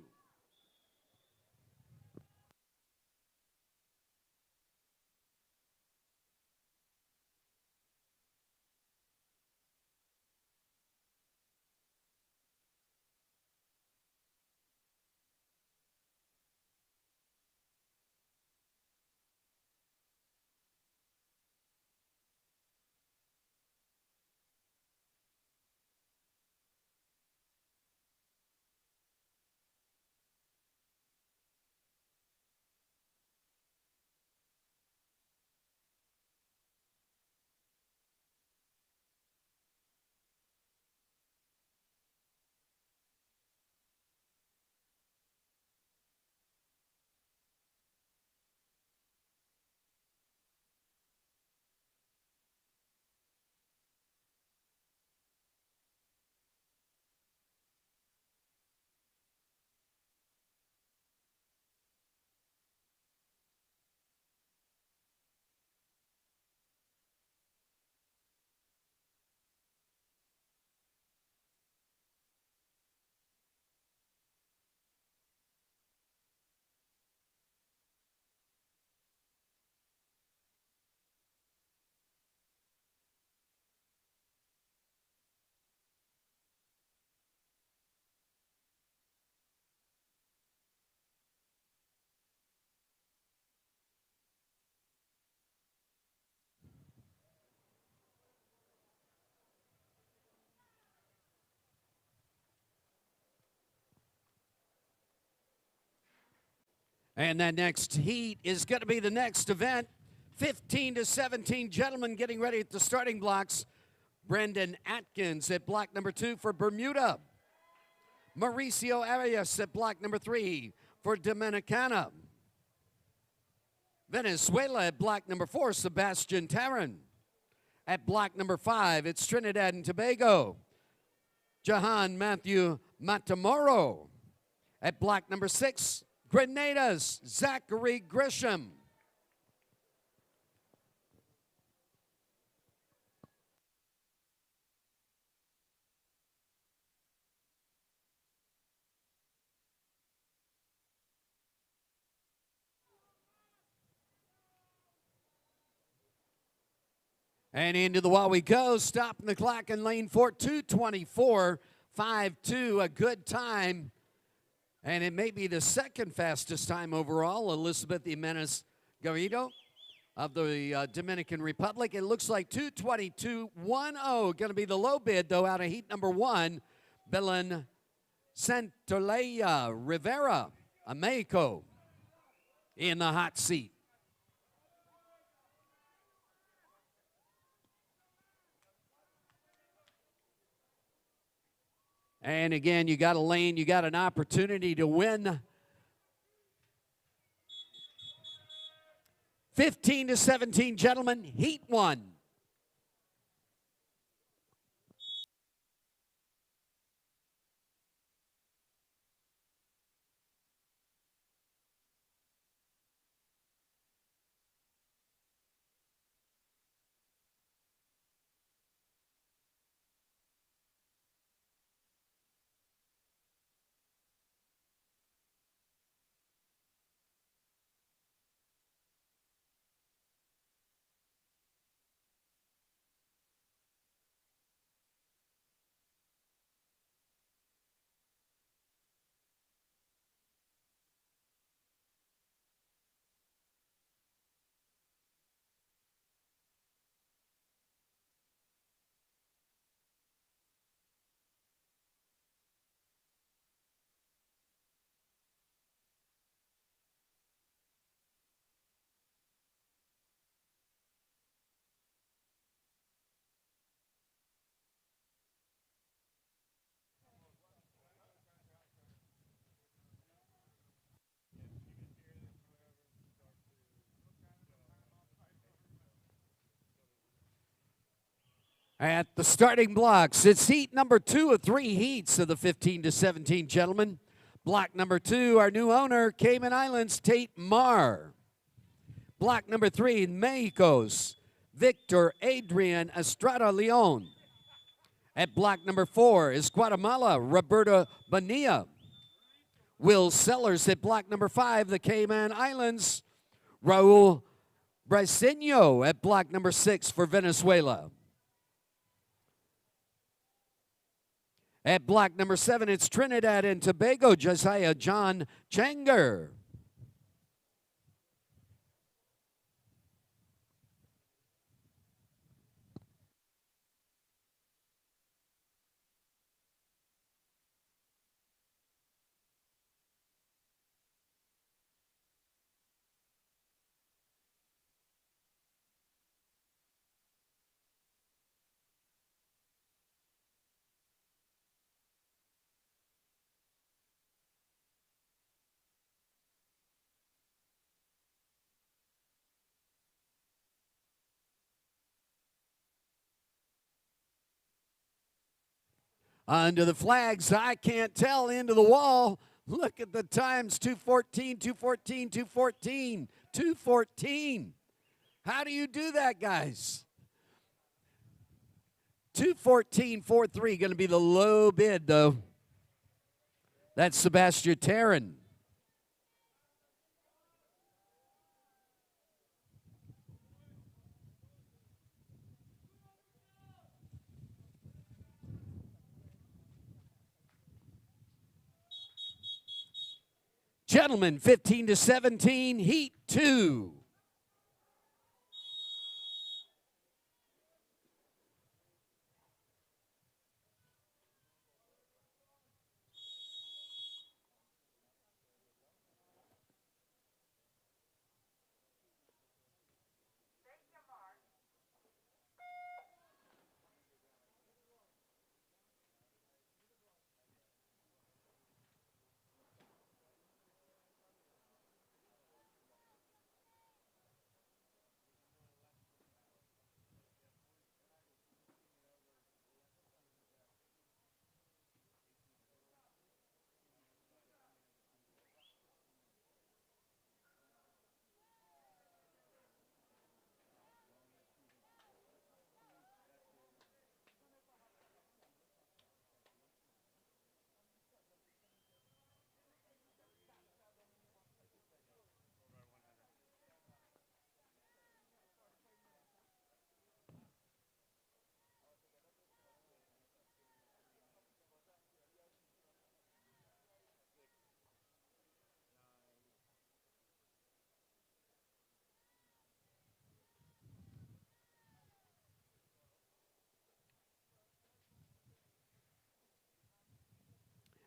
And that next heat is going to be the next event. 15-17, gentlemen getting ready at the starting blocks. Brendan Atkins at block number 2 for Bermuda. Mauricio Arias at block number 3 for Dominicana. Venezuela at block number 4, Sebastian Tarran. At block number 5, it's Trinidad and Tobago. Jahan Matthew Matamoro. At block number 6, Grenada's Zachary Grisham. And into the wall we go, stopping the clock in lane 4, 2:24.52, a good time. And it may be the second fastest time overall. Elizabeth Jimenez Garrido of the Dominican Republic. It looks like 2:22.10. Going to be the low bid, though, out of heat number 1. Belen Santolea Rivera Ameco in the hot seat. And again, you got a lane, you got an opportunity to win. 15-17, gentlemen, heat 1. At the starting blocks, it's heat number 2 of 3 heats of the 15-17, gentlemen. Block number 2, our new owner, Cayman Islands, Tate Marr. Block number 3, Mexico's Victor Adrian Estrada Leon. At block number 4 is Guatemala, Roberto Bonilla. Will Sellers at block number 5, the Cayman Islands, Raul Briceño at block number 6 for Venezuela. At block number 7, it's Trinidad and Tobago, Josiah John Changer. Under the flags, I can't tell, into the wall. Look at the times, 2:14, 2:14, 2:14, 2:14. How do you do that, guys? 2:14.43, going to be the low bid, though. That's Sebastian Tarrin. Gentlemen, 15-17, heat 2.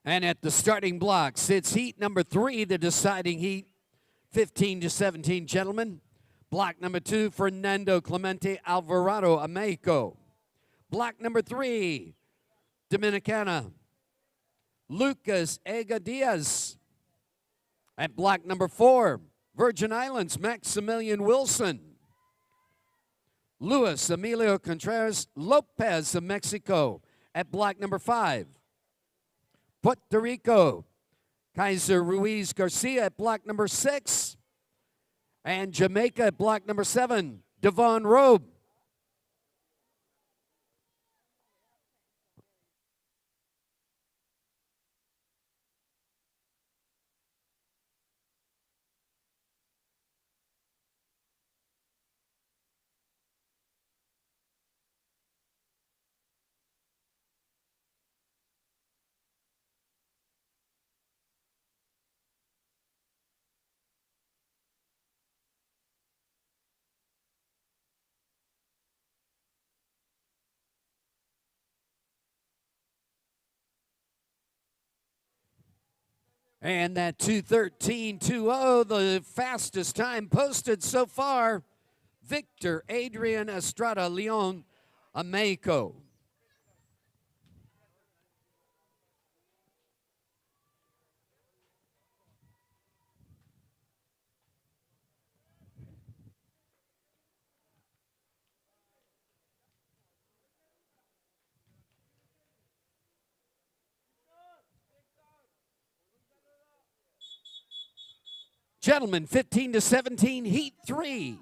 And at the starting blocks, it's heat number 3, the deciding heat, 15-17, gentlemen. Block number 2, Fernando Clemente Alvarado, Mexico. Block number 3, Dominicana, Lucas Egadias. At block number 4, Virgin Islands, Maximilian Wilson. Luis Emilio Contreras Lopez of Mexico at block number 5. Puerto Rico, Kaiser Ruiz Garcia at block number 6. And Jamaica at block number 7, Devon Robe. And that 2:13.20, the fastest time posted so far, Victor Adrian Estrada Leon of Mexico. Gentlemen, 15-17, Heat 3.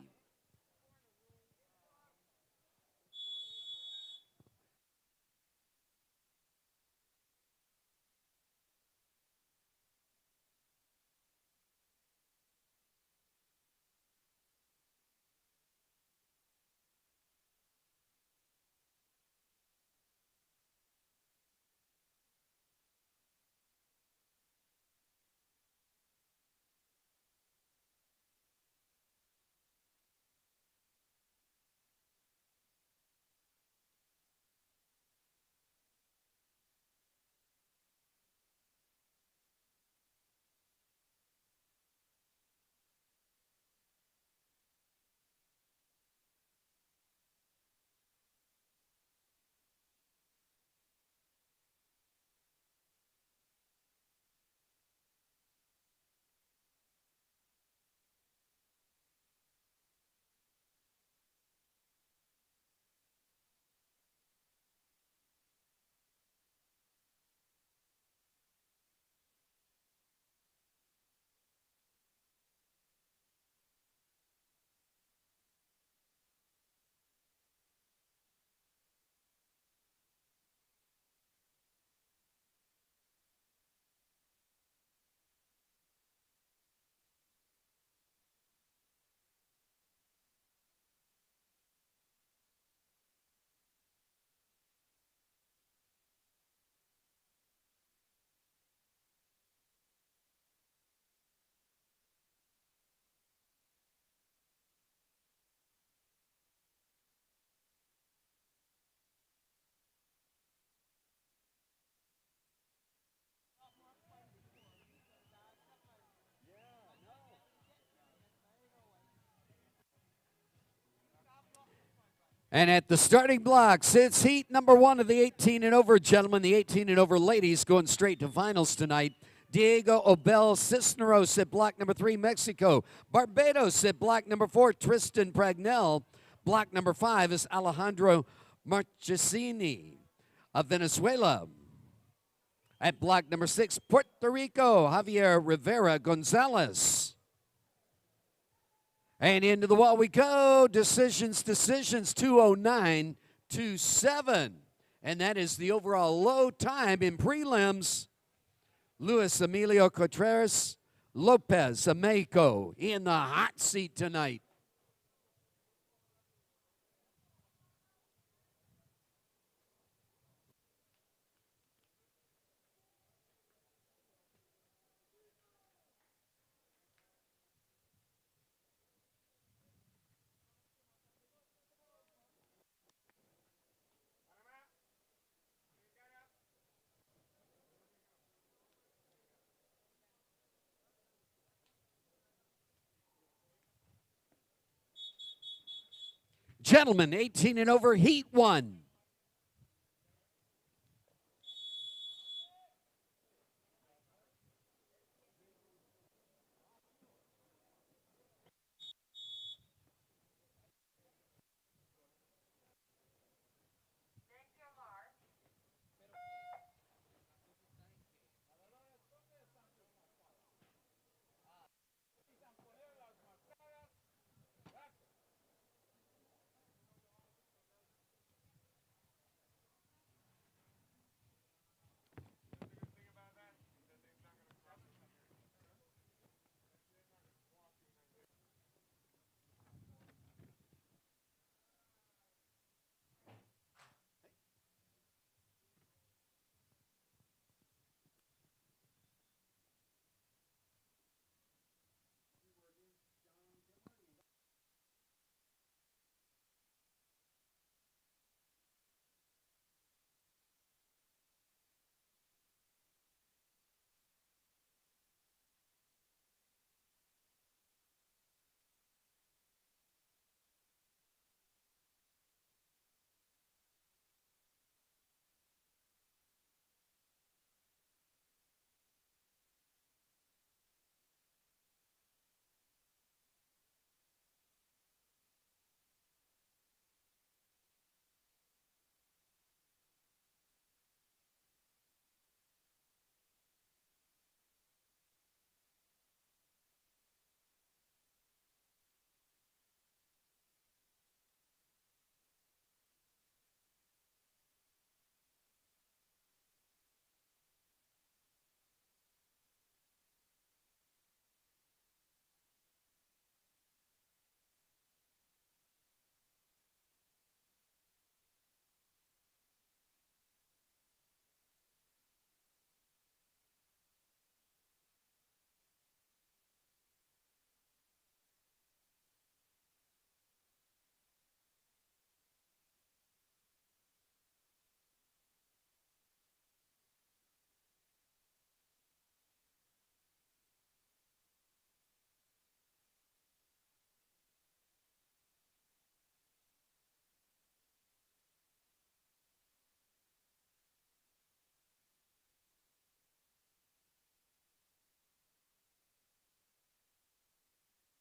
And at the starting blocks, it's heat number 1 of the 18 and over gentlemen. The 18 and over ladies going straight to finals tonight. Diego Obel Cisneros at block number 3, Mexico. Barbados at block number 4, Tristan Pragnell. Block number 5 is Alejandro Marchesini of Venezuela. At block number 6, Puerto Rico, Javier Rivera Gonzalez. And into the wall we go. Decisions, 209.27. And that is the overall low time in prelims. Luis Emilio Contreras Lopez of Mexico in the hot seat tonight. Gentlemen, 18 and over, heat 1.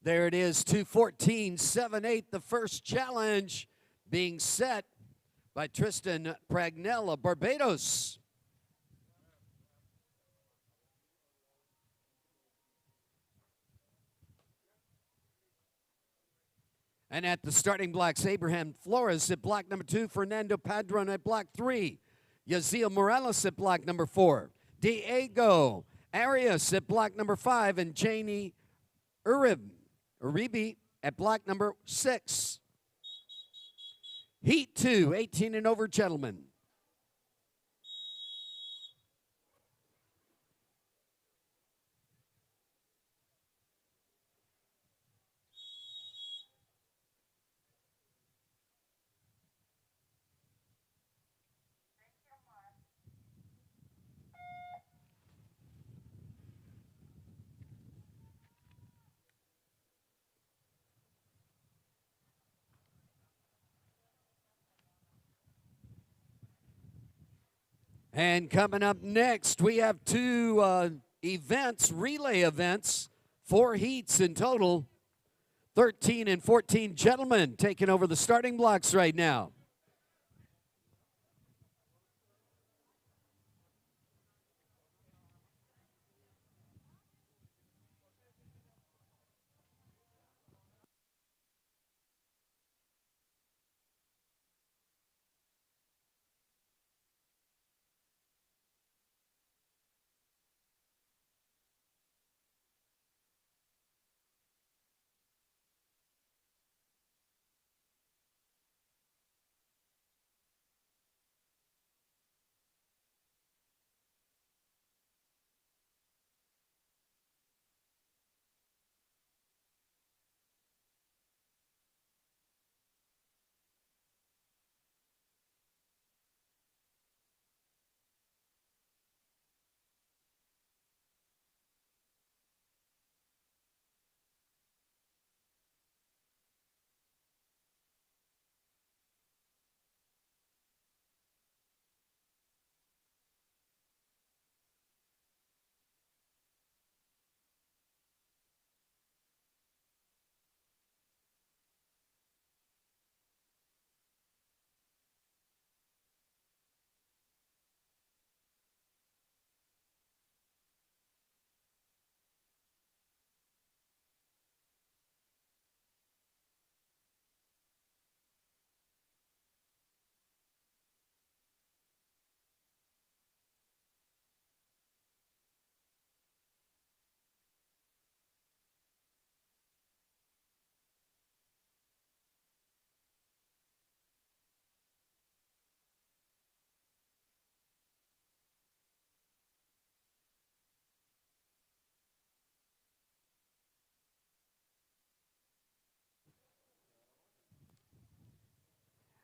There it is, 2:14.78, the first challenge being set by Tristan Pragnell of Barbados. And at the starting blocks, Abraham Flores at block number 2, Fernando Padron at block 3, Yaziel Morales at block number 4, Diego Arias at block number 5, and Janie Uribe at block number 6. Heat 2, 18 and over gentlemen. And coming up next, we have 2 events, relay events, 4 heats in total. 13 and 14 gentlemen taking over the starting blocks right now.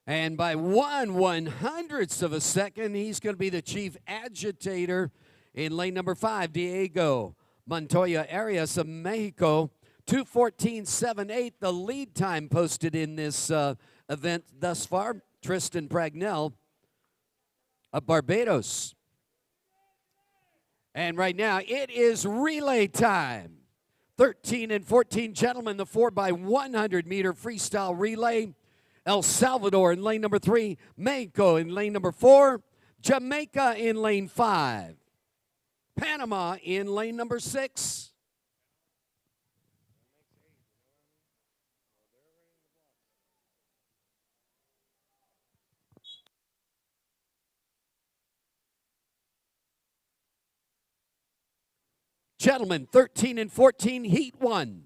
And by 1/100th of a second, he's going to be the chief agitator in lane number 5, Diego Montoya Arias of Mexico. 2:14.78, the lead time posted in this event thus far. Tristan Pragnell of Barbados. And right now, it is relay time. 13 and 14 gentlemen, the 4x100 meter freestyle relay. El Salvador in lane number 3, Mexico in lane number 4, Jamaica in lane 5, Panama in lane number 6. Gentlemen, 13 and 14, heat 1.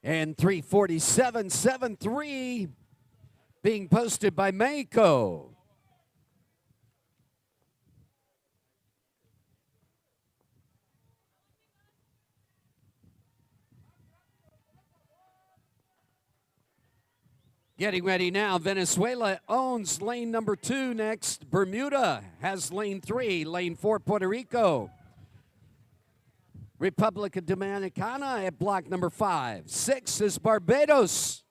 And 3:47.73 being posted by Mexico. Getting ready now, Venezuela owns lane number 2 next. Bermuda has lane 3, lane 4, Puerto Rico. Republic of Dominicana at block number 5. 6 is Barbados.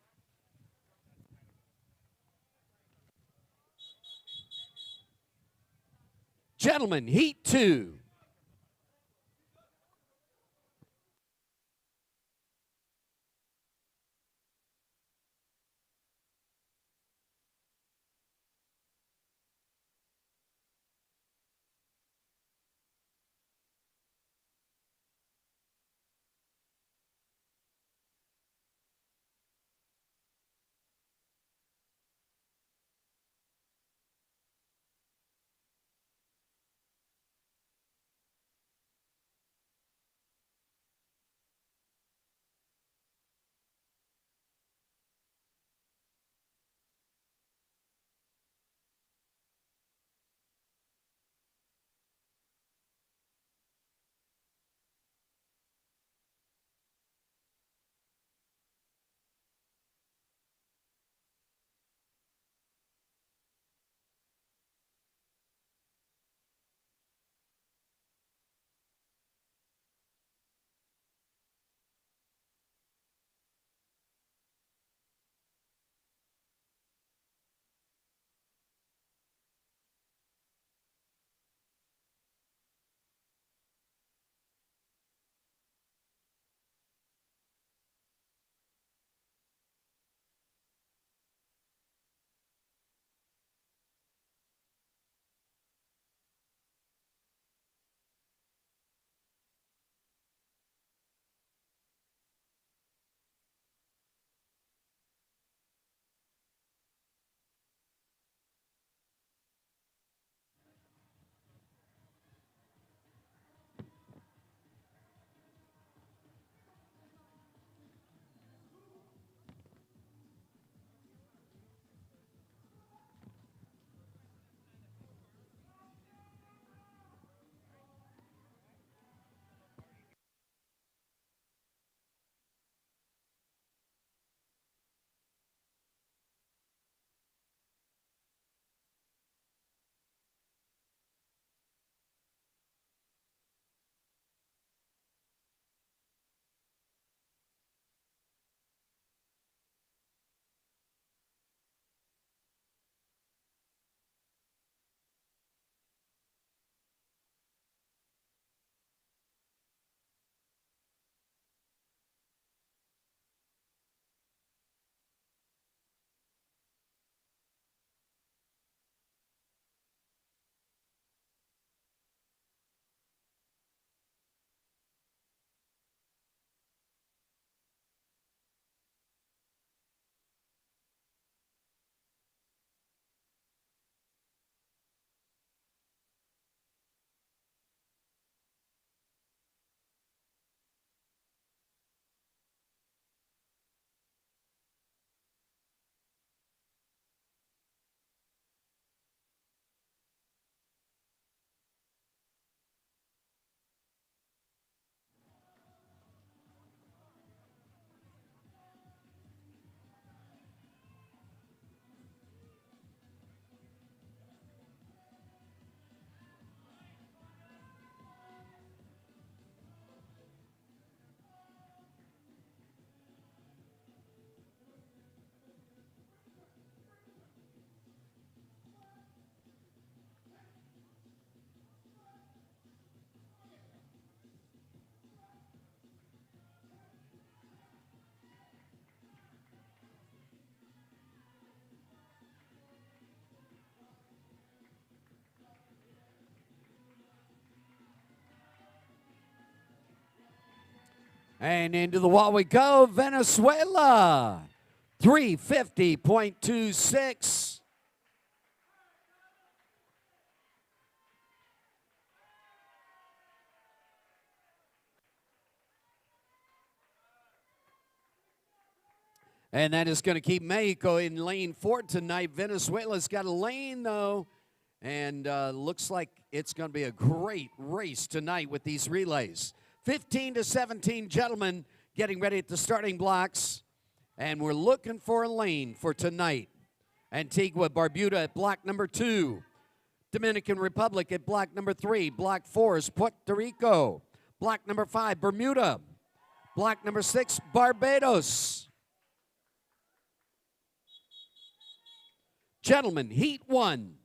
Gentlemen, heat 2. And into the wall we go, Venezuela. 350.26. And that is going to keep Mexico in lane 4 tonight. Venezuela's got a lane, though. And looks like it's going to be a great race tonight with these relays. 15 to 17 gentlemen getting ready at the starting blocks. And we're looking for a lane for tonight. Antigua, Barbuda at block number 2. Dominican Republic at block number 3. Block 4 is Puerto Rico. Block number 5, Bermuda. Block number 6, Barbados. Gentlemen, heat 1.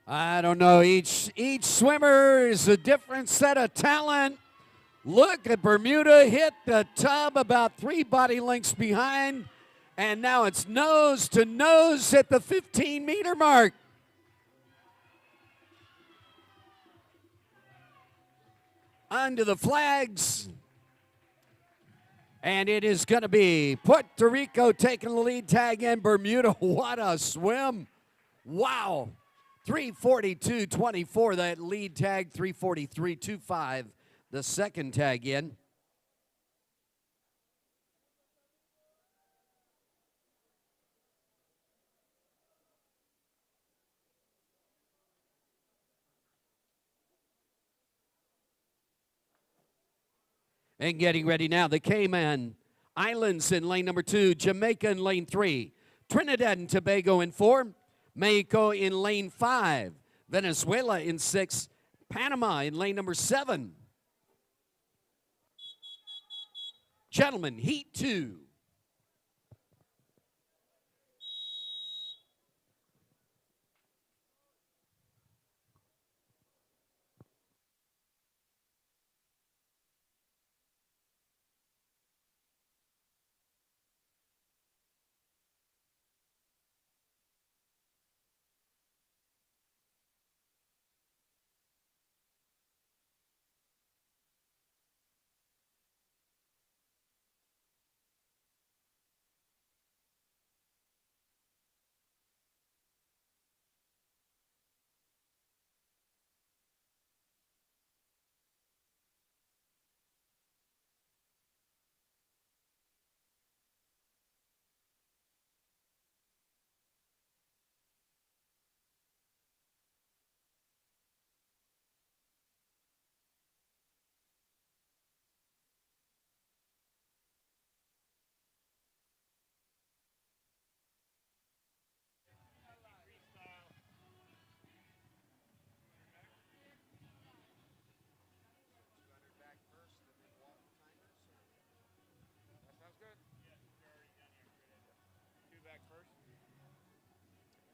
I don't know. Each swimmer is a different set of talent. Look at Bermuda hit the tub about 3 body lengths behind. And now it's nose to nose at the 15-meter mark. Under the flags. And it is going to be Puerto Rico taking the lead tag in. Bermuda, what a swim. Wow. 342.24, that lead tag. 343.25, the second tag in. And getting ready now, the Cayman Islands in lane number 2, Jamaica in lane 3, Trinidad and Tobago in 4, Mexico in lane 5, Venezuela in 6, Panama in lane number 7. Gentlemen, heat 2.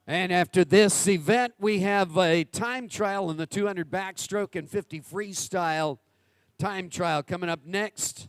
And after this event, we have a time trial in the 200 backstroke and 50 freestyle time trial coming up next.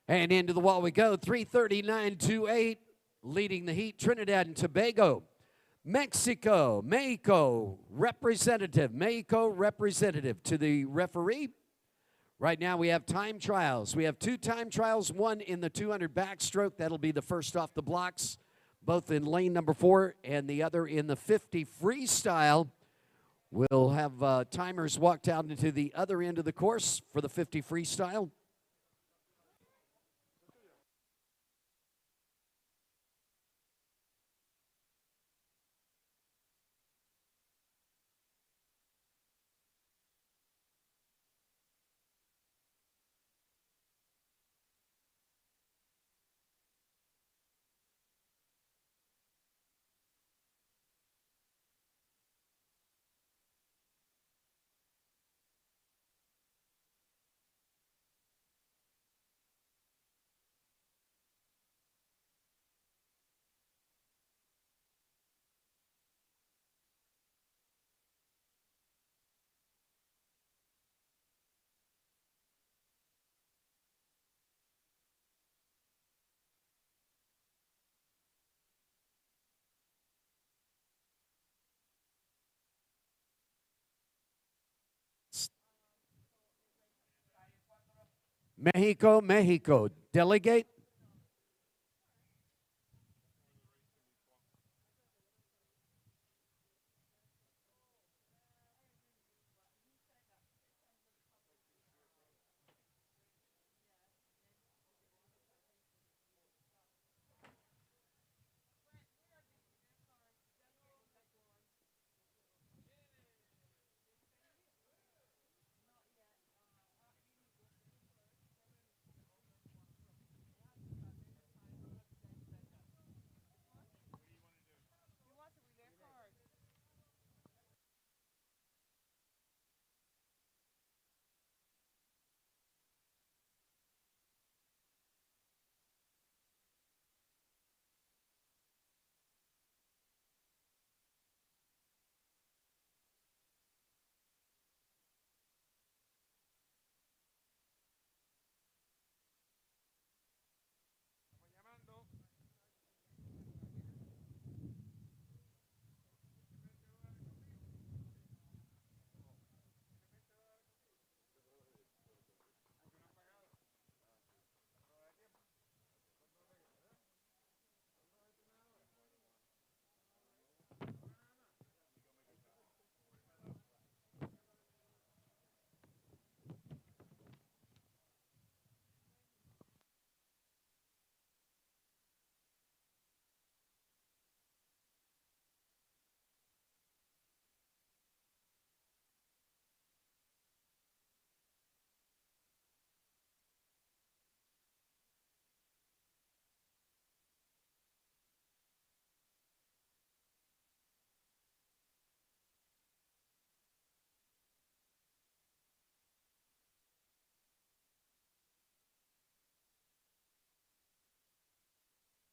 And into the wall we go, 339.28, leading the heat, Trinidad and Tobago. Mexico representative to the referee. Right now we have time trials. We have 2 time trials, one in the 200 backstroke. That'll be the first off the blocks, both in lane number 4 and the other in the 50 freestyle. We'll have timers walked out into the other end of the course for the 50 freestyle. Mexico, Mexico. Delegate.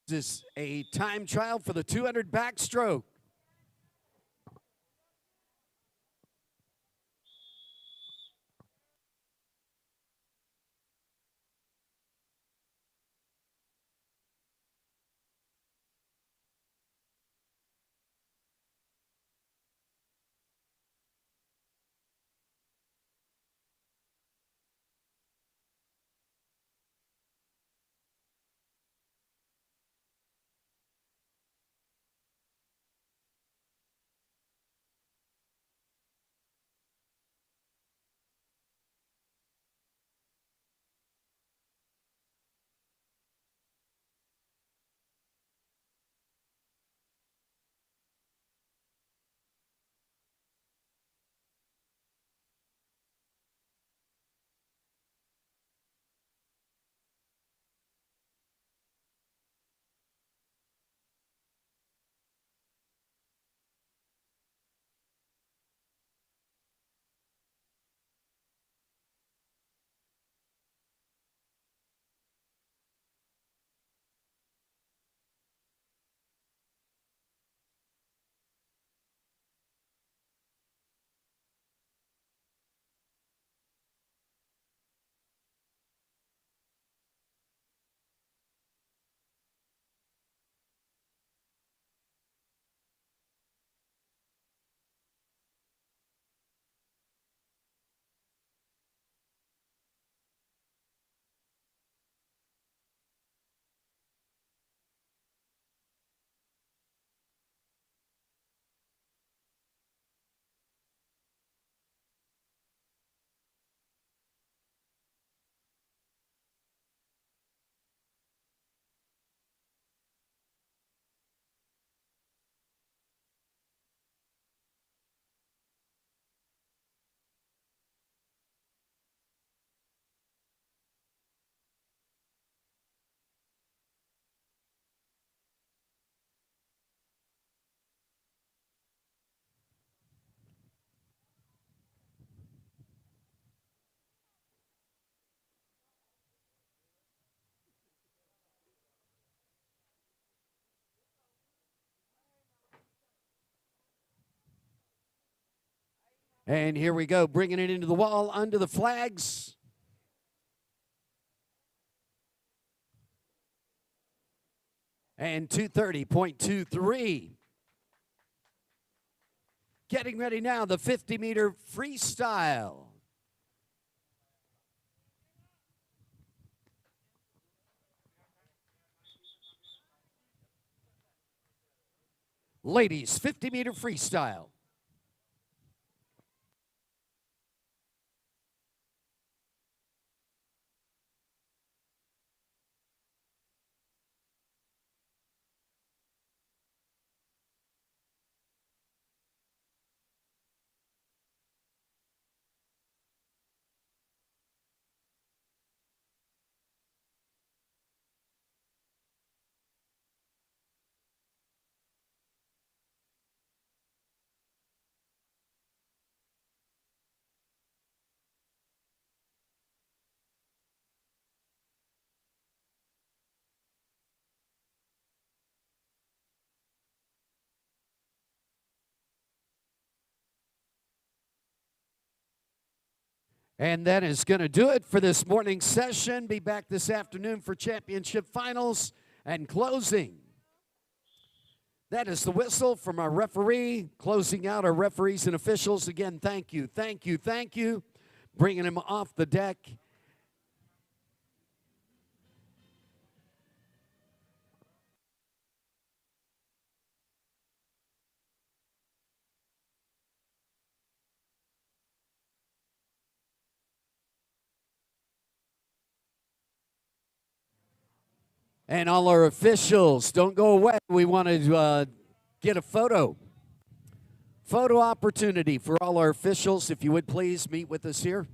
This is a time trial for the 200 backstroke. And here we go, bringing it into the wall under the flags. And 230.23. Getting ready now, the 50-meter freestyle. Ladies, 50-meter freestyle. And that is going to do it for this morning's session. Be back this afternoon for championship finals and closing. That is the whistle from our referee, closing out our referees and officials. Again, thank you, thank you, thank you. Bringing him off the deck. And all our officials, don't go away. We want to get a photo opportunity for all our officials. If you would please meet with us here.